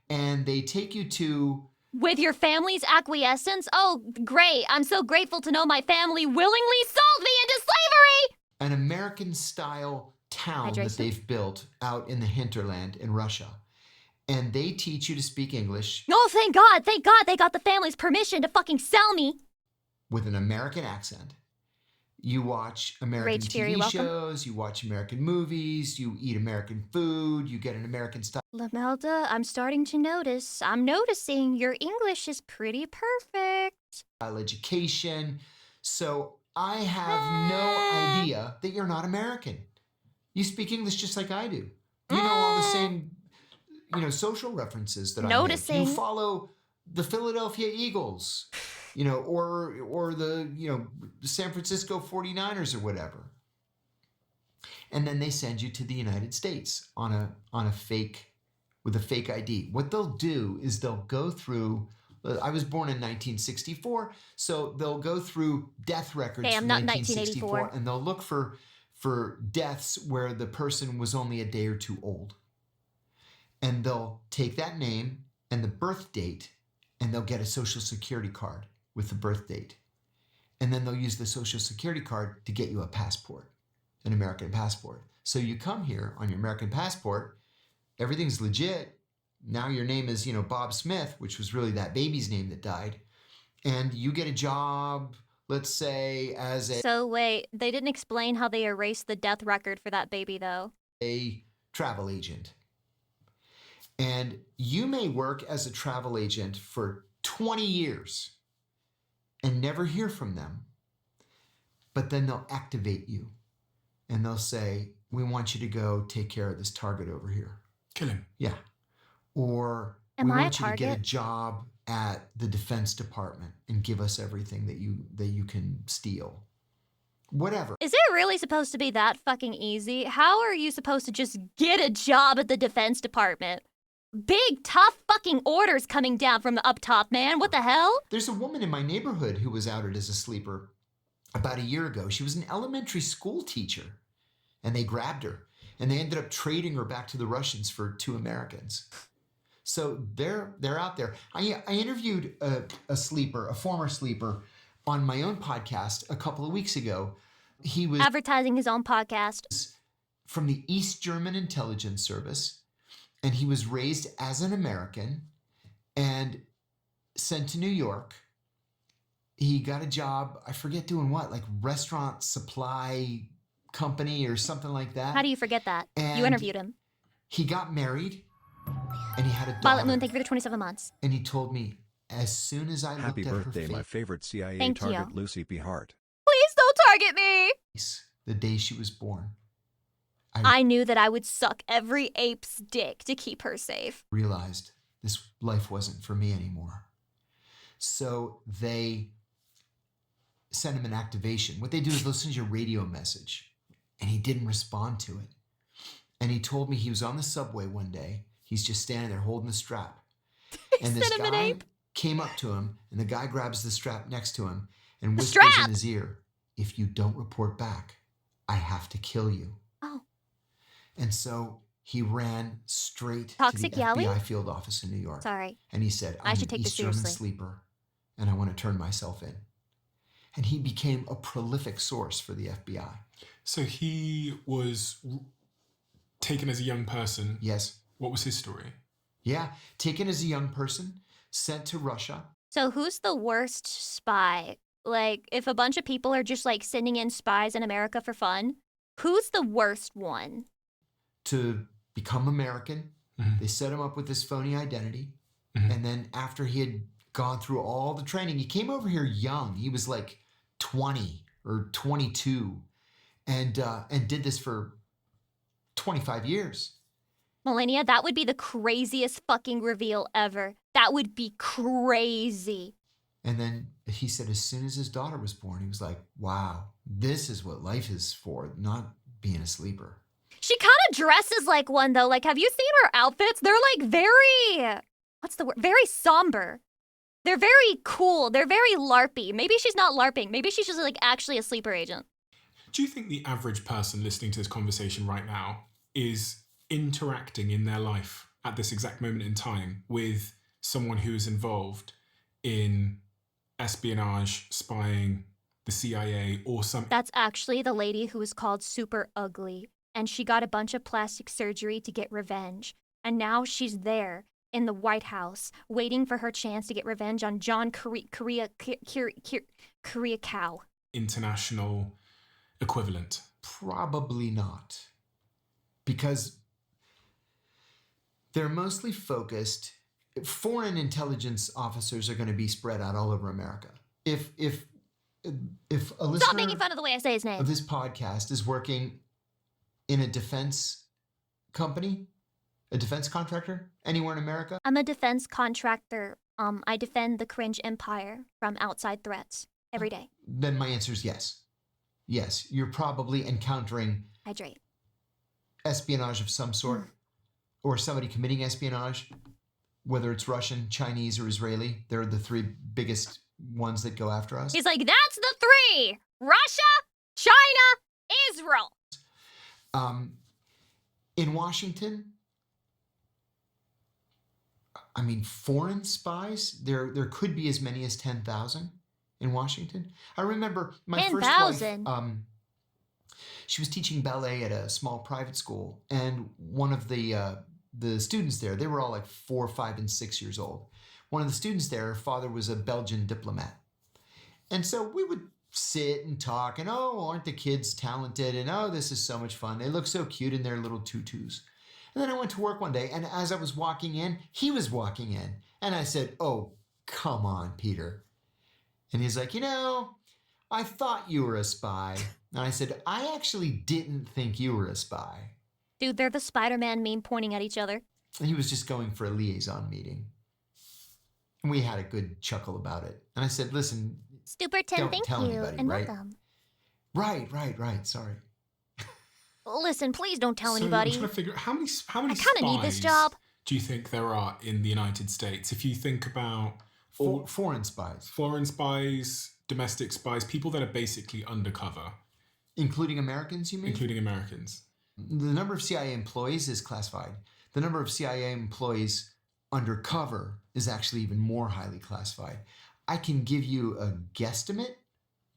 and they take you to With your family's acquiescence? Oh, great. I'm so grateful to know my family willingly sold me into slavery! an American-style town that Hydration? they've built out in the hinterland in Russia. And they teach you to speak English Oh, thank God they got the family's permission to fucking sell me. with an American accent. You watch American Rage Fury, TV welcome. shows, you watch American movies, you eat American food, you get an American style Lamelda, I'm starting to notice. I'm noticing your English is pretty perfect. education. So I have no idea that you're not American. You speak English just like I do. You know all the same, social references that I make. Noticing. You follow the Philadelphia Eagles, or the San Francisco 49ers or whatever. And then they send you to the United States on a fake with a fake ID. What they'll do is they'll go through. I was born in 1964, so they'll go through death records Hey, I'm from not 1964, and they'll look for deaths where the person was only a day or two old. And they'll take that name and the birth date, and they'll get a social security card with the birth date. And then they'll use the social security card to get you a passport, an American passport. So you come here on your American passport, everything's legit. Now your name is, Bob Smith, which was really that baby's name that died. And you get a job, let's say, as So wait, they didn't explain how they erased the death record for that baby, though. a travel agent. And you may work as a travel agent for 20 years and never hear from them. But then they'll activate you and they'll say, we want you to go take care of this target over here. Kill him. Yeah. Or Am we I a want you to get a target? job at the Defense Department and give us everything that you can steal. Whatever. Is it really supposed to be that fucking easy? How are you supposed to just get a job at the Defense Department? Big, tough fucking orders coming down from the up top, man. What the hell? There's a woman in my neighborhood who was outed as a sleeper about a year ago. She was an elementary school teacher, and they grabbed her, and they ended up trading her back to the Russians for 2 Americans. So they're out there. I interviewed a sleeper, a former sleeper, on my own podcast a couple of weeks ago. He was Advertising his own podcast. from the East German Intelligence Service, and he was raised as an American and sent to New York. He got a job, I forget doing what, like restaurant supply company or something like that. How do you forget that? You And interviewed him. He got married, and he had a daughter. Violet Moon, thank you for the 27 months. And he told me, as soon as I Happy looked at birthday, her my favorite CIA Thank target, you. Lucy P. Hart. Please don't target me! face the day she was born, I knew that I would suck every ape's dick to keep her safe. realized this life wasn't for me anymore. So they send him an activation. What they do is they'll send you a radio message, and he didn't respond to it. And he told me he was on the subway one day. He's just standing there holding the strap. And this Sent him an guy ape. came up to him, and the guy grabs the strap next to him and The whispers strap! in his ear, if you don't report back, I have to kill you. Oh. And so he ran straight Toxic to the Yowie? FBI field office in New York. Sorry. And he said, I I'm should an take this East German seriously. sleeper, and I want to turn myself in. And he became a prolific source for the FBI. So he was taken as a young person. Yes. What was his story? Yeah. Taken as a young person, sent to Russia. So who's the worst spy? Like, if a bunch of people are just like sending in spies in America for fun, who's the worst one? To become American. Mhm. They set him up with this phony identity. And then after he had gone through all the training, he came over here young. He was like 20 or 22 and did this for 25 years. Melania, that would be the craziest fucking reveal ever. That would be crazy. And then he said as soon as his daughter was born, he was like, wow, this is what life is for, not being a sleeper. She kind of dresses like one, though. Like, have you seen her outfits? They're like very, what's the word? Very somber. They're very cool. They're very LARPy. Maybe she's not LARPing. Maybe she's just like actually a sleeper agent. Do you think the average person listening to this conversation right now is interacting in their life at this exact moment in time with someone who is involved in espionage, spying, the CIA, or some... That's actually the lady who was called Super Ugly, and she got a bunch of plastic surgery to get revenge. And now she's there in the White House waiting for her chance to get revenge on John Kiriakou. International equivalent. Probably not. Because they're mostly focused. Foreign intelligence officers are going to be spread out all over America. If a listener Stop making fun of the way I say his name. of this podcast is working in a defense company, a defense contractor, anywhere in America, I'm a defense contractor. I defend the cringe empire from outside threats every day. then my answer is yes. Yes, you're probably encountering Hydrate. espionage of some sort, or somebody committing espionage, whether it's Russian, Chinese, or Israeli. They're the three biggest ones that go after us. He's like, that's the three: Russia, China, Israel. In Washington, I mean, foreign spies, there could be as many as 10,000 in Washington. I remember my first wife, 10,000? she was teaching ballet at a small private school, and one of the students there, they were all like 4, 5, and 6 years old. One of the students there, her father was a Belgian diplomat. And so we would sit and talk, and oh, aren't the kids talented? And oh, this is so much fun. They look so cute in their little tutus. And then I went to work one day, and as I was walking in, he was walking in. And I said, oh, come on, Peter. And he's like, I thought you were a spy. And I said, I actually didn't think you were a spy. Dude, they're the Spider-Man meme pointing at each other. And he was just going for a liaison meeting. And we had a good chuckle about it. And I said, listen, Super Tim, don't thank tell you, anybody, and right? welcome. Right. Sorry. Listen, please don't tell So anybody. I'm trying to figure out how many I kind of spies need this job. do you think there are in the United States? If you think about Foreign spies. foreign spies, domestic spies, people that are basically undercover, Including Americans, you mean? including Americans. The number of CIA employees is classified. The number of CIA employees undercover is actually even more highly classified. I can give you a guesstimate.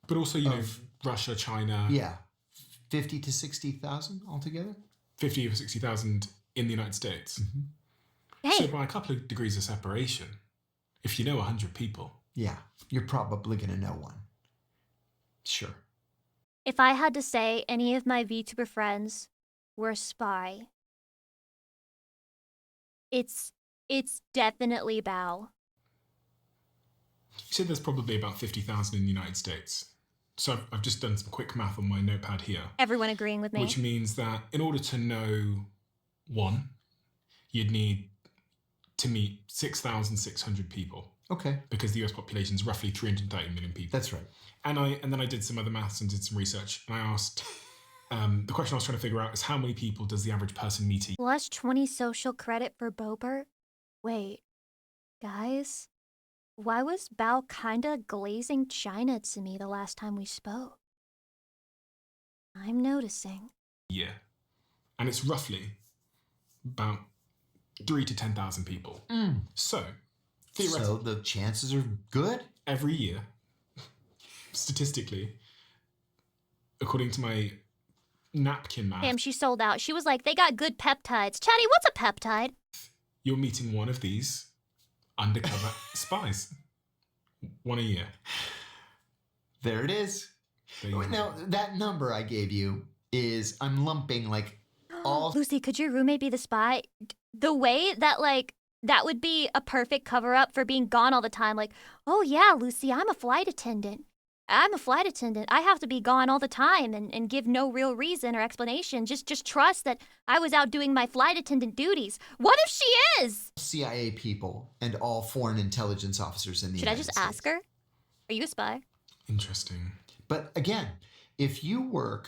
But also, you know, Russia, China, Yeah, 50 to 60,000 altogether. 50 or 60,000 in the United States. Hey, So by a couple of degrees of separation, if you know 100 people, Yeah, you're probably going to know one. Sure. if I had to say any of my VTuber friends were a spy, it's definitely Bao. you said there's probably about 50,000 in the United States. So I've just done some quick math on my notepad here, Everyone agreeing with me. which means that in order to know one, you'd need to meet 6,600 people, Okay, because the US population is roughly 330 million people. that's right. And then I did some other maths and did some research, and I asked, the question I was trying to figure out is how many people does the average person meet a Plus 20 social credit for Bobert? Wait, guys, why was Bao kinda glazing China to me the last time we spoke? I'm noticing. year? And it's roughly about 3 to 10,000 people. So, theoretically, So the chances are good. every year, statistically, according to my napkin math, Damn, she sold out. She was like, they got good peptides. Chatty, what's a peptide? you're meeting one of these undercover spies. One a year. There it is. There you go. Now, that number I gave you is, I'm lumping like all... Lucy, could your roommate be the spy? The way that, like, That would be a perfect cover-up for being gone all the time. Like, oh yeah, Lucy, I'm a flight attendant. I have to be gone all the time and give no real reason or explanation. Just trust that I was out doing my flight attendant duties. What if she is? CIA people and all foreign intelligence officers in the Should I United just States. ask her? Are you a spy? Interesting. But again, if you work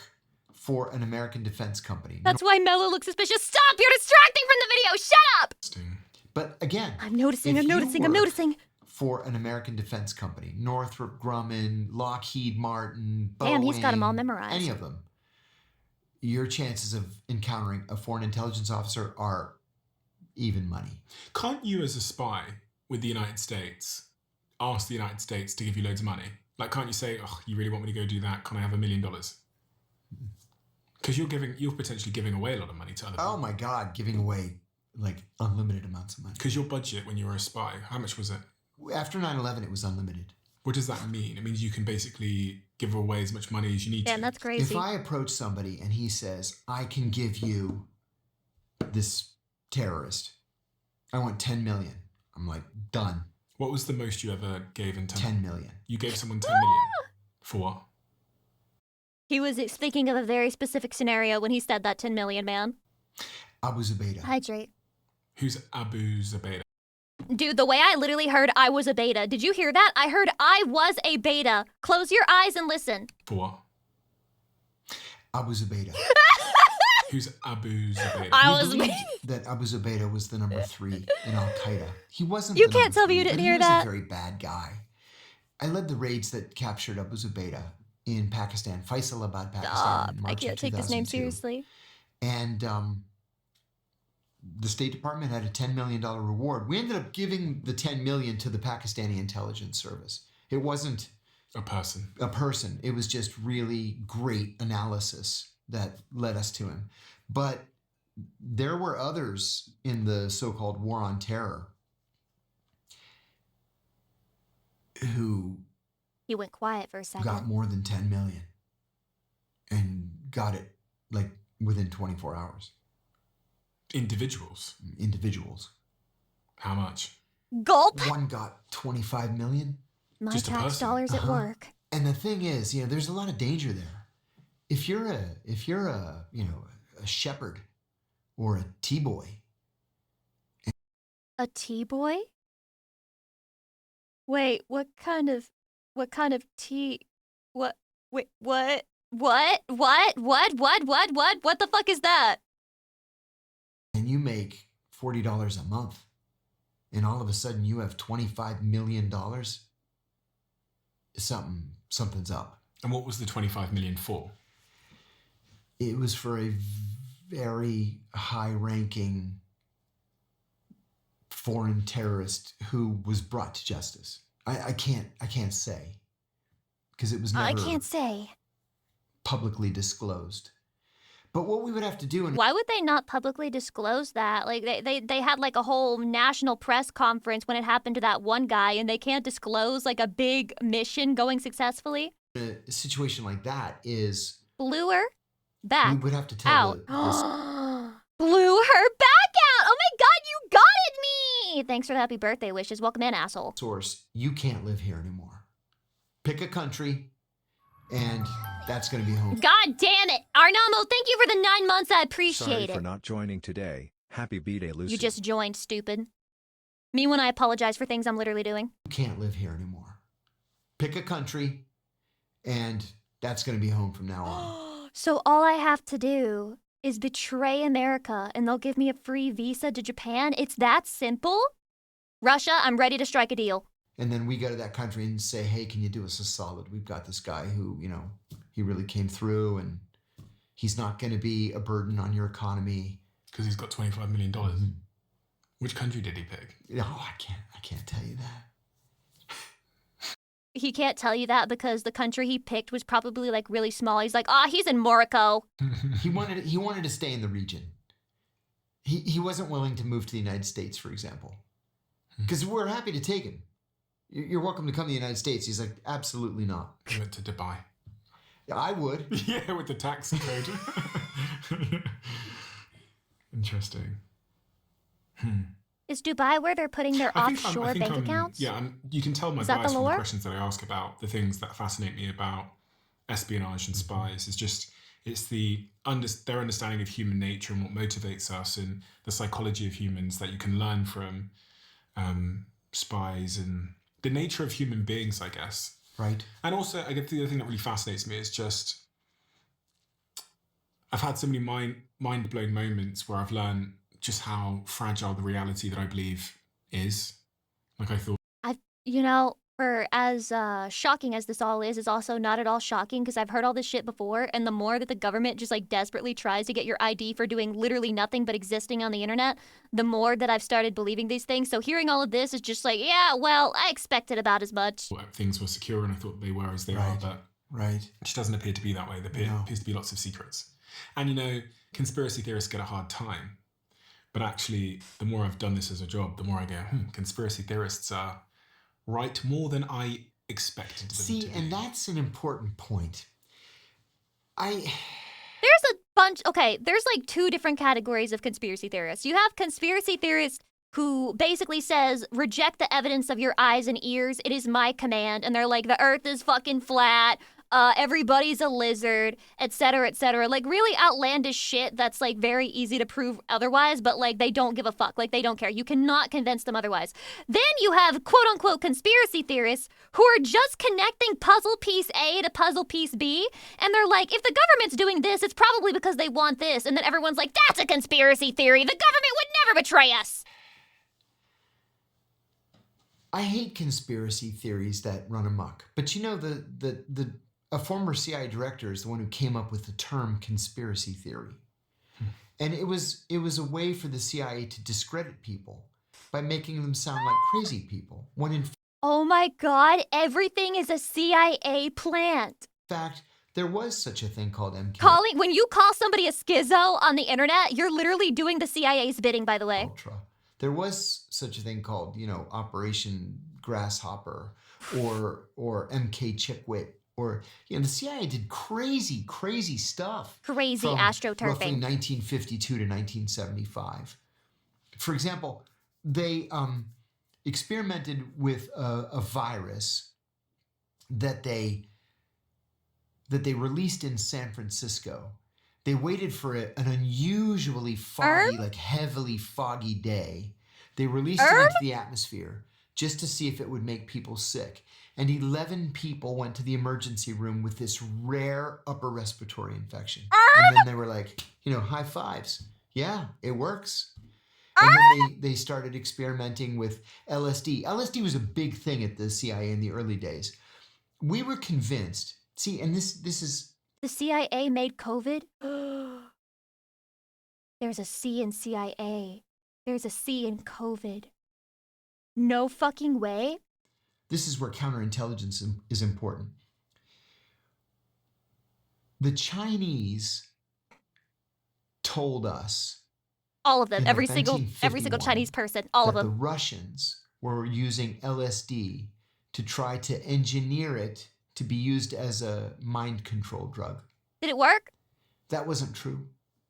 for an American defense company. That's why Mello looks suspicious. Stop! You're distracting from the video! Shut up! Interesting. But again, I'm noticing, if I'm you noticing. work for an American defense company, Northrop Grumman, Lockheed Martin, Boeing, Damn, he's got them all memorized. any of them, your chances of encountering a foreign intelligence officer are even money. Can't you, as a spy with the United States, ask the United States to give you loads of money? Like, can't you say, oh, you really want me to go do that? Can I have $1 million? Because you're potentially giving away a lot of money to other people. Oh my God, giving away like unlimited amounts of money. Because your budget when you were a spy, how much was it? After 9/11, it was unlimited. What does that mean? It means you can basically give away as much money as you need to. Damn, that's crazy. If I approach somebody and he says, I can give you this terrorist, I want 10 million. I'm like, done. What was the most you ever gave in 10 million. You gave someone 10 million. For what? He was thinking of a very specific scenario when he said that 10 million, man. Abu Zubaydah. Hydrate. Who's Abu Zubaydah? Dude, the way I literally heard I was a beta. Did you hear that? I heard I was a beta. Close your eyes and listen. For what? Abu Zubaydah. Who's Abu Zubaydah? I We was believed that Abu Zubaydah was the number 3 in Al Qaeda. He wasn't. You the can't number tell me 3, you didn't but hear he that. was a very bad guy. I led the raids that captured Abu Zubaydah in Pakistan, Faisalabad, Pakistan. Stop. In I March can't of take this name 2002. seriously. And the State Department had a $10 million reward. We ended up giving the 10 million to the Pakistani intelligence service. It wasn't A person. a person. It was just really great analysis that led us to him. But there were others in the so-called war on terror who He went quiet for a second. got more than 10 million and got it like within 24 hours. Individuals. Individuals. How much? Gulp! One got 25 million. My Just a tax person. dollars at work. And the thing is, there's a lot of danger there. If you're a shepherd or a T-boy, A T-boy? Wait, what kind of T... What? Wait, what? What the fuck is that? and you make $40 a month, and all of a sudden you have $25 million, something's up. And what was the 25 million for? It was for a very high-ranking foreign terrorist who was brought to justice. I can't say, because it was never I can't say. publicly disclosed. But what we would have to do, and Why would they not publicly disclose that? Like, they had like a whole national press conference when it happened to that one guy, and they can't disclose like a big mission going successfully? a situation like that is, Blew her back we would have to tell out. this Blew her back out! Oh my god, you got it, me! Thanks for the happy birthday wishes. Welcome in, asshole. source, you can't live here anymore. Pick a country, and that's going to be home. God damn it! Arnamo, thank you for the 9 months. I Sorry appreciate for it. not joining today. Happy B-Day, Lucy. You just joined, stupid. Me when I apologize for things I'm literally doing. You can't live here anymore. Pick a country, and that's going to be home from now on. So all I have to do is betray America and they'll give me a free visa to Japan? It's that simple? Russia, I'm ready to strike a deal. And then we go to that country and say, hey, can you do us a solid? We've got this guy who, he really came through, and he's not going to be a burden on your economy. Because he's got $25 million. Which country did he pick? Oh, I can't tell you that. He can't tell you that because the country he picked was probably like really small. He's like, he's in Morocco. He wanted to stay in the region. He wasn't willing to move to the United States, for example, because we're happy to take him. You're welcome to come to the United States. He's like, absolutely not. He went to Dubai. Yeah, I would. Yeah, with the tax code. Interesting. Is Dubai where they're putting their offshore bank accounts? Yeah, you can tell my Is that bias the from the lore? questions that I ask about the things that fascinate me about espionage and spies. It's their understanding of human nature and what motivates us and the psychology of humans that you can learn from spies and the nature of human beings, I guess. Right. And also, I guess the other thing that really fascinates me is just I've had so many mind-blowing moments where I've learned just how fragile the reality that I believe is. Like I thought. For as shocking as this all is also not at all shocking because I've heard all this shit before, and the more that the government just like desperately tries to get your ID for doing literally nothing but existing on the internet, the more that I've started believing these things. So hearing all of this is just like, yeah, well, I expected about as much. Things were secure and I thought they were as they are, but it just doesn't appear to be that way. There appears to be lots of secrets. And conspiracy theorists get a hard time. But actually, the more I've done this as a job, the more I go, conspiracy theorists are right more than I expected them to be. See, and that's an important point. There's a bunch. Okay, there's like two different categories of conspiracy theorists. You have conspiracy theorists who basically says, reject the evidence of your eyes and ears. It is my command. And they're like, the earth is fucking flat. Everybody's a lizard, etc., etc. Like really outlandish shit that's like very easy to prove otherwise, but like they don't give a fuck. Like they don't care. You cannot convince them otherwise. Then you have quote unquote conspiracy theorists who are just connecting puzzle piece A to puzzle piece B. And they're like, if the government's doing this, it's probably because they want this. And then everyone's like, that's a conspiracy theory. The government would never betray us. I hate conspiracy theories that run amok. But a former CIA director is the one who came up with the term conspiracy theory. And it was a way for the CIA to discredit people by making them sound like crazy people. When in oh my God, everything is a CIA plant. fact, there was such a thing called MK When you call somebody a schizo on the internet, you're literally doing the CIA's bidding, by the way. Ultra. There was such a thing called, Operation Grasshopper or MK Chickwit. Or, the CIA did crazy, crazy stuff. Crazy from astroturfing. Roughly 1952 to 1975. For example, they experimented with a virus that they released in San Francisco. They waited for an unusually foggy, like heavily foggy day. They released it into the atmosphere just to see if it would make people sick. And 11 people went to the emergency room with this rare upper respiratory infection. And then they were like, high fives. Yeah, it works. And then they started experimenting with LSD. LSD was a big thing at the CIA in the early days. We were convinced. See, and this is... The CIA made COVID? There's a C in CIA. There's a C in COVID. No fucking way. This is where counterintelligence is important. The Chinese told us, all of them, every single Chinese person, all of them. The Russians were using LSD to try to engineer it to be used as a mind control drug. Did it work? That wasn't true.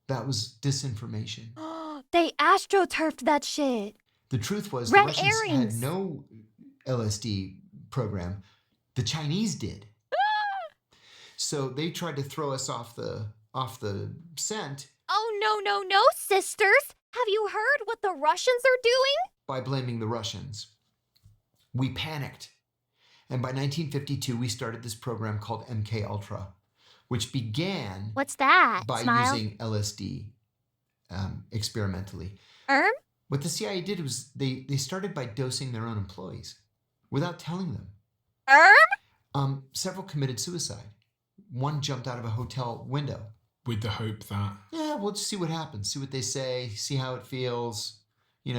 That was disinformation. They astroturfed that shit. The truth was Red the Russians earrings. had no LSD program. The Chinese did. So they tried to throw us off the scent. Oh, no, sisters. Have you heard what the Russians are doing? By blaming the Russians. We panicked. And by 1952, we started this program called MK Ultra, which began... What's that? By using LSD experimentally. What the CIA did was they started by dosing their own employees without telling them. Several committed suicide. One jumped out of a hotel window. With the hope that... Yeah, we'll just see what happens. See what they say. See how it feels.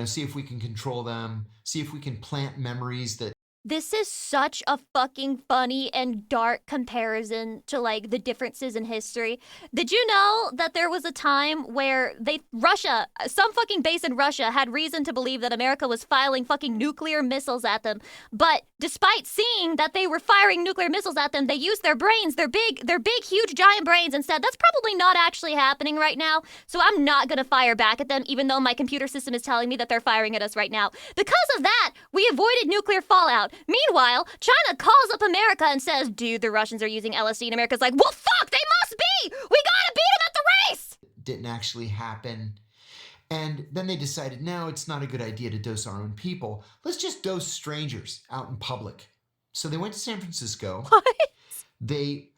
See if we can control them. See if we can plant memories that... This is such a fucking funny and dark comparison to like the differences in history. Did you know that there was a time where Russia, some fucking base in Russia had reason to believe that America was firing fucking nuclear missiles at them. But despite seeing that they were firing nuclear missiles at them, they used their brains, their big, huge, giant brains and said, that's probably not actually happening right now. So I'm not gonna fire back at them, even though my computer system is telling me that they're firing at us right now. Because of that, we avoided nuclear fallout. Meanwhile, China calls up America and says, dude, the Russians are using LSD, and America's like, well, fuck, they must be! We gotta beat them at the race! Didn't actually happen. And then they decided, no, it's not a good idea to dose our own people. Let's just dose strangers out in public. So they went to San Francisco. What? They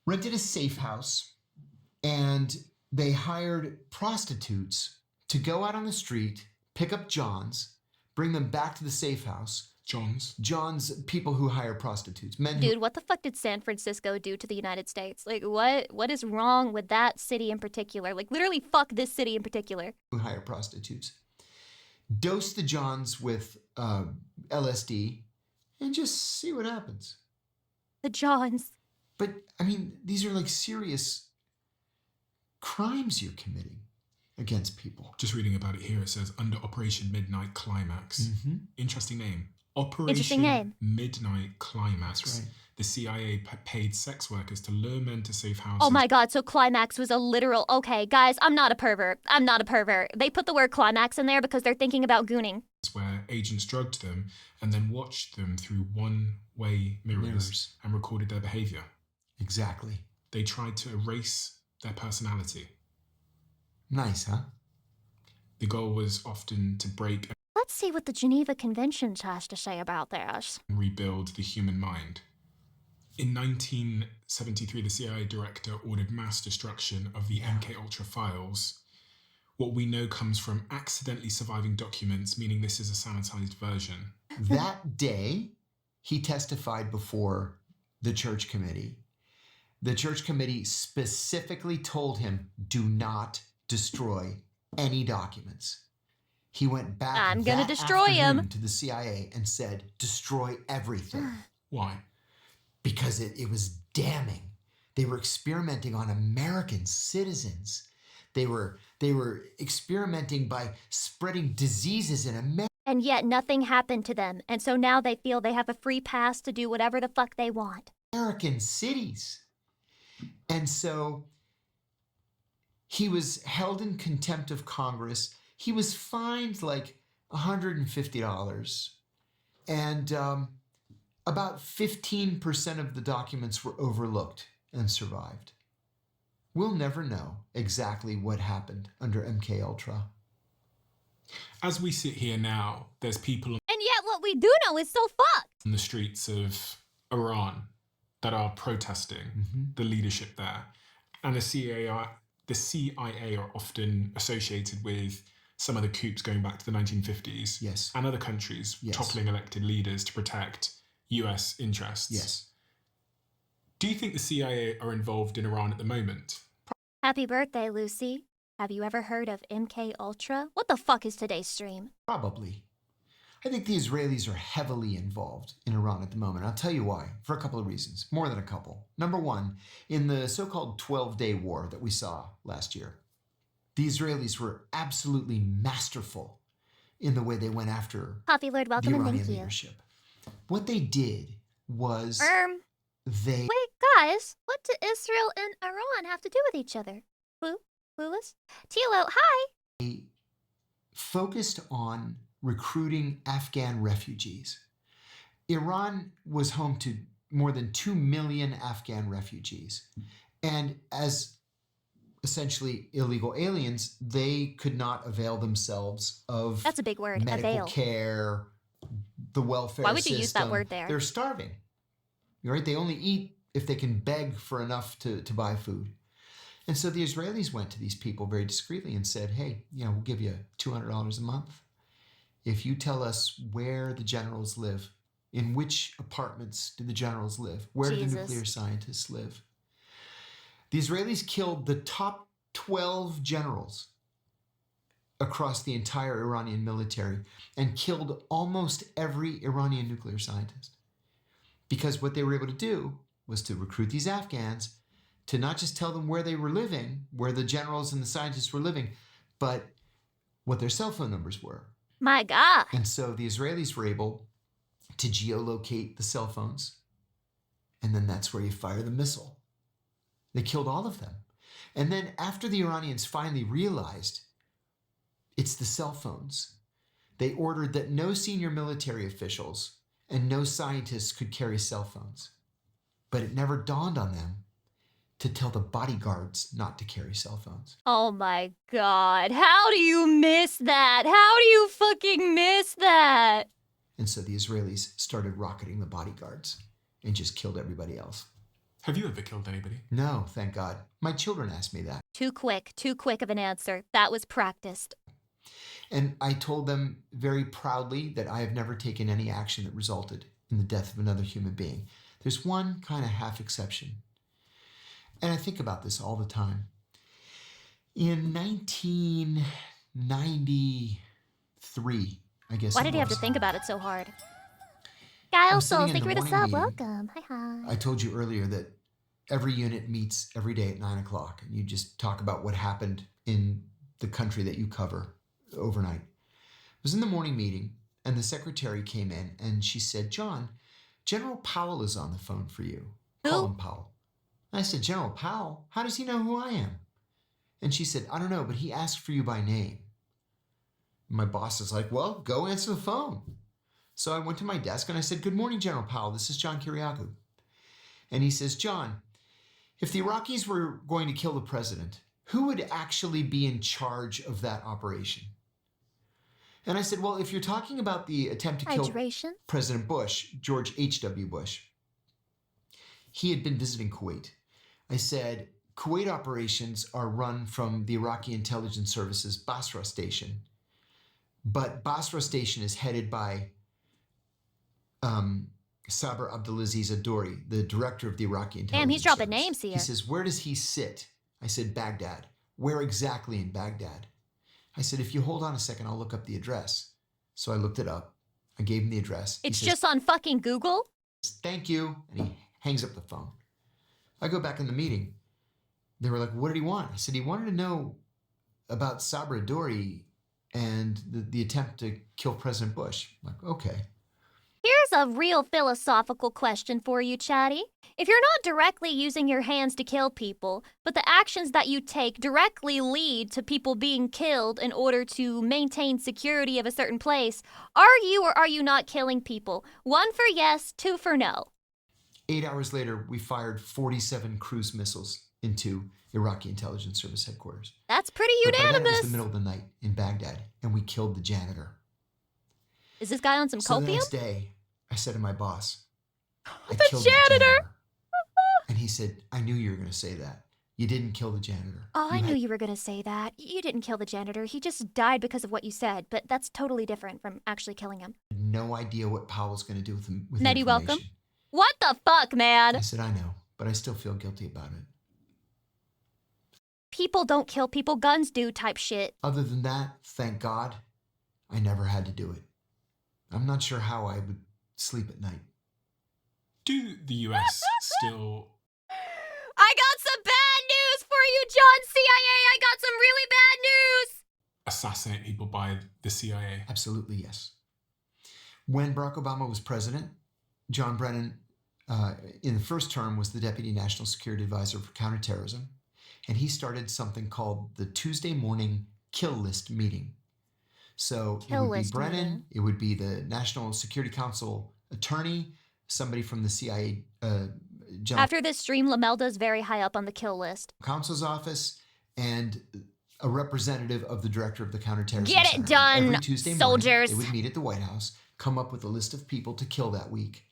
rented a safe house, and they hired prostitutes to go out on the street, pick up Johns, bring them back to the safe house. John's people who hire prostitutes. Dude, what the fuck did San Francisco do to the United States? Like, what is wrong with that city in particular? Like, literally fuck this city in particular. Who hire prostitutes. Dose the Johns with LSD and just see what happens. The Johns. But, I mean, these are like serious crimes you're committing against people. Just reading about it here, it says under Operation Midnight Climax. Mm-hmm. Interesting name. Interesting name. Midnight Climax. That's right. The CIA paid sex workers to lure men to safe houses. Oh my god, so climax was a literal... Okay, guys, I'm not a pervert. They put the word climax in there because they're thinking about gooning. Where agents drugged them and then watched them through one-way mirrors and recorded their behavior. Exactly. They tried to erase their personality. Nice, huh? The goal was often to break Let's see what the Geneva Conventions has to say about this. and rebuild the human mind. In 1973, the CIA director ordered mass destruction of the MKUltra files. What we know comes from accidentally surviving documents, meaning this is a sanitized version. That day, he testified before the church committee. The church committee specifically told him, do not destroy any documents. He went back I'm gonna destroy him to the CIA and said, destroy everything. Why? Because it was damning. They were experimenting on American citizens. They were experimenting by spreading diseases in America. And yet nothing happened to them. And so now they feel they have a free pass to do whatever the fuck they want. American cities. And so he was held in contempt of Congress. He was fined like $150. And about 15% of the documents were overlooked and survived. We'll never know exactly what happened under MKUltra. As we sit here now, there's people And yet what we do know is so fucked. on the streets of Iran that are protesting the leadership there. And the CIA are often associated with some of the coups going back to the 1950s. Yes. And other countries toppling elected leaders to protect US interests. Yes. Do you think the CIA are involved in Iran at the moment? Happy birthday, Lucy. Have you ever heard of MKUltra? What the fuck is today's stream? Probably. I think the Israelis are heavily involved in Iran at the moment. I'll tell you why, for a couple of reasons, more than a couple. Number one, in the so-called 12-day war that we saw last year, the Israelis were absolutely masterful in the way they went after Coffee Lord, welcome the and Iranian thank you. leadership. What they did was they... Wait, guys, what do Israel and Iran have to do with each other? Clueless? Tilo, hi! They focused on recruiting Afghan refugees. Iran was home to more than 2 million Afghan refugees. And as essentially illegal aliens, they could not avail themselves of That's a big word, medical avail. care, the welfare system. Why would you use that word there? They're starving. Right? They only eat if they can beg for enough to buy food. And so the Israelis went to these people very discreetly and said, hey, we'll give you $200 a month if you tell us where the generals live, in which apartments do the generals live, where do the nuclear scientists live. The Israelis killed the top 12 generals across the entire Iranian military and killed almost every Iranian nuclear scientist. Because what they were able to do was to recruit these Afghans to not just tell them where they were living, where the generals and the scientists were living, but what their cell phone numbers were. My God. And so the Israelis were able to geolocate the cell phones, and then that's where you fire the missile. They killed all of them. And then after the Iranians finally realized it's the cell phones, they ordered that no senior military officials and no scientists could carry cell phones. But it never dawned on them to tell the bodyguards not to carry cell phones. Oh my God. How do you miss that? How do you fucking miss that? And so the Israelis started rocketing the bodyguards and just killed everybody else. Have you ever killed anybody? No, thank God. My children asked me that. Too quick of an answer. That was practiced. And I told them very proudly that I have never taken any action that resulted in the death of another human being. There's one kind of half exception. And I think about this all the time. In 1993, I guess. Why did you have to think about it so hard? Kyle Souls, thank you for the sub. Welcome. Hi. I told you earlier that every unit meets every day at 9 o'clock, and you just talk about what happened in the country that you cover overnight. I was in the morning meeting, and the secretary came in, and she said, John, General Powell is on the phone for you. Who? Colin Powell. I said, General Powell? How does he know who I am? And she said, I don't know, but he asked for you by name. My boss is like, well, go answer the phone. So I went to my desk and I said, good morning, General Powell. This is John Kiriakou. And he says, John, if the Iraqis were going to kill the president, who would actually be in charge of that operation? And I said, well, if you're talking about the attempt to kill President Bush, George H.W. Bush, he had been visiting Kuwait. I said, Kuwait operations are run from the Iraqi intelligence services Basra station, but Basra station is headed by Sabr Abdulaziz Adori, the director of the Iraqi intelligence. Damn, he's dropping service. names here. He says, where does he sit? I said, Baghdad. Where exactly in Baghdad? I said, if you hold on a second, I'll look up the address. So I looked it up. I gave him the address. It's just on fucking Google? Thank you. And he hangs up the phone. I go back in the meeting. They were like, what did he want? I said, he wanted to know about Sabra Dori and the attempt to kill President Bush. I'm like, okay. Here's a real philosophical question for you, Chatty. If you're not directly using your hands to kill people, but the actions that you take directly lead to people being killed in order to maintain security of a certain place, are you or are you not killing people? 1 for yes, 2 for no. 8 hours later, we fired 47 cruise missiles into Iraqi intelligence service headquarters. That's pretty But by then unanimous. it was the middle of the night in Baghdad, and we killed the janitor. Is this guy on some So the copium? next day, I said to my boss, I The killed the janitor! And he said, I knew you were going to say that. You didn't kill the janitor. Oh, I knew you were going to say that. You didn't kill the janitor. He just died because of what you said, but that's totally different from actually killing him. Had no idea what Powell was going to do with him. With Nettie, information. welcome. What the fuck, man? I said, I know, but I still feel guilty about it. People don't kill people, guns do type shit. Other than that, thank God, I never had to do it. I'm not sure how I would sleep at night. Do the US still... I got some bad news for you, John CIA. I got some really bad news. assassinate people by the CIA? Absolutely, yes. When Barack Obama was president, John Brennan, in the first term, was the Deputy National Security Advisor for Counterterrorism. And he started something called the Tuesday Morning Kill List Meeting. So it would be Brennan, it would be the National Security Council attorney, somebody from the CIA After this stream, Lamelda's very high up on the kill list. counsel's office, and a representative of the director of the counterterrorism Get center. it done, Every Tuesday soldiers. morning, they would meet at the White House, come up with a list of people to kill that week.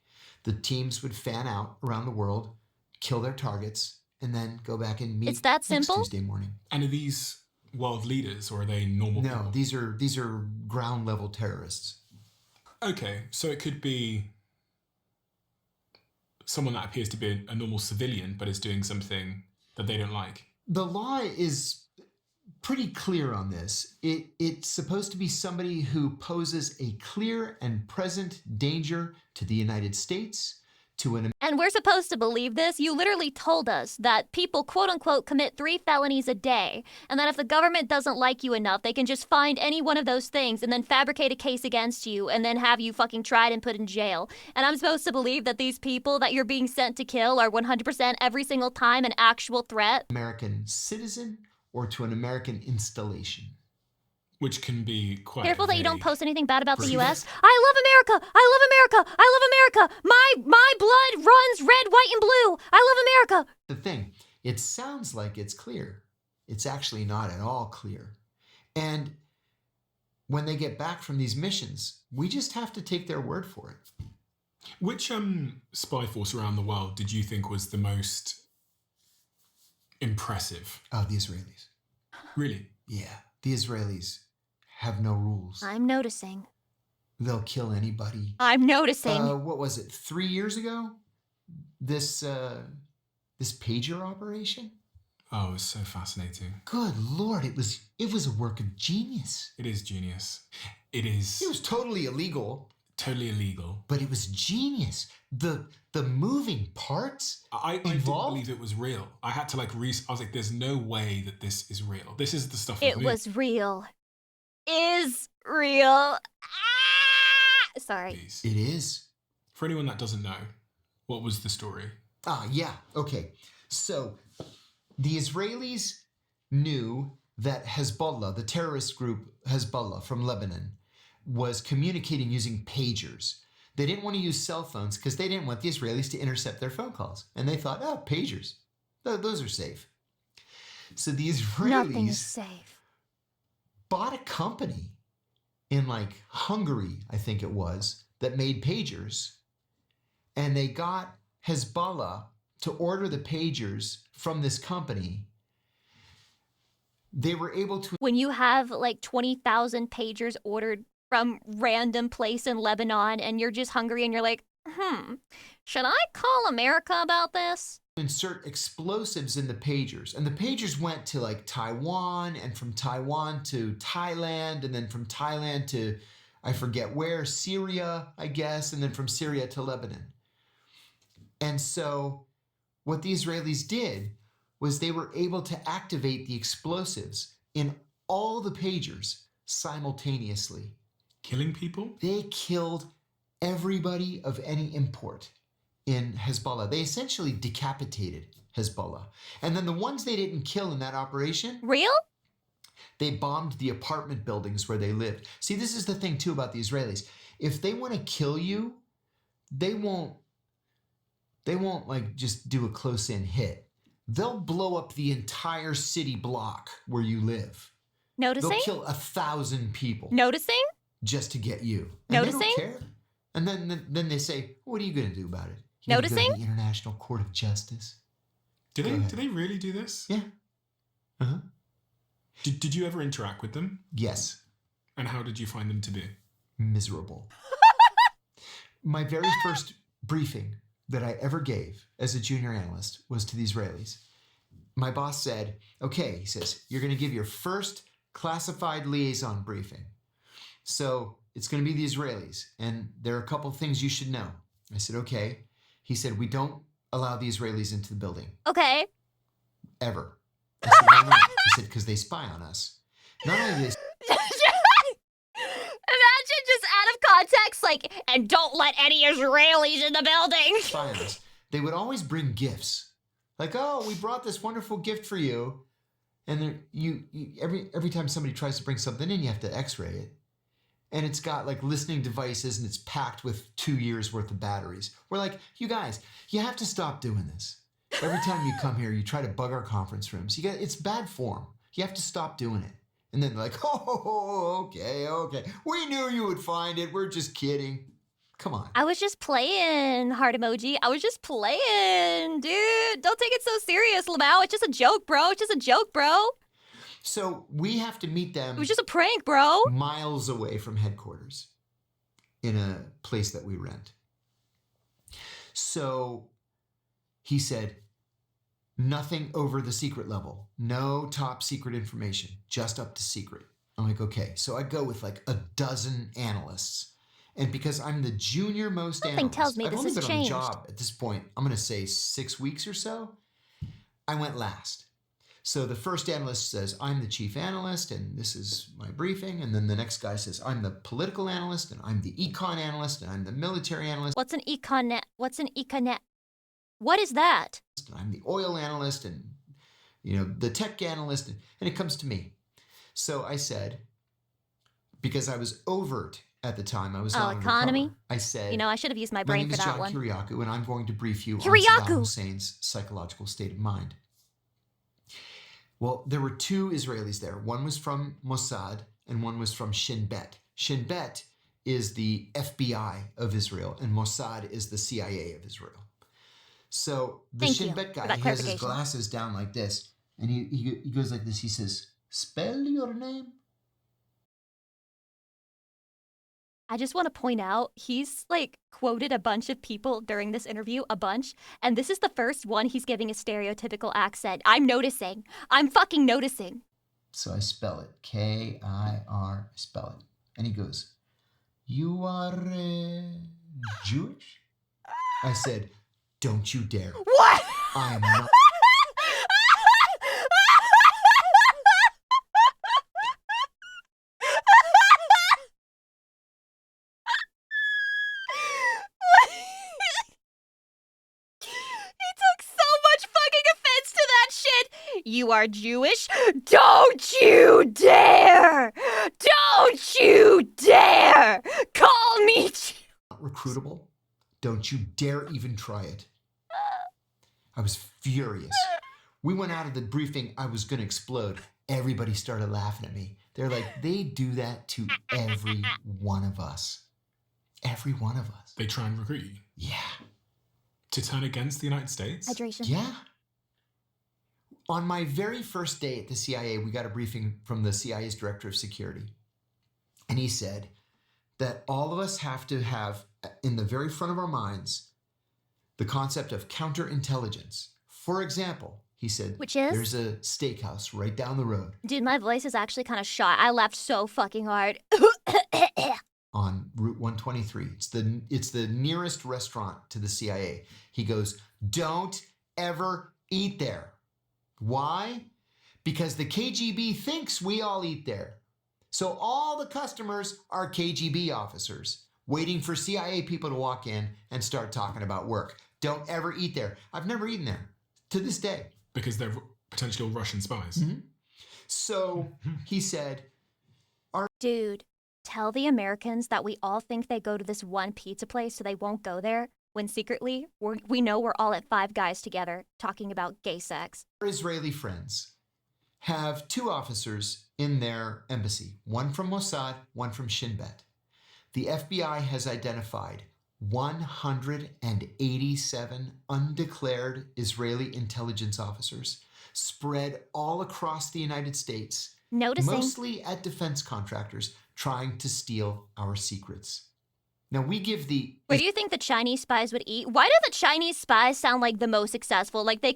The teams would fan out around the world, kill their targets, and then go back and meet It's that next simple? Tuesday morning. And are these world leaders or are they normal No, people? these are ground level terrorists. Okay, so it could be someone that appears to be a normal civilian but is doing something that they don't like. The law is pretty clear on this. It's supposed to be somebody who poses a clear and present danger to the United States, to an And we're supposed to believe this? You literally told us that people, quote unquote, commit 3 felonies a day, and that if the government doesn't like you enough, they can just find any one of those things and then fabricate a case against you and then have you fucking tried and put in jail. And I'm supposed to believe that these people that you're being sent to kill are 100% every single time an actual threat? American citizen or to an American installation. Which can be quite Careful that you don't vague. post anything bad about the See, U.S. I love America! I love America! I love America! My blood runs red, white, and blue! I love America! The thing, it sounds like it's clear. It's actually not at all clear. And when they get back from these missions, we just have to take their word for it. Which spy force around the world did you think was the most impressive? Oh, the Israelis. Really? Yeah, the Israelis have no rules. I'm noticing. They'll kill anybody. I'm noticing. What was it, 3 years ago? This pager operation? Oh, it was so fascinating. Good Lord, it was a work of genius. It is genius. It It is was totally illegal, totally illegal. but it was genius. The moving parts I didn't involved? believe it was real. I had to like I was like, there's no way that this is real. This is the stuff. It was real. Is real. Ah! Sorry. movies. It is. For anyone that doesn't know, what was the story? Yeah, okay. So the Israelis knew that Hezbollah, the terrorist group Hezbollah from Lebanon, was communicating using pagers. They didn't want to use cell phones because they didn't want the Israelis to intercept their phone calls. And they thought, oh, pagers, those are safe. So the Nothing is Israelis safe. bought a company in like Hungary, I think it was, that made pagers. And they got Hezbollah to order the pagers from this company. They were able to When you have like 20,000 pagers ordered from random place in Lebanon and you're just hungry and you're like, should I call America about this? insert explosives in the pagers. And the pagers went to like Taiwan, and from Taiwan to Thailand, and then from Thailand to, I forget where, Syria, I guess, and then from Syria to Lebanon. And so what the Israelis did was they were able to activate the explosives in all the pagers simultaneously. Killing people? They killed everybody of any import in Hezbollah. They essentially decapitated Hezbollah. And then the ones they didn't kill in that operation, Real? they bombed the apartment buildings where they lived. See, this is the thing too about the Israelis. If they want to kill you, they won't like just do a close-in hit. They'll blow up the entire city block where you live. Noticing? They'll kill 1,000 people Noticing? just to get you. And Noticing? they don't care. And then they say, what are you going to do about it? You gonna go to Noticing? the International Court of Justice. Do Go ahead. they really do this? Yeah. Uh-huh. Did you ever interact with them? Yes. And how did you find them to be? Miserable. My very first briefing that I ever gave as a junior analyst was to the Israelis. My boss said, okay, he says, you're going to give your first classified liaison briefing. So it's going to be the Israelis, and there are a couple of things you should know. I said, okay. He said, we don't allow the Israelis into the building, Okay. ever. I said, why not? He said, because they spy on us. Not only do they Imagine just out of context, like, and don't let any Israelis in the building. spy on us, they would always bring gifts. Like, oh, we brought this wonderful gift for you. And there, you every time somebody tries to bring something in, you have to x-ray it. And it's got like listening devices, and it's packed with 2 years worth of batteries. We're like, you guys, you have to stop doing this. Every time you come here, you try to bug our conference rooms. It's bad form. You have to stop doing it. And then they're like, oh, okay. We knew you would find it. We're just kidding. Come on. I was just playing, heart emoji. I was just playing, dude. Don't take it so serious, Lamau. It's just a joke, bro. It's just a joke, bro. So we have to meet them It was just a prank, bro. miles away from headquarters in a place that we rent. So he said, Nothing over the secret level. No top secret information, just up to secret. I'm like, okay. So I go with like a dozen analysts. And because I'm the junior most Something analyst, tells me I've this only has been on the changed. job at this point, I'm going to say 6 weeks or so. I went last. So the first analyst says, I'm the chief analyst, and this is my briefing. And then the next guy says, I'm the political analyst, and I'm the econ analyst, and I'm the military analyst. What's an econet? What's an econet? What is that? And I'm the oil analyst, and the tech analyst, and it comes to me. So I said, because I was overt at the time, I was not economy? undercover. I said, I should have used my brain for that one. my name is John Kiriakou, and I'm going to brief you on Kiriakou! Saddam Hussein's psychological state of mind. Well, there were two Israelis there. One was from Mossad, and one was from Shin Bet. Shin Bet is the FBI of Israel, and Mossad is the CIA of Israel. So the Shin Bet guy, he has his glasses down like this, and he goes like this. He says, spell your name. I just want to point out, he's quoted a bunch of people during this interview, and this is the first one he's giving a stereotypical accent. I'm noticing. I'm fucking noticing. So I spell it, K-I-R, spell it. And he goes, you are Jewish? I said, don't you dare. What? I am not. You are Jewish? Don't you dare! Don't you dare! Call me Not recruitable. Don't you dare even try it. I was furious. We went out of the briefing. I was going to explode. Everybody started laughing at me. They're like, they do that to every one of us. Every one of us. They try and recruit you? Yeah. To turn against the United States? Hydration. Yeah. On my very first day at the CIA, we got a briefing from the CIA's director of security. And he said that all of us have to have in the very front of our minds the concept of counterintelligence. For example, he said, which is? There's a steakhouse right down the road. Dude, my voice is actually kind of shot. I laughed so fucking hard. On Route 123. It's the nearest restaurant to the CIA. He goes, don't ever eat there. Why? Because the KGB thinks we all eat there. So all the customers are KGB officers waiting for CIA people to walk in and start talking about work. Don't ever eat there. I've never eaten there to this day. Because they're potentially all Russian spies. Mm-hmm. So he said, dude, tell the Americans that we all think they go to this one pizza place so they won't go there, when secretly we know we're all at Five Guys together talking about gay sex. Our Israeli friends have two officers in their embassy, one from Mossad, one from Shin Bet. The FBI has identified 187 undeclared Israeli intelligence officers spread all across the United States, mostly at defense contractors trying to steal our secrets. Now we give the... Where do you think the Chinese spies would eat? Why do the Chinese spies sound like the most successful? Like they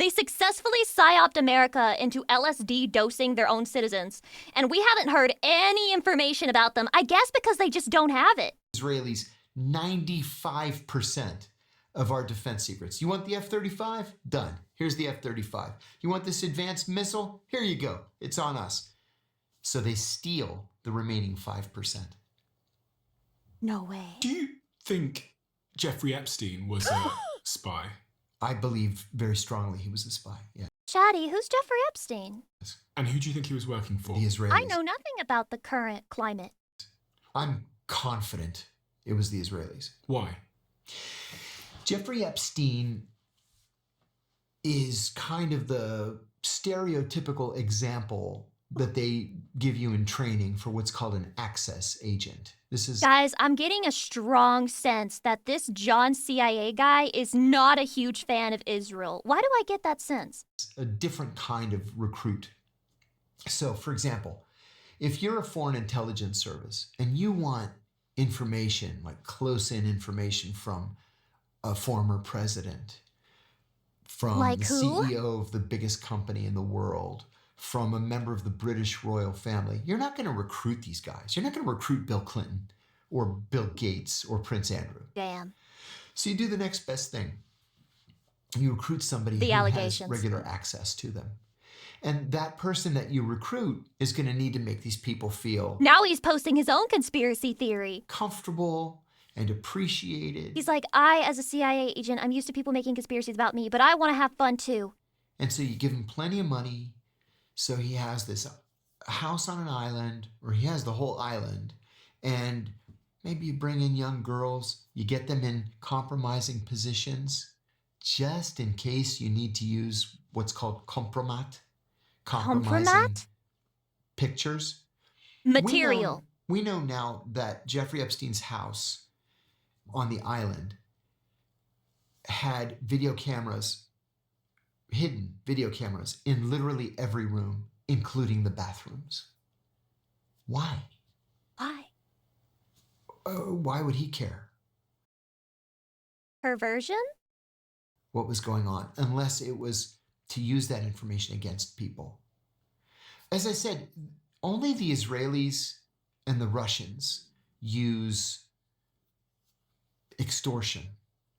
successfully psyoped America into LSD dosing their own citizens. And we haven't heard any information about them. I guess because they just don't have it. Israelis, 95% of our defense secrets. You want the F-35? Done. Here's the F-35. You want this advanced missile? Here you go. It's on us. So they steal the remaining 5%. No way. Do you think Jeffrey Epstein was a spy? I believe very strongly he was a spy, yeah. Chatty, who's Jeffrey Epstein? And who do you think he was working for? The Israelis. I know nothing about the current climate. I'm confident it was the Israelis. Why? Jeffrey Epstein is kind of the stereotypical example that they give you in training for what's called an access agent. Guys, I'm getting a strong sense that this John CIA guy is not a huge fan of Israel. Why do I get that sense? A different kind of recruit. So, for example, if you're a foreign intelligence service and you want information, like close-in information from a former president, from Like the who? CEO of the biggest company in the world, from a member of the British royal family. You're not going to recruit these guys. You're not going to recruit Bill Clinton or Bill Gates or Prince Andrew. Damn. So you do the next best thing. You recruit somebody The who has allegations. regular access to them. And that person that you recruit is going to need to make these people feel Now he's posting his own conspiracy theory. comfortable and appreciated. He's like, I, as a CIA agent, I'm used to people making conspiracies about me, but I want to have fun too. And so you give him plenty of money. So he has this house on an island, or he has the whole island. And maybe you bring in young girls, you get them in compromising positions, just in case you need to use what's called compromat. Compromising Compromat? pictures. Material. We know now that Jeffrey Epstein's house on the island had video cameras, hidden video cameras in literally every room, including the bathrooms. Why? Why? Why would he care Perversion? what was going on, unless it was to use that information against people? As I said, only the Israelis and the Russians use extortion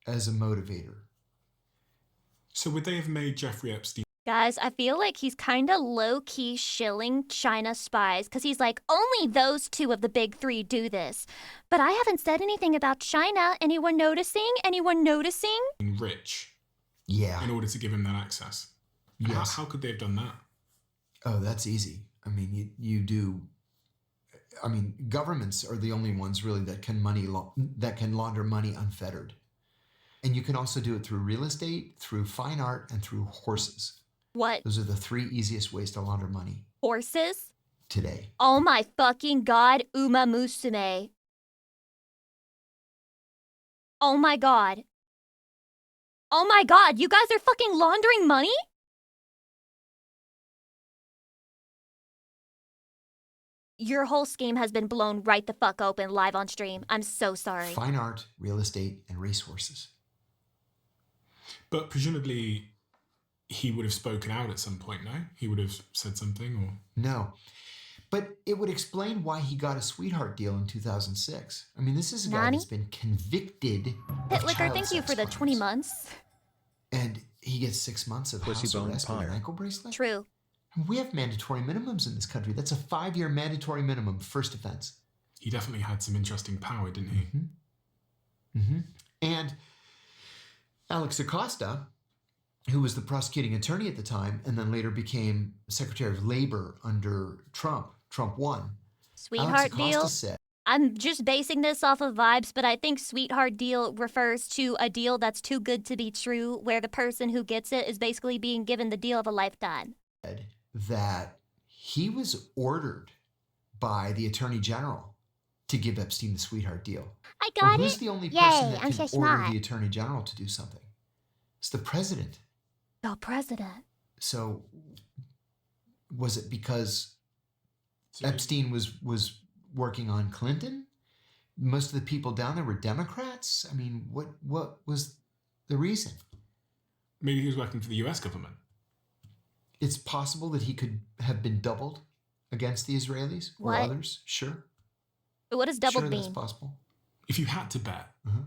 as a motivator. So would they have made Jeffrey Epstein Guys, I feel like he's kind of low-key shilling China spies because he's like, only those two of the big three do this. But I haven't said anything about China. Anyone noticing? Anyone noticing? rich Yeah. in order to give him that access? And Yes. how could they have done that? Oh, that's easy. I mean, you do. I mean, governments are the only ones really that can launder money unfettered, and you can also do it through real estate, through fine art, and through horses. What? Those are the three easiest ways to launder money Horses? today. Oh my fucking god, Uma Musume. Oh my god. Oh my god, you guys are fucking laundering money? Your whole scheme has been blown right the fuck open live on stream. I'm so sorry. Fine art, real estate, and racehorses. But presumably he would have spoken out at some point, no? He would have said something or... No. But it would explain why he got a sweetheart deal in 2006. I mean, this is a guy Nani? that's been convicted of Hitlicker, child thank you sex for the crimes. 20 months. And he gets 6 months of Pussy house bone arrest with an Pyre. ankle bracelet. True. We have mandatory minimums in this country. That's a 5-year mandatory minimum, first offense. He definitely had some interesting power, didn't he? And Alex Acosta, who was the prosecuting attorney at the time and then later became Secretary of Labor under Trump, Trump won. Sweetheart Alex Acosta deal. said, I'm just basing this off of vibes, but I think sweetheart deal refers to a deal that's too good to be true, where the person who gets it is basically being given the deal of a lifetime. that he was ordered by the Attorney General to give Epstein the sweetheart deal. I Well, got who's it. the only Yay, person that I'm can so order smart. the Attorney General to do something? It's the president. The president. So was it because So Epstein was working on Clinton? Most of the people down there were Democrats? I mean, what was the reason? maybe he was working for the US government. It's possible that he could have been doubled against the Israelis or What? others. Sure. What is double sure, beam? that's possible. If you had to bet, Uh-huh.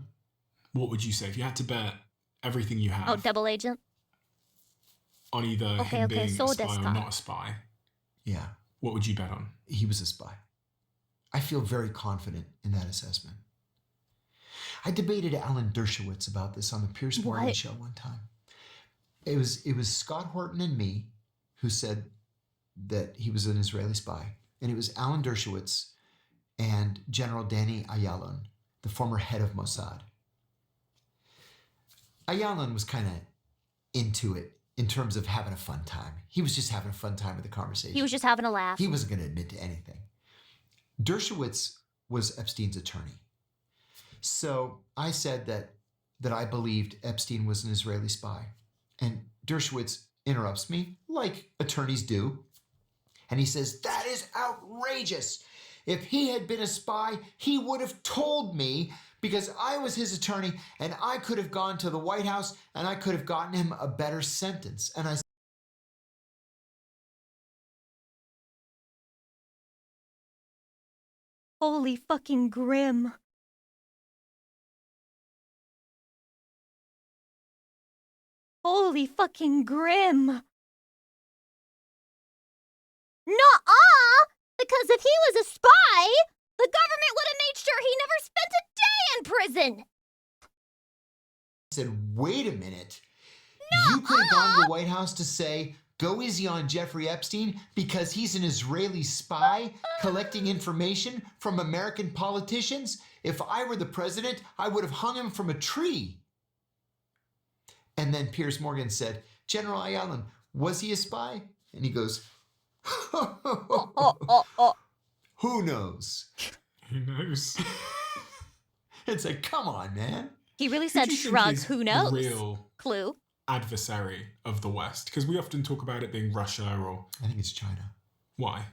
what would you say? If you had to bet everything you have Oh, double agent. on either Okay, him okay, being so a spy or deska. not a spy, Yeah, what would you bet on? he was a spy. I feel very confident in that assessment. I debated Alan Dershowitz about this on the Pierce Morgan What? show one time. It was Scott Horton and me who said that he was an Israeli spy, and it was Alan Dershowitz and General Danny Ayalon, the former head of Mossad. Ayalon was kind of into it in terms of having a fun time. He was just having a fun time with the conversation. He was just having a laugh. He wasn't going to admit to anything. Dershowitz was Epstein's attorney. So I said that I believed Epstein was an Israeli spy. And Dershowitz interrupts me, like attorneys do. And he says, that is outrageous. If he had been a spy, he would have told me because I was his attorney and I could have gone to the White House and I could have gotten him a better sentence. And I Holy fucking grim. Holy fucking grim. Nuh-uh! Because if he was a spy, the government would have made sure he never spent a day in prison. said, wait a minute. You could have gone to the White House to say, go easy on Jeffrey Epstein because he's an Israeli spy collecting information from American politicians. If I were the president, I would have hung him from a tree. And then Piers Morgan said, General Ayalon, was he a spy? And he goes, who knows? Who knows? It's like, come on, man. He really Who said do you think shrug, is who knows? the real Clue. adversary of the West? Because we often talk about it being Russia or... I think it's China. Why?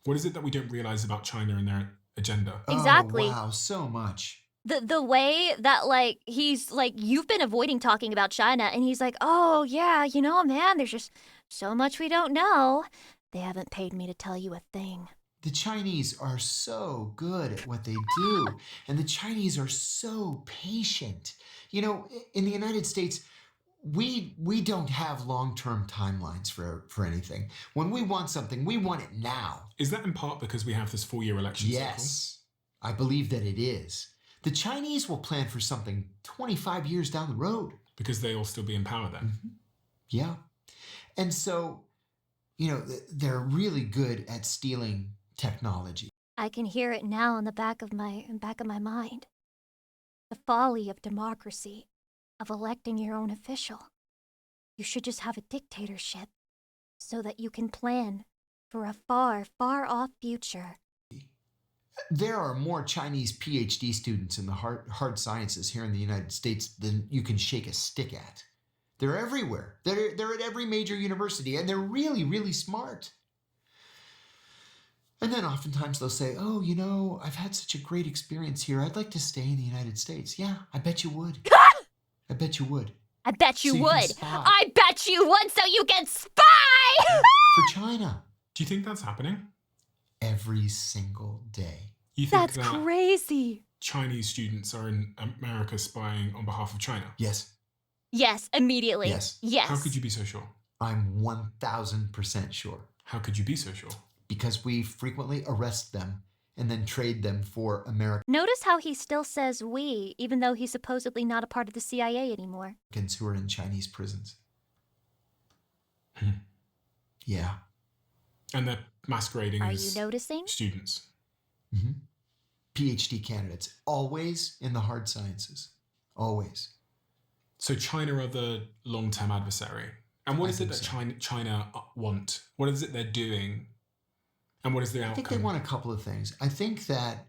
What is it that we don't realize about China and their agenda? Exactly. Oh, wow, so much. The way that, like, he's like, you've been avoiding talking about China, and he's like, oh, yeah, you know, man, there's just so much we don't know. They haven't paid me to tell you a thing. The Chinese are so good at what they do, and the Chinese are so patient. You know, in the United States, we don't have long-term timelines for anything. When we want something, we want it now. Is that in part because we have this 4-year election cycle? Yes, I believe that it is. The Chinese will plan for something 25 years down the road. Because they'll still be in power then. Mm-hmm. Yeah. And so, you know, they're really good at stealing technology. I can hear it now in the back of my mind. The folly of democracy, of electing your own official. You should just have a dictatorship so that you can plan for a far, far off future. There are more Chinese PhD students in the hard sciences here in the United States than you can shake a stick at. They're everywhere. They're at every major university, and they're really, really smart. And then oftentimes they'll say, oh, you know, I've had such a great experience here. I'd like to stay in the United States. Yeah, I bet you would. I bet you would. I bet you So you can would. spy. I bet you would so you can spy! For China. Do you think that's happening? Every single day. You think That's that crazy. Chinese students are in America spying on behalf of China? Yes, Yes, immediately. Yes. Yes. How could you be so sure? I'm 1,000% sure. How could you be so sure? Because we frequently arrest them and then trade them for Americans Notice how he still says we, even though he's supposedly not a part of the CIA anymore. who are in Chinese prisons. Hmm. Yeah. And they're masquerading Are as you noticing? students. Mm-hmm. PhD candidates, always in the hard sciences. Always. So China are the long-term adversary. And what I is it think that so. China want? What is it they're doing? And what is the I think outcome? they want a couple of things. I think that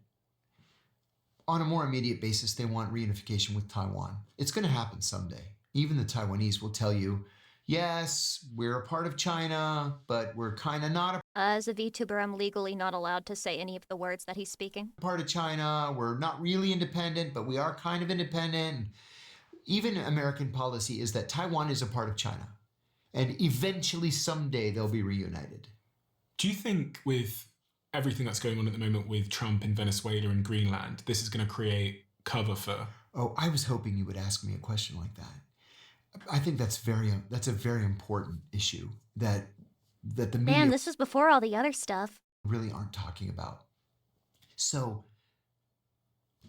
on a more immediate basis, they want reunification with Taiwan. It's going to happen someday. Even the Taiwanese will tell you, yes, we're a part of China, but we're kind of not a As a VTuber, I'm legally not allowed to say any of the words that he's speaking. part of China. We're not really independent, but we are kind of independent. Even American policy is that Taiwan is a part of China. And eventually, someday, they'll be reunited. Do you think with everything that's going on at the moment with Trump in Venezuela and Greenland, this is going to create cover for... Oh, I was hoping you would ask me a question like that. I think that's a very important issue that the media Man, this was before all the other stuff. really aren't talking about. So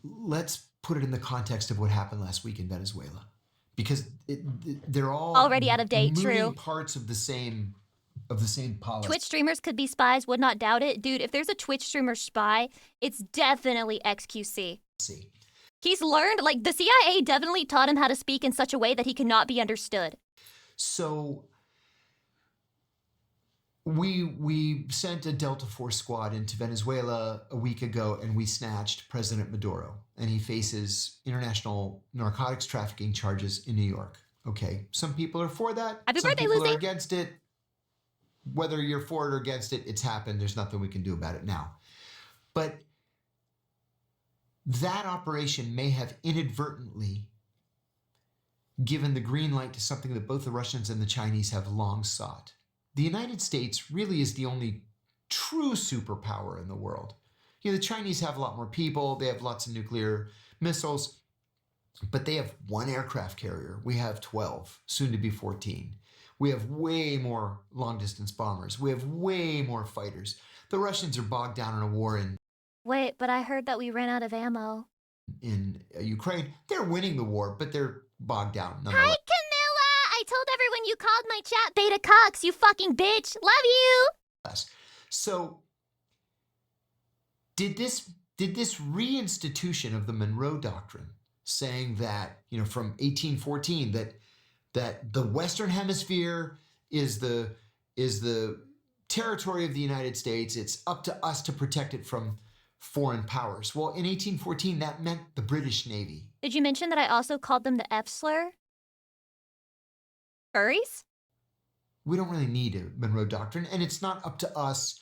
let's put it in the context of what happened last week in Venezuela, because they're all Already out of date, moving true. parts of the same policy. Twitch streamers could be spies, would not doubt it. Dude, if there's a Twitch streamer spy, it's definitely XQC. He's learned, like, the CIA definitely taught him how to speak in such a way that he cannot be understood. So we sent a Delta Force squad into Venezuela a week ago, and we snatched President Maduro, and he faces international narcotics trafficking charges in New York. Okay, some people are for that. Happy some birthday, people Lucy. are against it. Whether you're for it or against it, it's happened. There's nothing we can do about it now. But that operation may have inadvertently given the green light to something that both the Russians and the Chinese have long sought. The United States really is the only true superpower in the world. You know, the Chinese have a lot more people, they have lots of nuclear missiles, but they have one aircraft carrier. We have 12, soon to be 14. We have way more long-distance bombers. We have way more fighters. The Russians are bogged down in a war Wait, but I heard that we ran out of ammo. in Ukraine. They're winning the war, but they're bogged down Hi, nonetheless. Camilla! I told everyone you called my chat beta cucks, you fucking bitch! Love you! So, did this reinstitution of the Monroe Doctrine, saying that, you know, from 1814, that the Western Hemisphere is the territory of the United States, it's up to us to protect it from foreign powers. Well, in 1814, that meant the British Navy. Did you mention that I also called them the F slur? Furries? We don't really need a Monroe Doctrine, and it's not up to us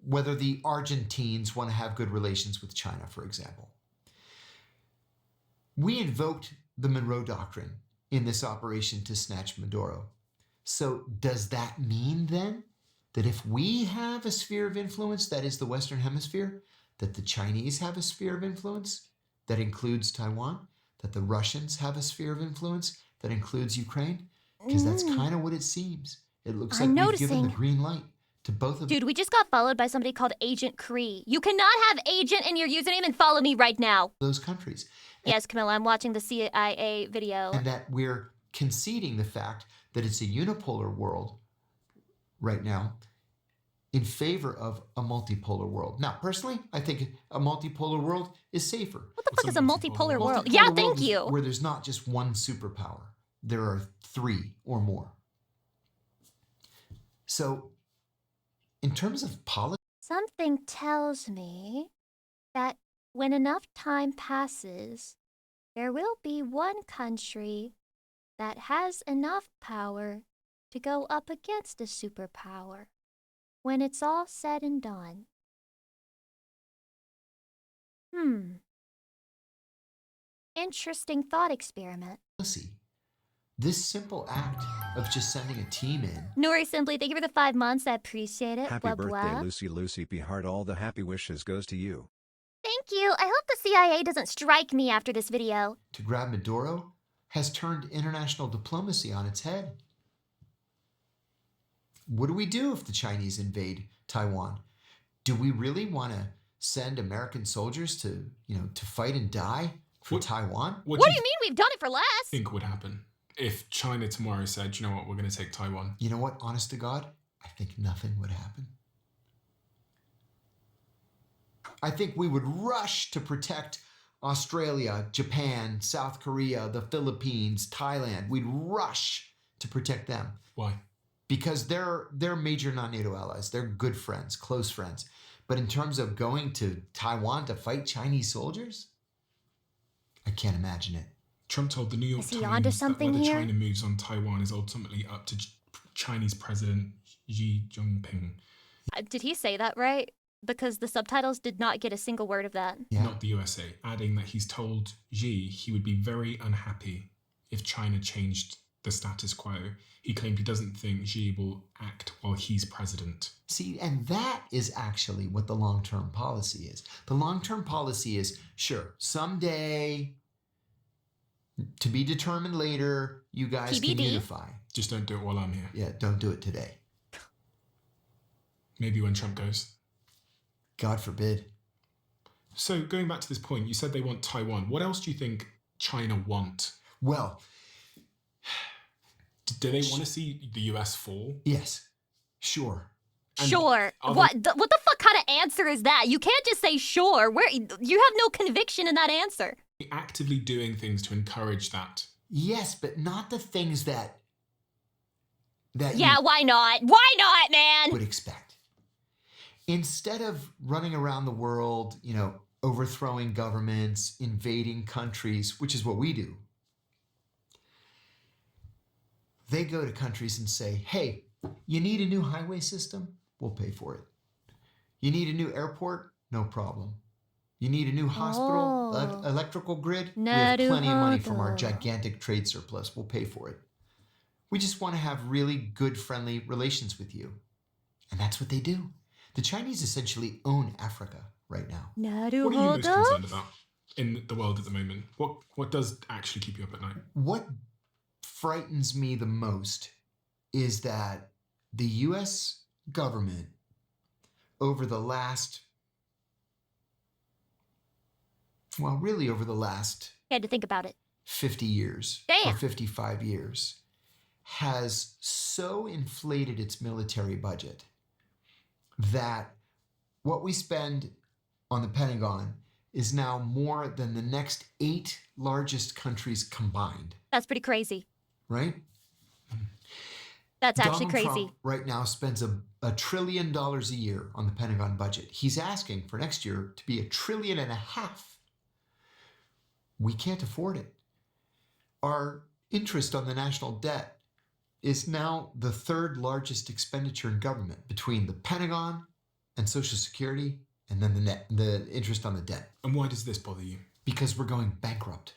whether the Argentines want to have good relations with China, for example. We invoked the Monroe Doctrine in this operation to snatch Maduro. So does that mean then that if we have a sphere of influence that is the Western Hemisphere, that the Chinese have a sphere of influence that includes Taiwan, that the Russians have a sphere of influence that includes Ukraine? Because that's kind of what it seems. It looks like we've given the green light to both of them. Dude, we just got followed by somebody called Agent Cree. You cannot have agent in your username and follow me right now. Those countries. Yes, Camilla, I'm watching the CIA video. And that we're conceding the fact that it's a unipolar world right now in favor of a multipolar world. Now, personally, I think a multipolar world is safer. What the fuck is a multipolar world? Multipolar Yeah, world thank is you. where there's not just one superpower. There are 3 or more. So, in terms of politics, Something tells me that when enough time passes, there will be one country that has enough power to go up against a superpower when it's all said and done. Interesting thought experiment. this simple act of just sending a team in. Nori Simply, thank you for the 5 months. I appreciate it. Happy Blah, birthday, blah. Lucy P. Heart. All the happy wishes goes to you. Thank you. I hope the CIA doesn't strike me after this video. To grab Maduro has turned international diplomacy on its head. What do we do if the Chinese invade Taiwan? Do we really want to send American soldiers to fight and die for Taiwan? What do you mean we've done it for less? Think would happen if China tomorrow said, you know what, we're going to take Taiwan? You know what, honest to God, I think nothing would happen. I think we would rush to protect Australia, Japan, South Korea, the Philippines, Thailand. We'd rush to protect them. Why? Because they're major non-NATO allies. They're good friends, close friends. But in terms of going to Taiwan to fight Chinese soldiers, I can't imagine it. Trump told the New York Is he Times onto that something whether here? China moves on Taiwan is ultimately up to Chinese President Xi Jinping. Did he say that right? Because the subtitles did not get a single word of that. Yeah. Not the USA, adding that he's told Xi he would be very unhappy if China changed the status quo. He claimed he doesn't think Xi will act while he's president. See, and that is actually what the long-term policy is. The long-term policy is, sure, someday, to be determined later, you guys can TBD. unify. Just don't do it while I'm here. Yeah, don't do it today. Maybe when Trump goes. God forbid. So going back to this point, you said they want Taiwan. What else do you think China want? Well, Do they want to see the US fall? yes, sure. And Sure. other- What the fuck kind of answer is that? You can't just say sure. You have no conviction in that answer. Actively doing things to encourage that. Yes, but not the things that Yeah, why not? Why not, you man? would expect. Instead of running around the world, overthrowing governments, invading countries, which is what we do, they go to countries and say, hey, you need a new highway system? We'll pay for it. You need a new airport? No problem. You need a new hospital, Oh. electrical grid? We have plenty of money from our Naruhodo. gigantic trade surplus. We'll pay for it. We just want to have really good, friendly relations with you. And that's what they do. The Chinese essentially own Africa right now. What are you most Naruhodo? concerned about in the world at the moment? What does actually keep you up at night? What frightens me the most is that the US government, over the last, well, really over the last I had to think about it. 50 years Damn. or 55 years, has so inflated its military budget that what we spend on the Pentagon is now more than the next 8 largest countries combined, That's pretty crazy. right? That's actually Donald crazy. Trump right now spends $1 trillion a year on the Pentagon budget. He's asking for next year to be $1.5 trillion. We can't afford it. Our interest on the national debt is now the 3rd largest expenditure in government between the Pentagon and Social Security, and then the interest on the debt. And why does this bother you? Because we're going bankrupt.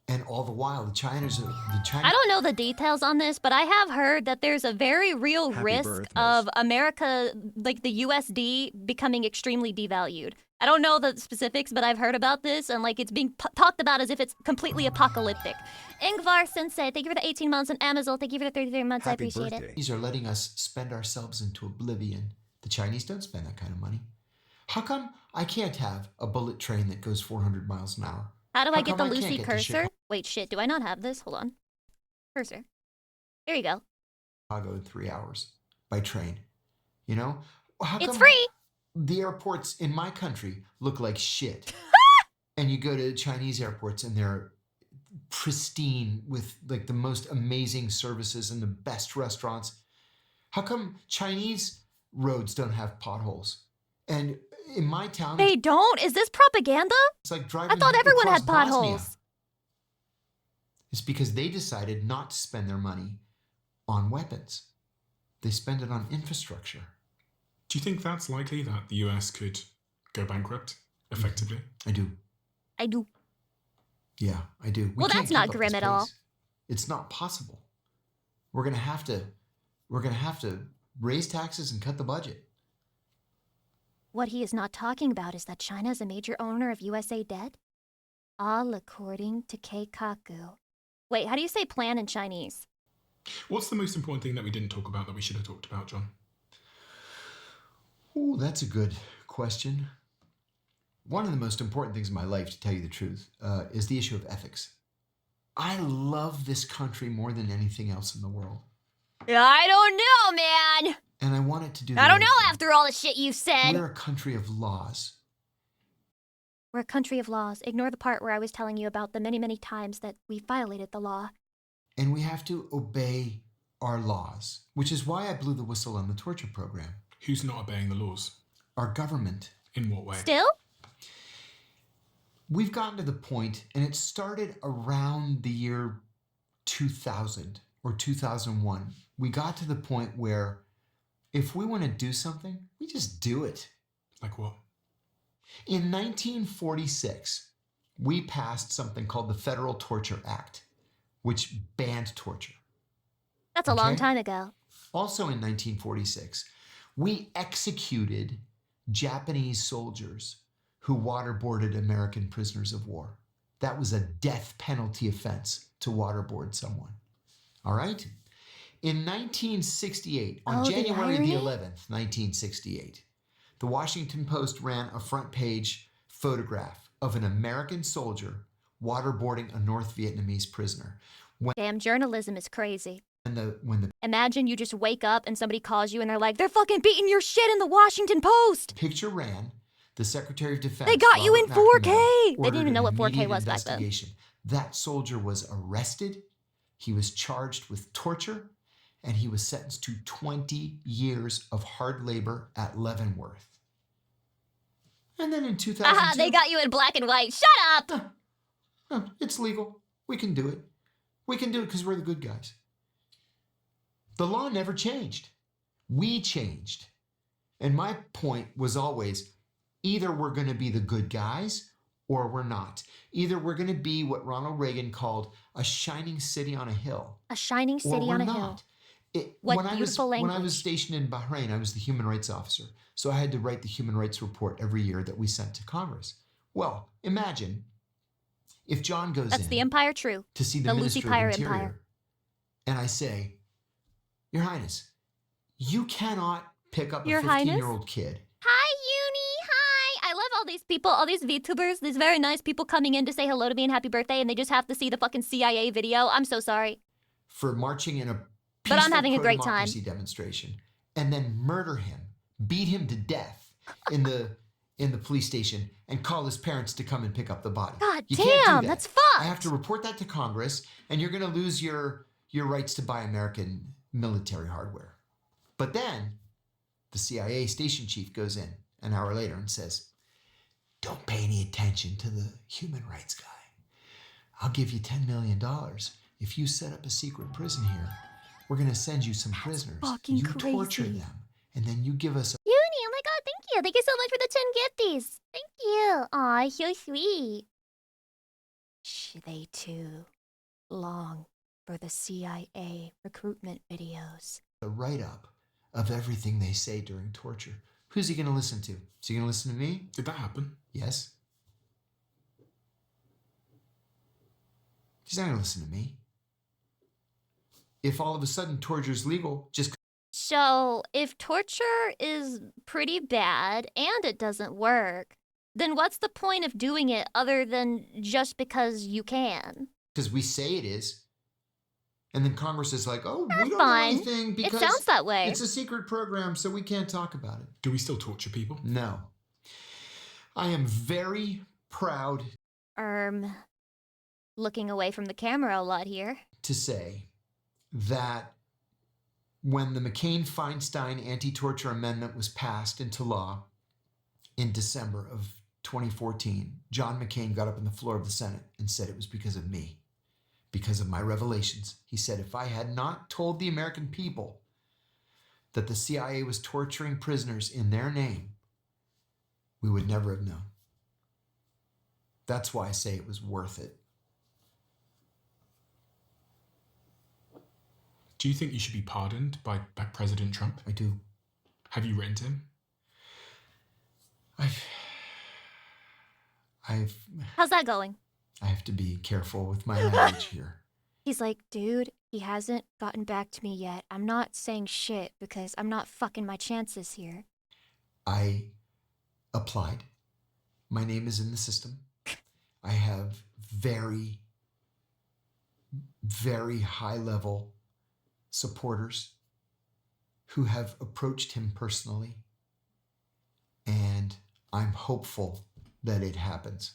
And all the while, the Chinese. I don't know the details on this, but I have heard that there's a very real Happy risk birthdays. of America, like the USD, becoming extremely devalued. I don't know the specifics, but I've heard about this, and like it's being talked about as if it's completely apocalyptic. Ingvar Sensei, thank you for the 18 months, and Amazon, thank you for the 33 months. I Happy appreciate it. birthday. Chinese are letting us spend ourselves into oblivion. The Chinese don't spend that kind of money. How come I can't have a bullet train that goes 400 miles an hour? How do I How get come the I can't Lucy get to cursor? Chicago? Wait, shit, do I not have this? Hold on. Cursor. There you go. Chicago in 3 hours by train. You know? How It's come free! the airports in my country look like shit? And you go to Chinese airports and they're pristine with like the most amazing services and the best restaurants. How come Chinese roads don't have potholes? And in my town, They don't? Is this propaganda? it's like driving I thought everyone across had Bosnia. potholes. It's because they decided not to spend their money on weapons. They spend it on infrastructure. Do you think that's likely that the US could go bankrupt effectively? I do. I do. Yeah, I do. We Well, can't that's keep not up grim this at all. pace. It's not possible. We're gonna have to raise taxes and cut the budget. What he is not talking about is that China is a major owner of USA debt, all according to Kiriakou. Wait, how do you say plan in Chinese? What's the most important thing that we didn't talk about that we should have talked about, John? Ooh, that's a good question. One of the most important things in my life, to tell you the truth, is the issue of ethics. I love this country more than anything else in the world. I don't know, man. And I want it to do the I don't right know thing. after all the shit you said. We're a country of laws. We're a country of laws. Ignore the part where I was telling you about the many, many times that we violated the law. And we have to obey our laws, which is why I blew the whistle on the torture program. Who's not obeying the laws? Our government. In what way? Still? We've gotten to the point, and it started around the year 2000 or 2001. We got to the point where if we want to do something, we just do it. Like what? In 1946, we passed something called the Federal Torture Act, which banned torture. That's a long Okay. time ago. Also in 1946, we executed Japanese soldiers who waterboarded American prisoners of war. That was a death penalty offense to waterboard someone. All right? In 1968, on Oh, the January irony? the 11th, 1968, the Washington Post ran a front page photograph of an American soldier waterboarding a North Vietnamese prisoner. Damn, journalism is crazy. When the Imagine you just wake up and somebody calls you and they're like, they're fucking beating your shit in the Washington Post. picture ran, the Secretary of Defense, They got you in Robert 4K. McNamara, They didn't even know what ordered 4K an was back then. investigation. That soldier was arrested, he was charged with torture, and he was sentenced to 20 years of hard labor at Leavenworth. And then in 2002, Haha, they got you in black and white. Shut up! it's legal. We can do it. We can do it because we're the good guys. The law never changed. We changed. And my point was always, Either we're going to be the good guys or we're not. Either we're going to be what Ronald Reagan called a shining city on a hill. A shining Or city we're on a not. hill. When What I beautiful was language. stationed in Bahrain, I was the human rights officer. So I had to write the human rights report every year that we sent to Congress. Well, imagine if John goes That's in the Empire True. to see the The Lucy Minister Pyre of Interior, Empire. and I say, Your Highness, you cannot pick up Your a Highness? 15-year-old kid. Hi, Uni. Hi. I love all these people, all these VTubers, these very nice people coming in to say hello to me and happy birthday, and they just have to see the fucking CIA video. I'm so sorry. For marching in a But I'm peaceful having a great time. pro-democracy demonstration and then murder him, beat him to death in the police station and call his parents to come and pick up the body. God You can't do damn, that. that's I have fucked. to report that to Congress, and you're going to lose your rights to buy American military hardware. But then the CIA station chief goes in an hour later and says, don't pay any attention to the human rights guy. I'll give you $10 million if you set up a secret prison here. We're going to send you some prisoners. fucking You torture crazy. them, and then you give us Uni, oh my god, thank you. Thank you so much for the 10 gifties. Thank you. Aw, so sweet. Shh, they too long for the CIA recruitment videos. a write-up of everything they say during torture. Who's he going to listen to? Is he going to listen to me? Did that happen? Yes. He's not going to listen to me. If all of a sudden torture is legal, just So, if torture is pretty bad and it doesn't work, then what's the point of doing it other than just because you can? because we say it is, and then Congress is like, oh, we don't fine. know anything It because sounds that way. it's a secret program, so we can't talk about it. Do we still torture people? No. I am very proud Looking away from the camera a lot here. to say that when the McCain-Feinstein anti-torture amendment was passed into law in December of 2014, John McCain got up on the floor of the Senate and said it was because of me, because of my revelations. He said, if I had not told the American people that the CIA was torturing prisoners in their name, we would never have known. That's why I say it was worth it. Do you think you should be pardoned by President Trump? I do. Have you written to him? How's that going? I have to be careful with my language here. He's like, dude, he hasn't gotten back to me yet. I'm not saying shit because I'm not fucking my chances here. I applied. My name is in the system. I have very, very high level supporters who have approached him personally. And I'm hopeful that it happens.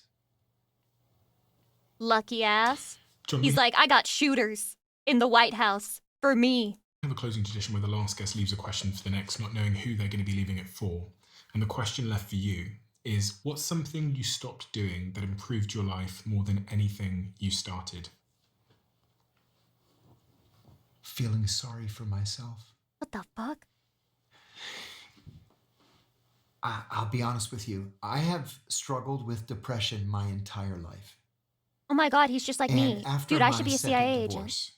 Lucky ass. John, He's we like, I got shooters in the White House for me. have a closing tradition where the last guest leaves a question for the next, not knowing who they're going to be leaving it for. And the question left for you is, what's something you stopped doing that improved your life more than anything you started? Feeling sorry for myself. What the fuck? I'll be honest with you. I have struggled with depression my entire life. Oh my god, he's just like me. And after Dude, I my should be a second CIA agent. divorce,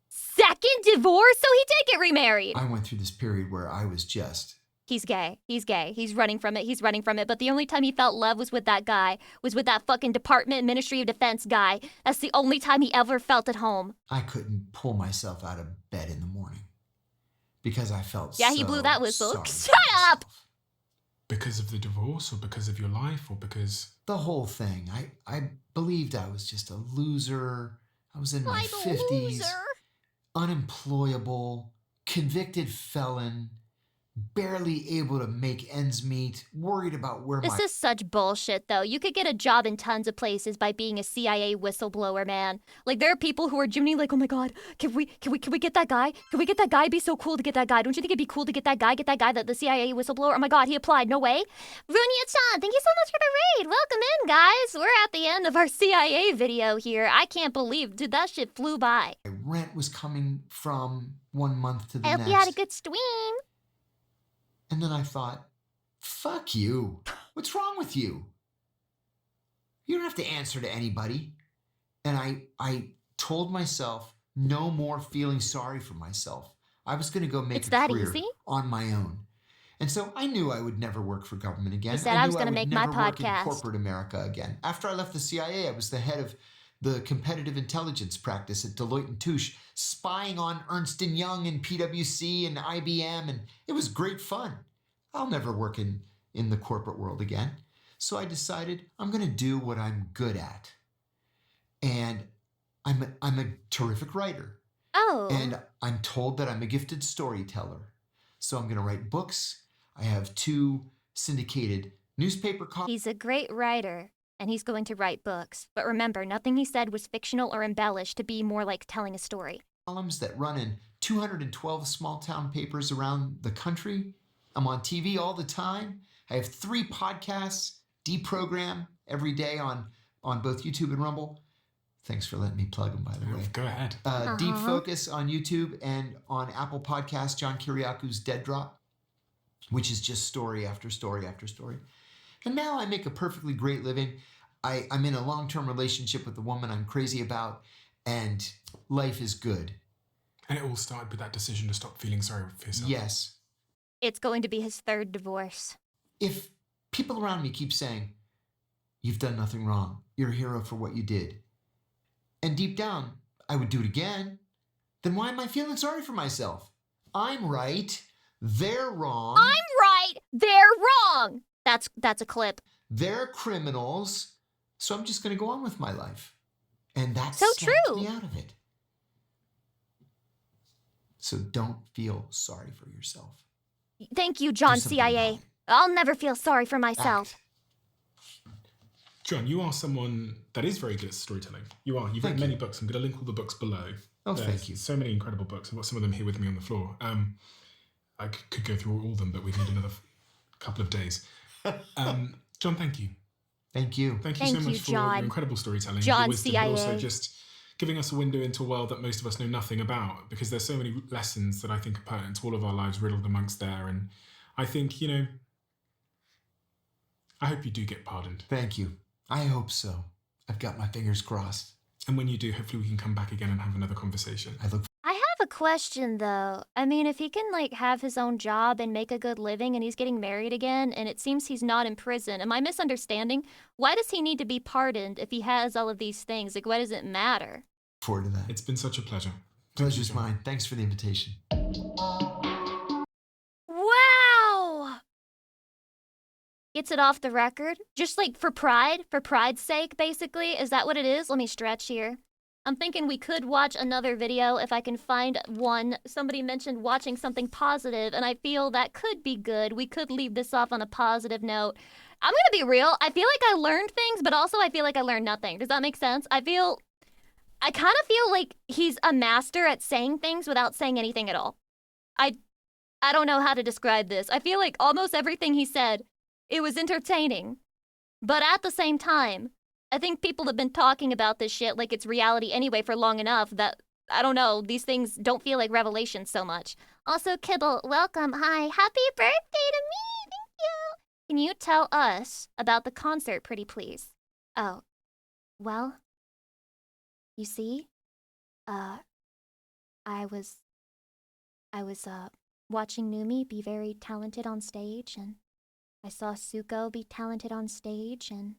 Second divorce? So he did get remarried. I went through this period where I was just He's gay. He's gay. He's running from it. He's running from it. But the only time he felt love was with that guy, was with that fucking Department Ministry of Defense guy. That's the only time he ever felt at home. I couldn't pull myself out of bed in the morning because I felt Yeah, so he blew that whistle. sorry Shut for up! myself. Because of the divorce, or because of your life, or because... The whole thing. I believed I was just a loser. I was in my I'm a 50s, loser. unemployable, convicted felon, barely able to make ends meet, worried about where This my is such bullshit, though. You could get a job in tons of places by being a CIA whistleblower, man. Like, there are people who are genuinely like, oh my god, can we get that guy? Can we get that guy? It'd be so cool to get that guy. Don't you think it'd be cool to get that guy, the CIA whistleblower? Oh my god, he applied. No way. Runia-chan, thank you so much for the raid. Welcome in, guys. We're at the end of our CIA video here. I can't believe, dude, that shit flew by. rent was coming from one month to the I hope next. you had a good stream. And then I thought, Fuck you. What's wrong with you? You don't have to answer to anybody. And I told myself no more feeling sorry for myself. I was going to go make It's a that career easy? on my own. And so I knew I would never work for government again. You said I was knew gonna would make my never work in podcast. corporate America again. After I left the CIA, I was the head of the competitive intelligence practice at Deloitte & Touche, spying on Ernst & Young and PwC and IBM, and it was great fun. I'll never work in the corporate world again. So I decided I'm going to do what I'm good at. And I'm a terrific writer. Oh. And I'm told that I'm a gifted storyteller. So I'm going to write books. I have 2 syndicated newspaper He's a great writer, and he's going to write books. But remember, nothing he said was fictional or embellished to be more like telling a story. columns that run in 212 small town papers around the country. I'm on TV all the time. I have 3 podcasts, deprogram every day on both YouTube and Rumble. Thanks for letting me plug them, by the way. Go ahead. Deep Focus on YouTube and on Apple Podcasts, John Kiriakou's Dead Drop, which is just story after story after story. And now I make a perfectly great living. I'm in a long-term relationship with the woman I'm crazy about, and life is good. And it all started with that decision to stop feeling sorry for yourself. Yes. It's going to be his 3rd divorce. If people around me keep saying, you've done nothing wrong, you're a hero for what you did, and deep down, I would do it again, then why am I feeling sorry for myself? I'm right. They're wrong. I'm right. They're wrong. That's a clip. They're criminals. So I'm just going to go on with my life. And that's So snapped true. me out of it. So don't feel sorry for yourself. Thank you, John Do something CIA. about it. I'll never feel sorry for myself. Act. John, you are someone that is very good at storytelling. You are. You've Thank written many you. books. I'm going to link all the books below. Oh, There's thank you. So many incredible books. I've got some of them here with me on the floor. I could go through all of them, but we'd need another couple of days. John, thank you. Thank you. Thank you Thank so much you, for John. your incredible storytelling, John your wisdom, but also CIA. just giving us a window into a world that most of us know nothing about, because there's so many lessons that I think are pertinent to all of our lives riddled amongst there. And I think, I hope you do get pardoned. Thank you. I hope so. I've got my fingers crossed. And when you do, hopefully we can come back again and have another conversation. I look I have a question though. I mean, if he can have his own job and make a good living and he's getting married again and it seems he's not in prison, am I misunderstanding? Why does he need to be pardoned if he has all of these things? Why does it matter? forward to that. It's been such a pleasure. Pleasure's mine. Thanks for the invitation. Wow! Gets it off the record? Just for pride's sake, basically? Is that what it is? Let me stretch here. I'm thinking we could watch another video if I can find one. Somebody mentioned watching something positive, and I feel that could be good. We could leave this off on a positive note. I'm gonna be real. I feel like I learned things, but also I feel like I learned nothing. Does that make sense? I kind of feel like he's a master at saying things without saying anything at all. I don't know how to describe this. I feel like almost everything he said, it was entertaining. But at the same time, I think people have been talking about this shit like it's reality anyway for long enough that, I don't know, these things don't feel like revelations so much. Also, Kibble, welcome. Hi. Happy birthday to me. Thank you. Can you tell us about the concert, pretty please? Oh, well, you see, I was watching Numi be very talented on stage, and I saw Suko be talented on stage, and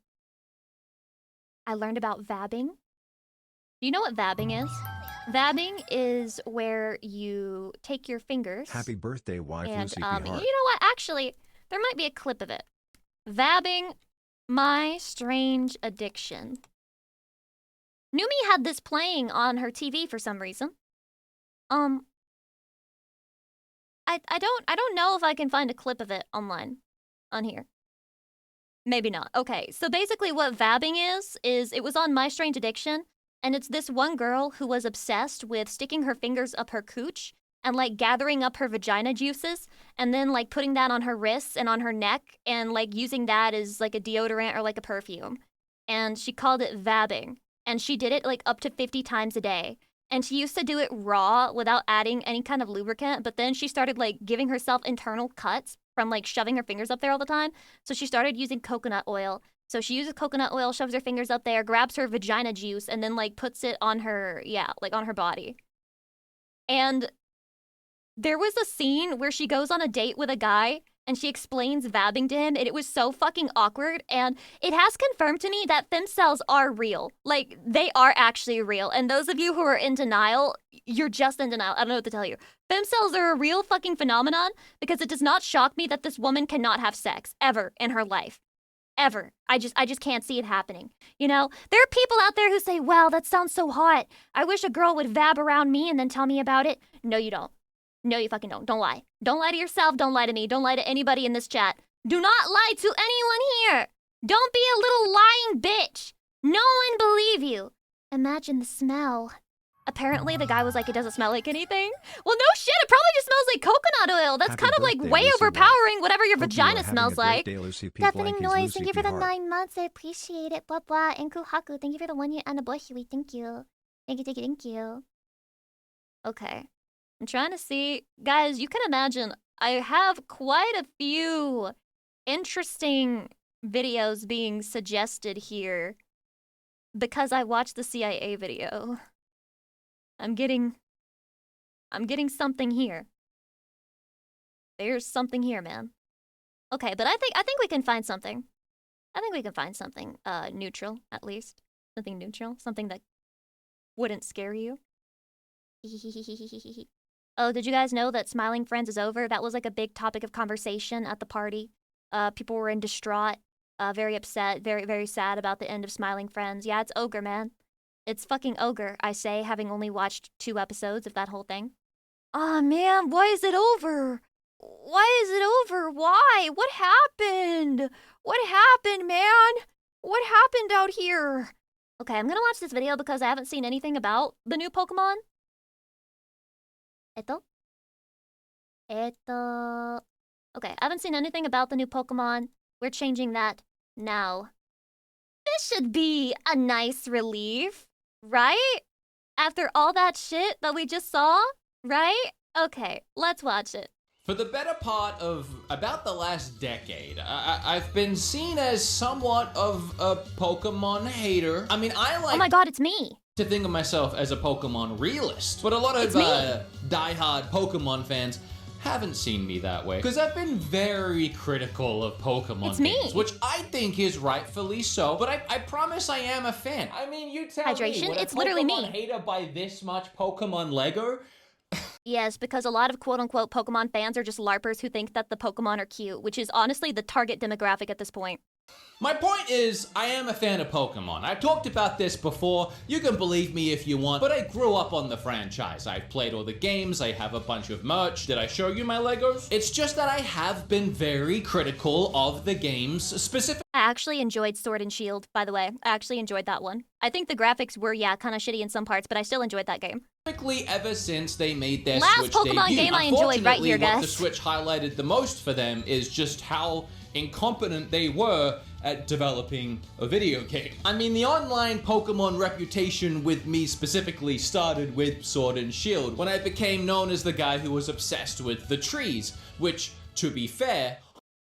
I learned about vabbing. Do you know what vabbing is? Vabbing is where you take your fingers. Happy birthday, wife And, Lucy P. you Hart. know what? Actually, there might be a clip of it. Vabbing, my strange addiction. Numi had this playing on her TV for some reason. I don't know if I can find a clip of it online, on here. Maybe not. Okay, so basically what vabbing is it was on My Strange Addiction, and it's this one girl who was obsessed with sticking her fingers up her cooch and gathering up her vagina juices and then putting that on her wrists and on her neck and using that as a deodorant or a perfume. And she called it vabbing. And she did it up to 50 times a day. And she used to do it raw without adding any kind of lubricant, but then she started giving herself internal cuts from like shoving her fingers up there all the time. So she started using coconut oil. So she uses coconut oil, shoves her fingers up there, grabs her vagina juice, and then like puts it on her, like on her body. And there was a scene where she goes on a date with a guy and she explains vabbing to him, and it was so fucking awkward. And it has confirmed to me that fem cells are real. Like, they are actually real. And those of you who are in denial, you're just in denial. I don't know what to tell you. Fem cells are a real fucking phenomenon because it does not shock me that this woman cannot have sex ever in her life. Ever. I just can't see it happening. You know, there are people out there who say, wow, that sounds so hot. I wish a girl would vab around me and then tell me about it. No, you don't. No, you fucking don't. Don't lie. Don't lie to yourself. Don't lie to me. Don't lie to anybody in this chat. Do not lie to anyone here. Don't be a little lying bitch. No one believe you. Imagine the smell. Apparently, the guy was like, it doesn't smell like anything. Well, no shit. It probably just smells like coconut oil. That's Happy kind of like birthday, way Lucy overpowering whatever your Hope you vagina are having smells a great like. day, Lucy. People Deafening like his noise. Lucy Thank you for the Heart. 9 months. I appreciate it. Blah, blah. And Kuhaku. Thank you for the 1 year anniversary. Thank you. Thank you, thank you, thank you. Okay. I'm trying to see. Guys, you can imagine I have quite a few interesting videos being suggested here because I watched the CIA video. I'm getting something here. There's something here, man. Okay, but I think we can find something. I think we can find something neutral, at least. Something neutral, something that wouldn't scare you. Oh, did you guys know that Smiling Friends is over? That was like a big topic of conversation at the party. People were in distraught, very upset, very, very sad about the end of Smiling Friends. Yeah, it's ogre, man. It's fucking ogre, I say, having only watched 2 episodes of that whole thing. Aw, man, why is it over? Why is it over? Why? What happened? What happened, man? What happened out here? Okay, I'm gonna watch this video because I haven't seen anything about the new Pokemon. Okay, I haven't seen anything about the new Pokemon. We're changing that now. This should be a nice relief, right? After all that shit that we just saw, right? Okay, let's watch it. For the better part of about the last decade, I've been seen as somewhat of a Pokemon hater. I mean, I like Oh my god, it's me. to think of myself as a Pokemon realist, but a lot of diehard Pokemon fans haven't seen me that way because I've been very critical of Pokemon games, which I think is rightfully so, but I promise I am a fan. I mean, you tell Hydration? me, would a It's literally Pokemon me. hater buy this much Pokemon Lego? Yes, because a lot of quote-unquote Pokemon fans are just LARPers who think that the Pokemon are cute, which is honestly the target demographic at this point. My point is, I am a fan of Pokemon. I've talked about this before, you can believe me if you want, but I grew up on the franchise. I've played all the games, I have a bunch of merch. Did I show you my Legos? It's just that I have been very critical of the games, specifically. I actually enjoyed Sword and Shield, by the way. I actually enjoyed that one. I think the graphics were, yeah, kind of shitty in some parts, but I still enjoyed that game. Ever since they made their Last Switch Pokemon debut. game I enjoyed right here, Unfortunately, what guys. the Switch highlighted the most for them is just how incompetent they were at developing a video game. I mean, the online Pokemon reputation with me specifically started with Sword and Shield, when I became known as the guy who was obsessed with the trees, which, to be fair,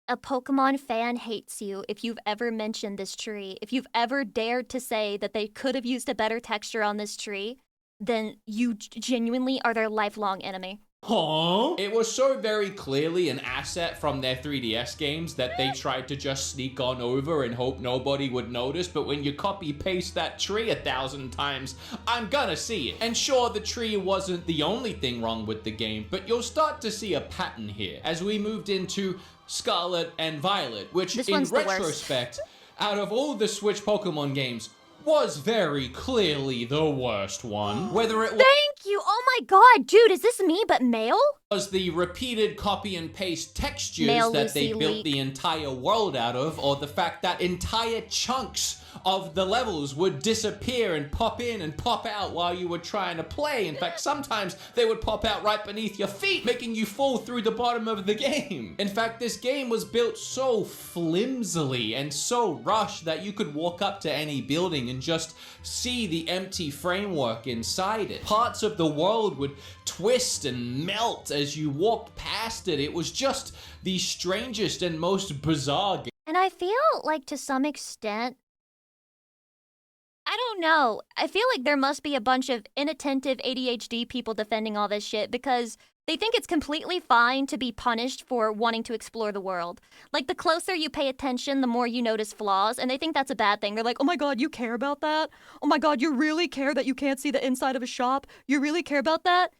A Pokemon fan hates you if you've ever mentioned this tree. If you've ever dared to say that they could have used a better texture on this tree, then you genuinely are their lifelong enemy. huh? It was so very clearly an asset from their 3DS games that they tried to just sneak on over and hope nobody would notice, but when you copy-paste that tree 1,000 times, I'm gonna see it. And sure, the tree wasn't the only thing wrong with the game, but you'll start to see a pattern here as we moved into Scarlet and Violet, which in retrospect, out of all the Switch Pokemon games, was very clearly the worst one. Whether it was Thank you! Oh my god, dude, is this me but male? was the repeated copy and paste textures Male that they Lucy built leak. the entire world out of, or the fact that entire chunks of the levels would disappear and pop in and pop out while you were trying to play. In fact, sometimes they would pop out right beneath your feet, making you fall through the bottom of the game. In fact, this game was built so flimsily and so rushed that you could walk up to any building and just see the empty framework inside it. Parts of the world would twist and melt as you walked past it. It was just the strangest and most bizarre game. And I feel like to some extent, I don't know. I feel like there must be a bunch of inattentive ADHD people defending all this shit because they think it's completely fine to be punished for wanting to explore the world. Like, the closer you pay attention, the more you notice flaws, and they think that's a bad thing. They're like, oh my god, you care about that? Oh my god, you really care that you can't see the inside of a shop? You really care about that?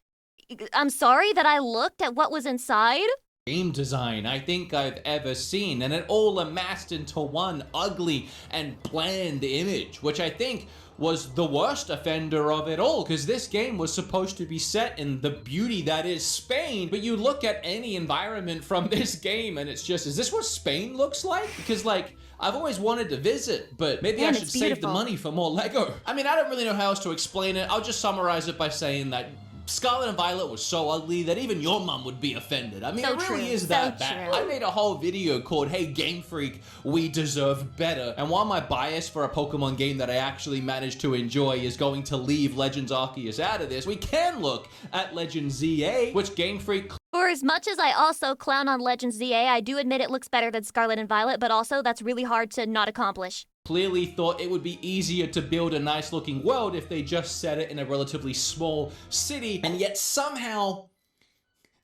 I'm sorry that I looked at what was inside? Game design I think I've ever seen, and it all amassed into one ugly and bland image, which I think was the worst offender of it all, because this game was supposed to be set in the beauty that is Spain, but you look at any environment from this game and it's just, is this what Spain looks like? Because like, I've always wanted to visit, but maybe I should save the money for more Lego. I mean, I don't really know how else to explain it. I'll just summarize it by saying that Scarlet and Violet was so ugly that even your mom would be offended. I mean, So it really true, is so that bad. true. I made a whole video called Hey Game Freak, We Deserve Better. And while my bias for a Pokemon game that I actually managed to enjoy is going to leave Legends Arceus out of this, we can look at Legends ZA, which Game Freak For as much as I also clown on Legends ZA, I do admit it looks better than Scarlet and Violet, but also that's really hard to not accomplish. clearly thought it would be easier to build a nice looking world if they just set it in a relatively small city, and yet somehow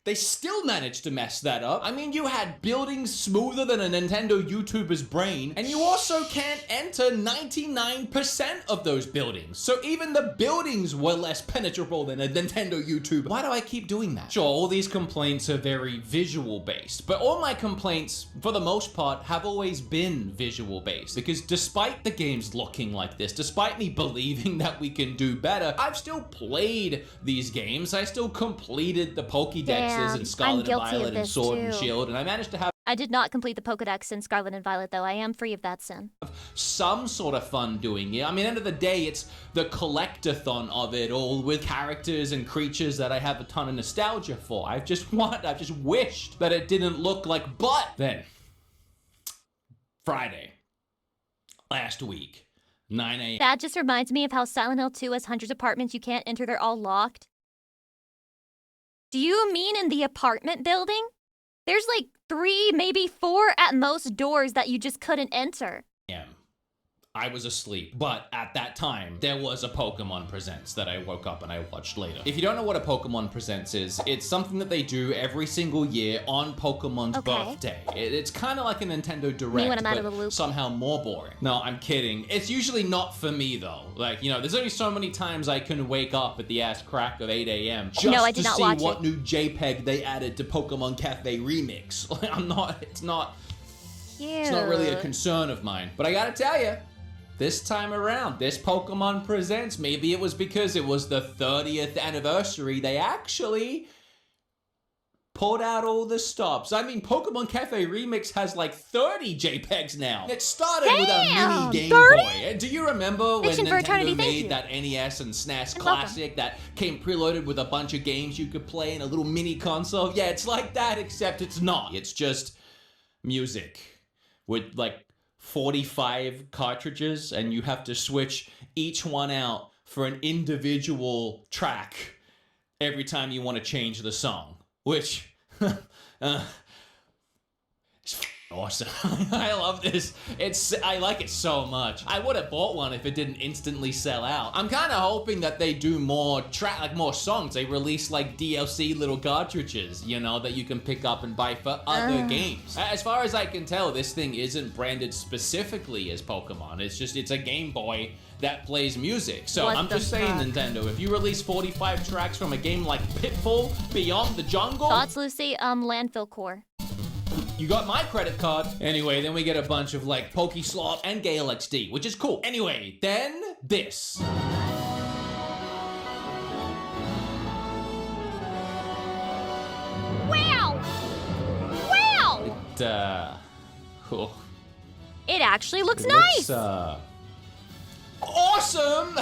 they still managed to mess that up. I mean, you had buildings smoother than a Nintendo YouTuber's brain, and you also can't enter 99% of those buildings. So even the buildings were less penetrable than a Nintendo YouTuber. Why do I keep doing that? Sure, all these complaints are very visual based, but all my complaints, for the most part, have always been visual based, because despite the games looking like this, despite me believing that we can do better, I've still played these games. I still completed the Pokédex and Scarlet and Violet and Sword and Shield, and I managed to have I did not complete the Pokedex in Scarlet and Violet, though. I am free of that sin. some sort of fun doing it. I mean, end of the day, it's the collectathon of it all with characters and creatures that I have a ton of nostalgia for. I've just wished that it didn't look like, but then Friday, last week, 9 a.m. That just reminds me of how Silent Hill 2 has hundreds of apartments you can't enter, they're all locked. Do you mean in the apartment building? There's like 3, maybe 4 at most doors that you just couldn't enter. I was asleep, but at that time, there was a Pokemon Presents that I woke up and I watched later. If you don't know what a Pokemon Presents is, it's something that they do every single year on Pokemon's birthday. It's kind of like a Nintendo Direct, when I'm out of but the loop. somehow more boring. No, I'm kidding. It's usually not for me though. Like, you know, there's only so many times I can wake up at the ass crack of 8 a.m. just No, I to did not see watch what it. new JPEG they added to Pokemon Cafe Remix. It's not really a concern of mine. But I gotta tell you, this time around, this Pokemon Presents, maybe it was because it was the 30th anniversary, they actually pulled out all the stops. I mean, Pokemon Cafe Remix has like 30 JPEGs now. It started with a mini Game 30? Boy. Do you remember when Fiction for eternity, Nintendo thank made you. that NES and SNES welcome. classic that came preloaded with a bunch of games you could play in a little mini console? Yeah, it's like that, except it's not. It's just music with like 45 cartridges, and you have to switch each one out for an individual track every time you want to change the song, which is awesome. I love this. I like it so much. I would have bought one if it didn't instantly sell out. I'm kind of hoping that they do more more songs. They release like DLC little cartridges, you know, that you can pick up and buy for other games. As far as I can tell, this thing isn't branded specifically as Pokemon. It's a Game Boy that plays music. So What I'm the just saying, fuck? Nintendo, if you release 45 tracks from a game like Pitfall, Beyond the Jungle, Thoughts, Lucy? Landfill core. you got my credit card. Anyway, then we get a bunch of like Pokeslop and Gale XD, which is cool. Anyway, then this. Wow! Wow! Cool. It actually looks It nice! looks, awesome!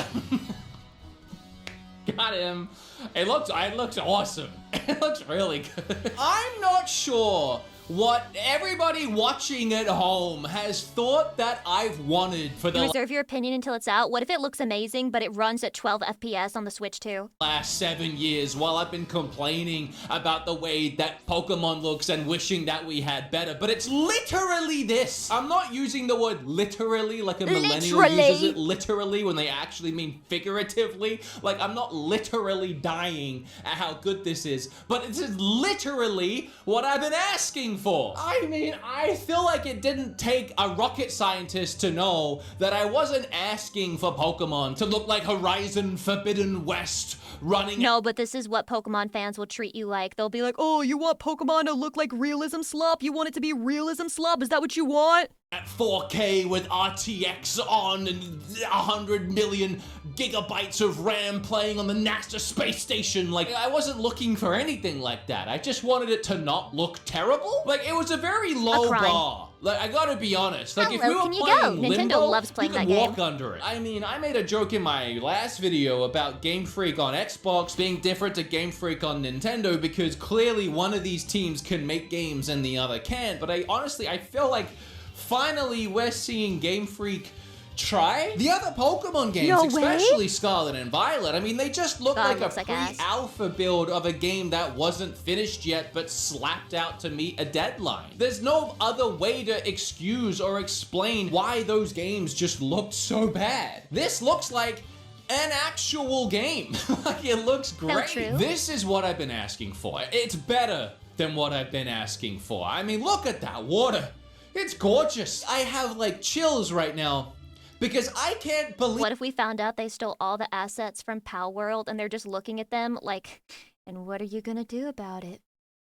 Got him. It looks awesome. It looks really good. I'm not sure what everybody watching at home has thought that I've wanted for the Reserve your opinion until it's out. What if it looks amazing, but it runs at 12 FPS on the Switch too? last 7 years while I've been complaining about the way that Pokemon looks and wishing that we had better, but it's literally this. I'm not using the word literally like a millennial uses it literally when they actually mean figuratively. Like, I'm not literally dying at how good this is, but this is literally what I've been asking for. I mean, I feel like it didn't take a rocket scientist to know that I wasn't asking for Pokemon to look like Horizon Forbidden West running. No, but this is what Pokemon fans will treat you like. They'll be like, oh, you want Pokemon to look like realism slop? You want it to be realism slop? Is that what you want? At 4K with RTX on and 100 million gigabytes of RAM playing on the NASA space station. Like, I wasn't looking for anything like that. I just wanted it to not look terrible. Like, it was a very low bar. Like, I gotta be honest. Like, if we were playing Limbo, Nintendo loves playing you could that walk game. under it. I mean, I made a joke in my last video about Game Freak on Xbox being different to Game Freak on Nintendo because clearly one of these teams can make games and the other can't. But I feel like finally we're seeing Game Freak try the other Pokemon games, especially Scarlet and Violet. I mean, they just look like a pre-alpha build of a game that wasn't finished yet but slapped out to meet a deadline. There's no other way to excuse or explain why those games just looked so bad. This looks like an actual game. Like, it looks great. This is what I've been asking for. It's better than what I've been asking for. I mean, look at that water. It's gorgeous. I have like chills right now because I can't believe. What if we found out they stole all the assets from Pal World and they're just looking at them like, and what are you gonna do about it,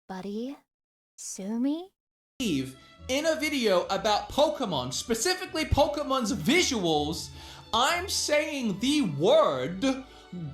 buddy? Sue me? In a video about Pokemon, specifically Pokemon's visuals, I'm saying the word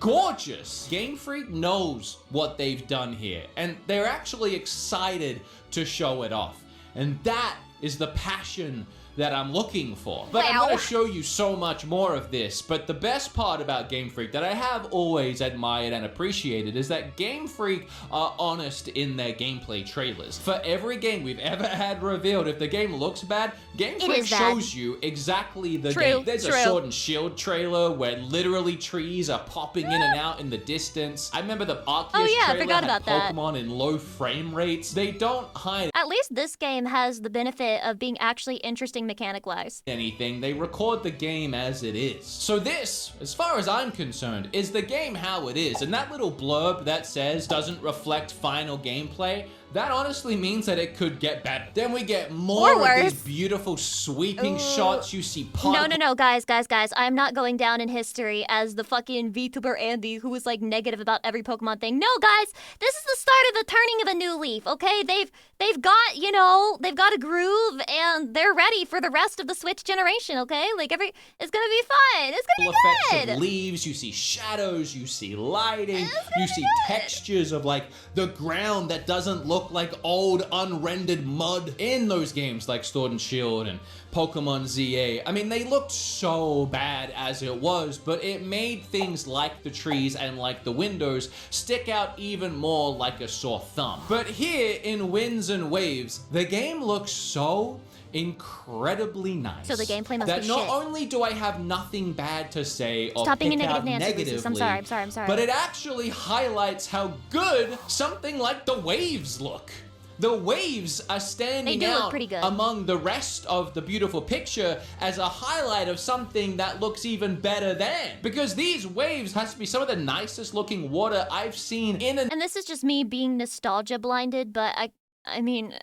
gorgeous. Game Freak knows what they've done here, and they're actually excited to show it off. And that is the passion that I'm looking for. But I'm gonna show you so much more of this, but the best part about Game Freak that I have always admired and appreciated is that Game Freak are honest in their gameplay trailers. For every game we've ever had revealed, if the game looks bad, Game Freak shows you exactly the game. There's a Sword and Shield trailer where literally trees are popping in and out in the distance. I remember the Arceus trailer had Pokemon in low frame rates. They don't hide At least this game has the benefit of being actually interesting mechanic-wise. anything. They record the game as it is. So this, as far as I'm concerned, is the game how it is. And that little blurb that says doesn't reflect final gameplay, that honestly means that it could get better. Then we get more of these beautiful sweeping shots. You see No, guys. I'm not going down in history as the fucking VTuber Andy who was like negative about every Pokemon thing. No, guys, this is the start of the turning of a new leaf, okay? They've got, they've got a groove and they're ready for the rest of the Switch generation, okay? Like it's gonna be fun. It's gonna be good. Effects of leaves, you see shadows, you see lighting, you see textures of like the ground that doesn't look like old unrendered mud in those games like Sword and Shield and Pokemon ZA. I mean, they looked so bad as it was, but it made things like the trees and like the windows stick out even more like a sore thumb. But here in Winds and Waves, the game looks so incredibly nice. So the gameplay must be shit. Not only do I have nothing bad to say or Stop being a pick negative out Nancy, negatively, I'm sorry. but it actually highlights how good something like the waves look. The waves are standing out among the rest of the beautiful picture as a highlight of something that looks even better than. Because these waves has to be some of the nicest looking water I've seen in an— And this is just me being nostalgia blinded, but I mean,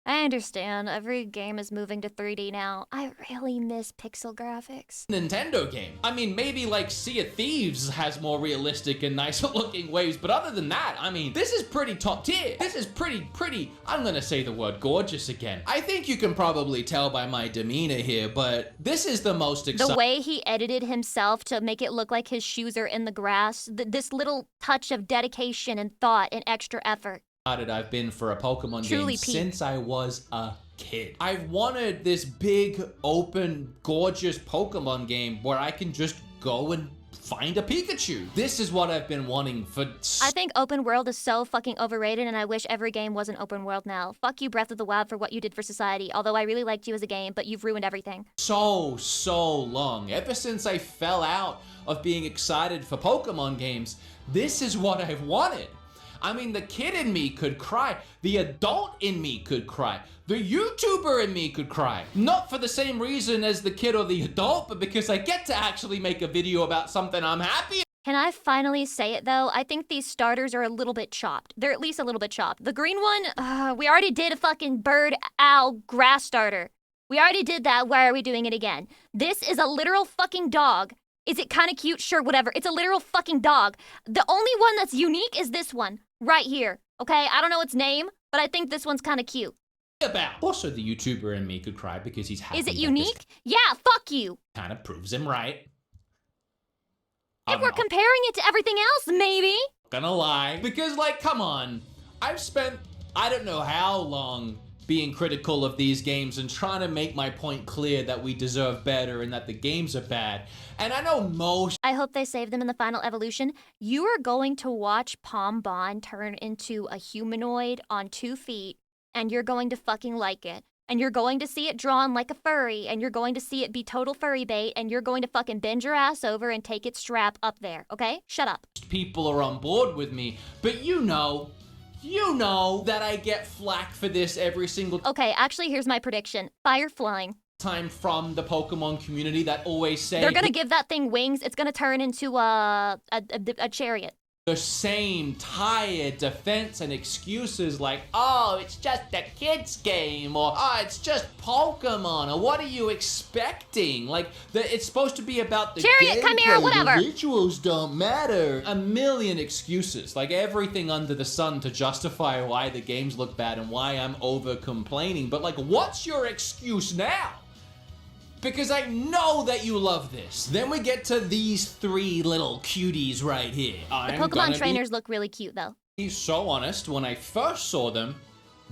I understand. Every game is moving to 3D now. I really miss pixel graphics. Nintendo game. I mean, maybe like Sea of Thieves has more realistic and nicer looking waves, but other than that, I mean, this is pretty top tier. This is pretty, I'm gonna say the word gorgeous again. I think you can probably tell by my demeanor here, but this is the most exciting. The way he edited himself to make it look like his shoes are in the grass, this little touch of dedication and thought and extra effort. I've been for a Pokemon game since I was a kid. I've wanted this big, open, gorgeous Pokemon game where I can just go and find a Pikachu. This is what I've been wanting for I think open world is so fucking overrated, and I wish every game wasn't open world now. Fuck you, Breath of the Wild, for what you did for society. Although I really liked you as a game, but you've ruined everything. so long. Ever since I fell out of being excited for Pokemon games, this is what I've wanted. I mean, the kid in me could cry. The adult in me could cry. The YouTuber in me could cry. Not for the same reason as the kid or the adult, but because I get to actually make a video about something I'm happy. Can I finally say it though? I think these starters are a little bit chopped. They're at least a little bit chopped. The green one, we already did a fucking bird, owl, grass starter. We already did that. Why are we doing it again? This is a literal fucking dog. Is it kind of cute? Sure, whatever. It's a literal fucking dog. The only one that's unique is this one right here. Okay, I don't know its name, but I think this one's kind of cute. About. Also, the YouTuber in me could cry because he's happy. Is it unique? Yeah, fuck you. Kind of proves him right. If we're comparing it to everything else, maybe. Gonna lie. Because, like, come on. I've spent, I don't know how long being critical of these games and trying to make my point clear that we deserve better and that the games are bad. And I know most... I hope they save them in the final evolution. You are going to watch Pombon turn into a humanoid on 2 feet, and you're going to fucking like it. And you're going to see it drawn like a furry, and you're going to see it be total furry bait, and you're going to fucking bend your ass over and take its strap up there, okay? Shut up. People are on board with me, but you know that I get flack for this every single Okay, actually, here's my prediction. Fire flying. time from the Pokemon community that always say... They're gonna give that thing wings. It's gonna turn into a chariot. The same tired defense and excuses like, oh, it's just a kid's game, or oh, it's just Pokemon, or what are you expecting? Like, it's supposed to be about the Chariot, come here, gameplay, whatever. The visuals don't matter. A million excuses, like everything under the sun to justify why the games look bad and why I'm over complaining. But like, what's your excuse now? Because I know that you love this. Then we get to these 3 little cuties right here. The Pokemon trainers look really cute, though. Be so honest, when I first saw them...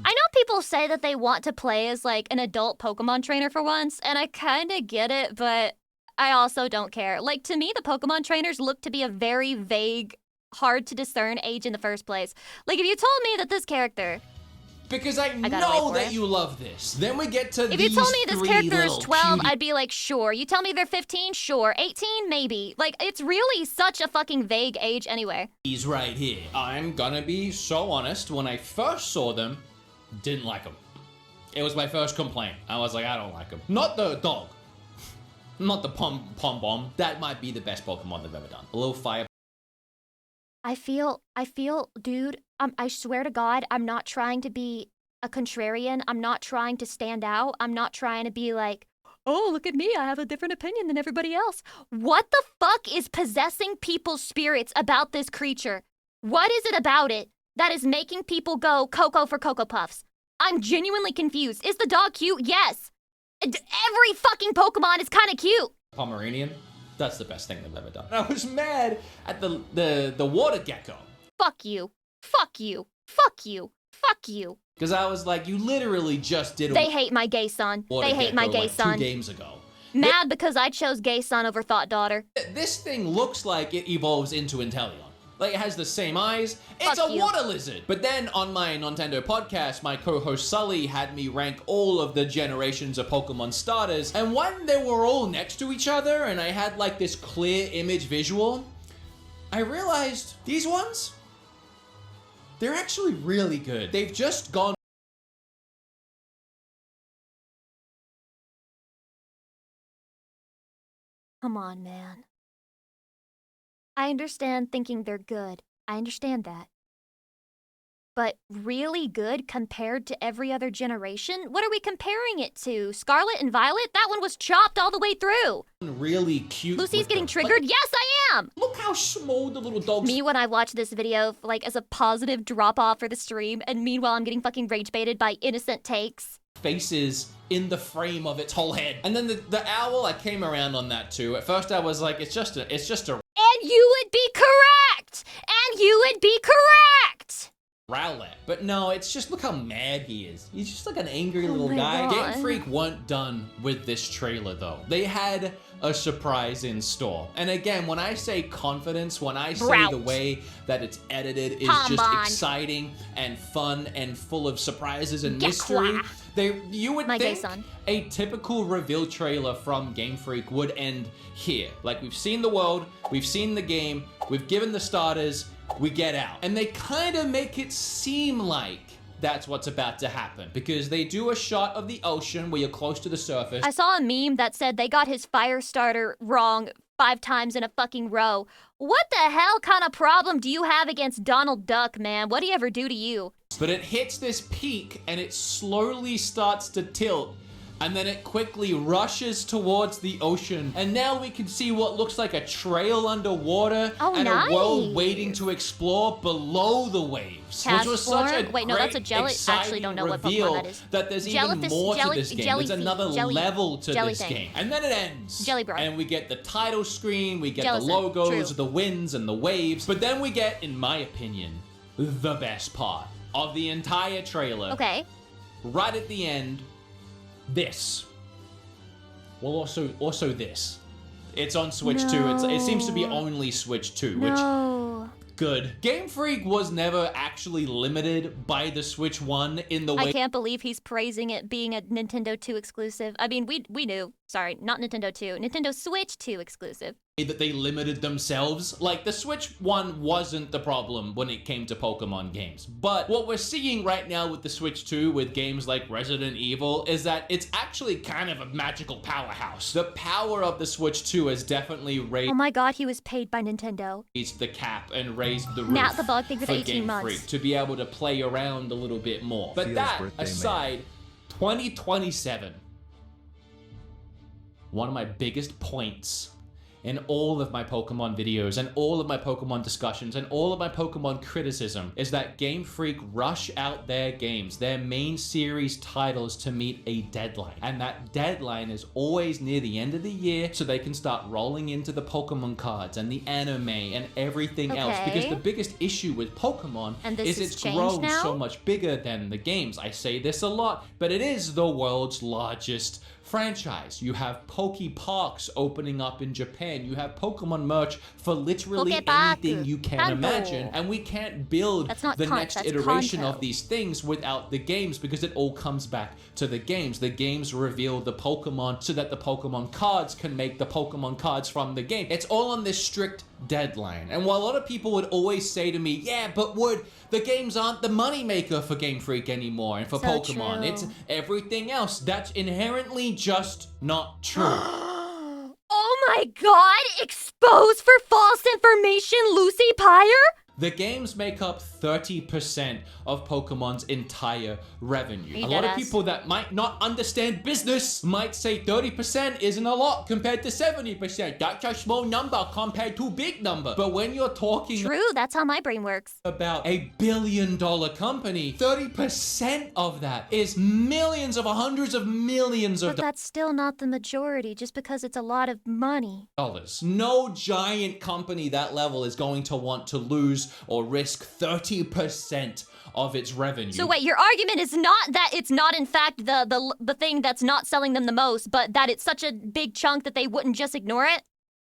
I know people say that they want to play as, like, an adult Pokemon trainer for once, and I kinda get it, but I also don't care. Like, to me, the Pokemon trainers look to be a very vague, hard-to-discern age in the first place. Like, if you told me that this character... Because I know that you love this. Then we get to If you told me this character is 12, I'd be like, sure. You tell me they're 15, sure. 18, maybe. Like, it's really such a fucking vague age anyway. He's right here. I'm gonna be so honest. When I first saw them, didn't like them. It was my first complaint. I was like, I don't like them. Not the dog. Not the Pom-Bomb. That might be the best Pokemon they've ever done. A little fire. I feel, dude, I swear to God, I'm not trying to be a contrarian. I'm not trying to stand out. I'm not trying to be like, oh, look at me, I have a different opinion than everybody else. What the fuck is possessing people's spirits about this creature? What is it about it that is making people go Cocoa for Cocoa Puffs? I'm genuinely confused. Is the dog cute? Yes. Every fucking Pokemon is kind of cute. Pomeranian? That's the best thing they've ever done. I was mad at the water gecko. Fuck you. Fuck you. Fuck you. Fuck you. Because I was like, you literally just did. They hate my gay son. They hate my gay son. 2 games ago. Mad because I chose gay son over thought daughter. This thing looks like it evolves into Inteleon. Like, it has the same eyes. It's a water lizard. But then on my Nintendo podcast, my co-host Sully had me rank all of the generations of Pokemon starters. And when they were all next to each other and I had like this clear image visual, I realized these ones, they're actually really good. They've just gone. Come on, man. I understand thinking they're good. I understand that. But really good compared to every other generation? What are we comparing it to? Scarlet and Violet? That one was chopped all the way through. Really cute. Lucy's getting triggered? Like, yes, I am! Look how small the little dogs. Me when I watch this video, like, as a positive drop-off for the stream, and meanwhile I'm getting fucking rage-baited by innocent takes. Faces in the frame of its whole head. And then the owl, I came around on that too. At first I was like, it's just a And you would be correct! And you would be correct! Rowlet. But no, it's just look how mad he is. He's just like an angry little my guy. God. Game Freak weren't done with this trailer though. They had a surprise in store. And again, when I say confidence, when I say the way that it's edited is just exciting and fun and full of surprises and mystery, you would think a typical reveal trailer from Game Freak would end here. Like, we've seen the world, we've seen the game, we've given the starters, we get out. And they kind of make it seem like that's what's about to happen, because they do a shot of the ocean where you're close to the surface. I saw a meme that said they got his fire starter wrong 5 times in a fucking row. What the hell kind of problem do you have against Donald Duck, man? What'd he ever do to you? But it hits this peak and it slowly starts to tilt, and then it quickly rushes towards the ocean. And now we can see what looks like a trail underwater and a world waiting to explore below the waves. Which was such a great, that's a jelly. Actually, don't know what Pokemon that is. That there's even more to this game. There's another level to this game. And then it ends. And we get the title screen, we get the logos, the winds and the waves. But then we get, in my opinion, the best part of the entire trailer. Okay. Right at the end, this. Well, also this. It's on Switch 2. It seems to be only Switch 2, which good. Game Freak was never actually limited by the Switch 1 in the way. I can't believe he's praising it being a Nintendo 2 exclusive. I mean, we knew. Sorry, not Nintendo 2. Nintendo Switch 2 exclusive. That they limited themselves. Like, the Switch 1 wasn't the problem when it came to Pokemon games. But what we're seeing right now with the Switch 2 with games like Resident Evil is that it's actually kind of a magical powerhouse. The power of the Switch 2 has definitely raised... Oh my god, he was paid by Nintendo. ...the cap and raised the roof Now the bug thing for 18 Game months. Freak to be able to play around a little bit more. But that aside, 2027, one of my biggest points in all of my Pokemon videos and all of my Pokemon discussions and all of my Pokemon criticism is that Game Freak rush out their games, their main series titles, to meet a deadline. And that deadline is always near the end of the year, so they can start rolling into the Pokemon cards and the anime and everything else. Because the biggest issue with Pokemon is it's grown so much bigger than the games. I say this a lot, but it is the world's largest franchise. You have Poke Parks opening up in Japan. You have Pokemon merch for literally anything you can imagine. And we can't build the next iteration of these things without the games, because it all comes back to the games. The games reveal the Pokemon so that the Pokemon cards can make the Pokemon cards from the game. It's all on this strict deadline. And while a lot of people would always say to me, yeah, but Wood, the games aren't the moneymaker for Game Freak anymore and for Pokemon. It's everything else. That's inherently just not true. Oh my god! Exposed for false information, Lucy Pyre? The games make up 30% of Pokemon's entire revenue. A lot of people that might not understand business might say 30% isn't a lot compared to 70%. That's a small number compared to a big number. But when you're talking... True, that's how my brain works. ...about a billion-dollar company, 30% of that is millions of hundreds of millions of... But that's still not the majority, just because it's a lot of money. ...dollars. No giant company that level is going to want to lose or risk 30% of its revenue. So wait, your argument is not that it's not in fact the thing that's not selling them the most, but that it's such a big chunk that they wouldn't just ignore it?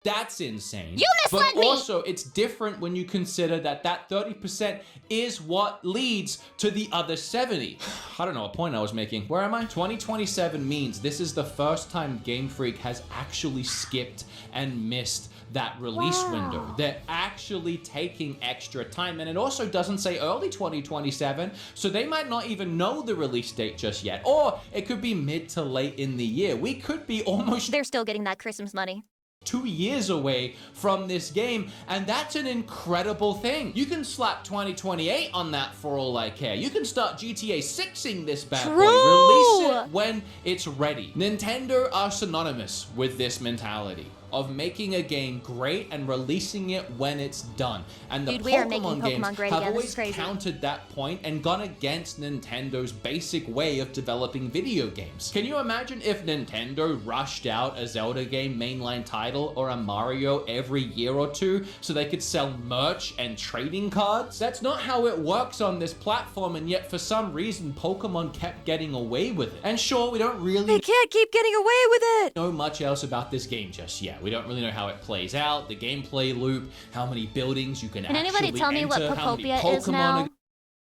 That's insane. You misled me! But also, it's different when you consider that that 30% is what leads to the other 70. I don't know what point I was making. Where am I? 2027 means this is the first time Game Freak has actually skipped and missed that release window. They're actually taking extra time, and it also doesn't say early 2027, so they might not even know the release date just yet, or it could be mid to late in the year. We could be almost... They're still getting that Christmas money. 2 years away from this game, and that's an incredible thing. You can slap 2028 on that for all I care. You can start GTA 6ing this bad boy. Release it when it's ready. Nintendo are synonymous with this mentality. of making a game great and releasing it when it's done. And the Dude, we are making Pokemon Pokemon games great have again. This always is crazy. countered that point and gone against Nintendo's basic way of developing video games. Can you imagine if Nintendo rushed out a Zelda game mainline title or a Mario every year or two so they could sell merch and trading cards? That's not how it works on this platform, and yet for some reason Pokemon kept getting away with it. And sure, we don't really They can't keep getting away with it. know much else about this game just yet. We don't really know how it plays out, the gameplay loop, how many buildings you can Can actually anybody tell me what enter, how many Pokopia is Pokemon now?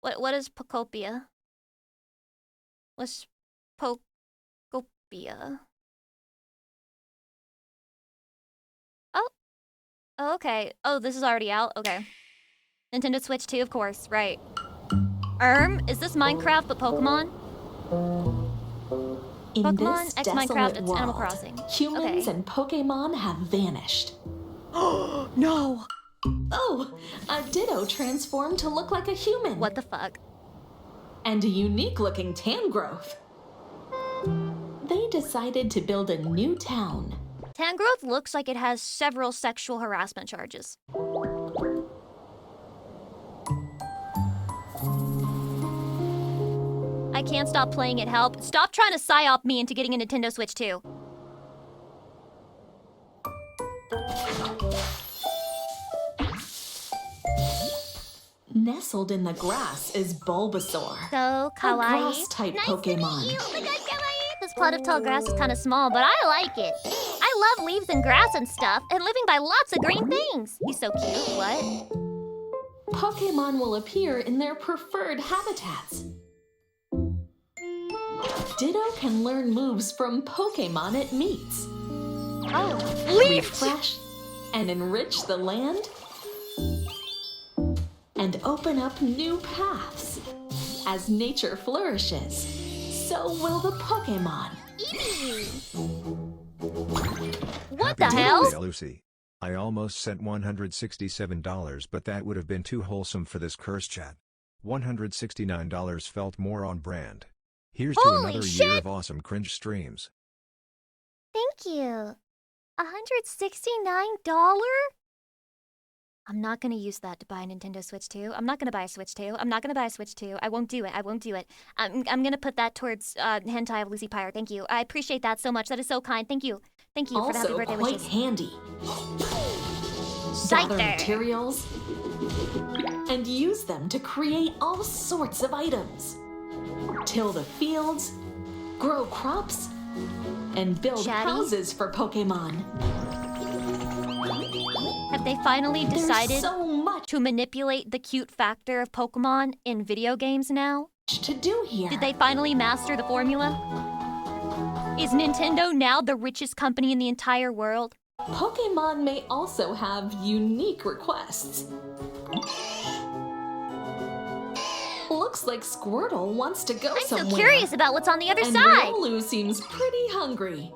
are- What is Pokopia? What's Pokopia? Oh, okay. Oh, this is already out. Okay. Nintendo Switch 2, of course. Right. Is this Minecraft but Pokemon? In Pokemon this X desolate Minecraft, it's Animal world, Crossing. humans Okay. and Pokemon have vanished. No! Oh, a Ditto transformed to look like a human. What the fuck? And a unique-looking Tangrowth. They decided to build a new town. Tangrowth looks like it has several sexual harassment charges. I can't stop playing it, help. Stop trying to psyop me into getting a Nintendo Switch 2. Nestled in the grass is Bulbasaur. So A kawaii. grass-type Pokemon. Oh my god, kawaii! This plot of tall grass is kind of small, but I like it. I love leaves and grass and stuff, and living by lots of green things. He's so cute. What? Pokemon will appear in their preferred habitats. Ditto can learn moves from Pokemon it meets. Oh, leaf! Refresh and enrich the land. And open up new paths. As nature flourishes, so will the Pokemon. What the Happy hell? birthday, Lucy. I almost sent $167, but that would have been too wholesome for this curse chat. $169 felt more on brand. Here's to Holy another shit! year of awesome cringe streams. Thank you. $169? I'm not gonna use that to buy a Nintendo Switch 2. I'm not gonna buy a Switch 2. I'm not gonna buy a Switch 2. I won't do it. I won't do it. I'm gonna put that towards hentai of Lucy Pyre. Thank you. I appreciate that so much. That is so kind. Thank you. Thank you for the happy Also birthday quite wishes. handy. Psych Gather there. materials and use them to create all sorts of items. Till the fields, grow crops, and build Chatty? houses for Pokemon. Have they finally decided There's so much to manipulate the cute factor of Pokemon in video games now? to do here. Did they finally master the formula? Is Nintendo now the richest company in the entire world? Pokemon may also have unique requests. Looks like Squirtle wants to go I'm somewhere. so curious about what's on the other And side. Riolu seems pretty hungry.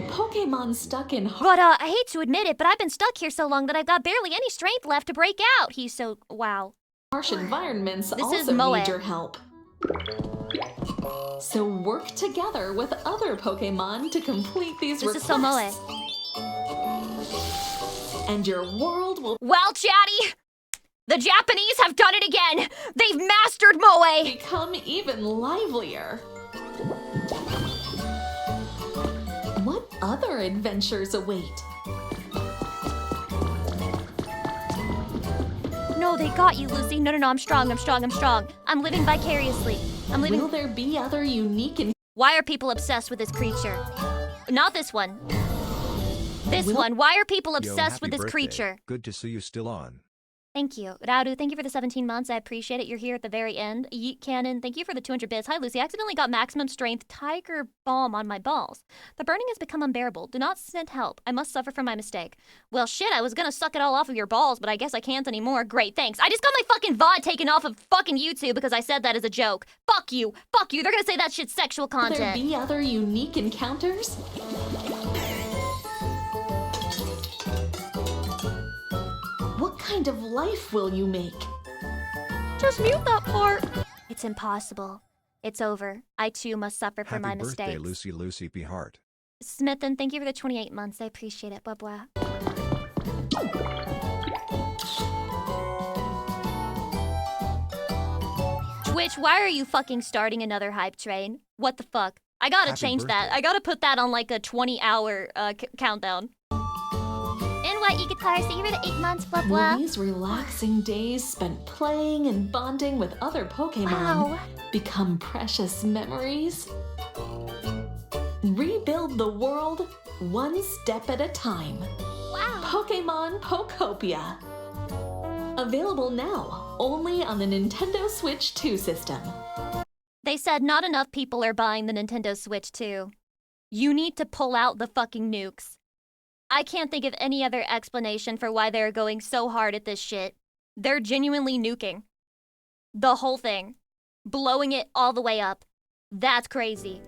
Pokemon stuck in But I hate to admit it, but I've been stuck here so long that I've got barely any strength left to break out. He's so wow. harsh environments This is also Moe. need your help. So work together with other Pokemon to complete these This is requests. so Moe. And your world will Well, Chatty, the Japanese have done it again. They've mastered Moe. become even livelier. What other adventures await? No, they got you, Lucy. No, I'm strong. I'm strong. I'm strong. I'm living vicariously. I'm living. Will there be other unique and Why are people obsessed with this creature? Not this one. This one. Why are people Yo, obsessed happy with this birthday. creature? Good to see you still on. Thank you. Radu, thank you for the 17 months. I appreciate it. You're here at the very end. Yeet Cannon, thank you for the 200 bits. Hi, Lucy. I accidentally got maximum strength Tiger Balm on my balls. The burning has become unbearable. Do not send help. I must suffer for my mistake. Well, shit, I was gonna suck it all off of your balls, but I guess I can't anymore. Great, thanks. I just got my fucking VOD taken off of fucking YouTube because I said that as a joke. Fuck you. Fuck you. They're gonna say that shit's sexual will there content. be other unique encounters? What kind of life will you make? Just mute that part. It's impossible. It's over. I too must suffer for Happy my birthday, mistakes. Lucy P. Hart. Smithen, thank you for the 28 months. I appreciate it. Blah, blah. Twitch, why are you fucking starting another hype train? What the fuck? I gotta change that. I gotta put that on like a 20-hour countdown. NYE Guitar, thank you for the 8 months. Blah, blah. Will these relaxing days spent playing and bonding with other Pokemon become precious memories? Rebuild the world one step at a time. Wow. Pokemon Pokopia. Available now, only on the Nintendo Switch 2 system. They said not enough people are buying the Nintendo Switch 2. You need to pull out the fucking nukes. I can't think of any other explanation for why they're going so hard at this shit. They're genuinely nuking the whole thing. Blowing it all the way up. That's crazy.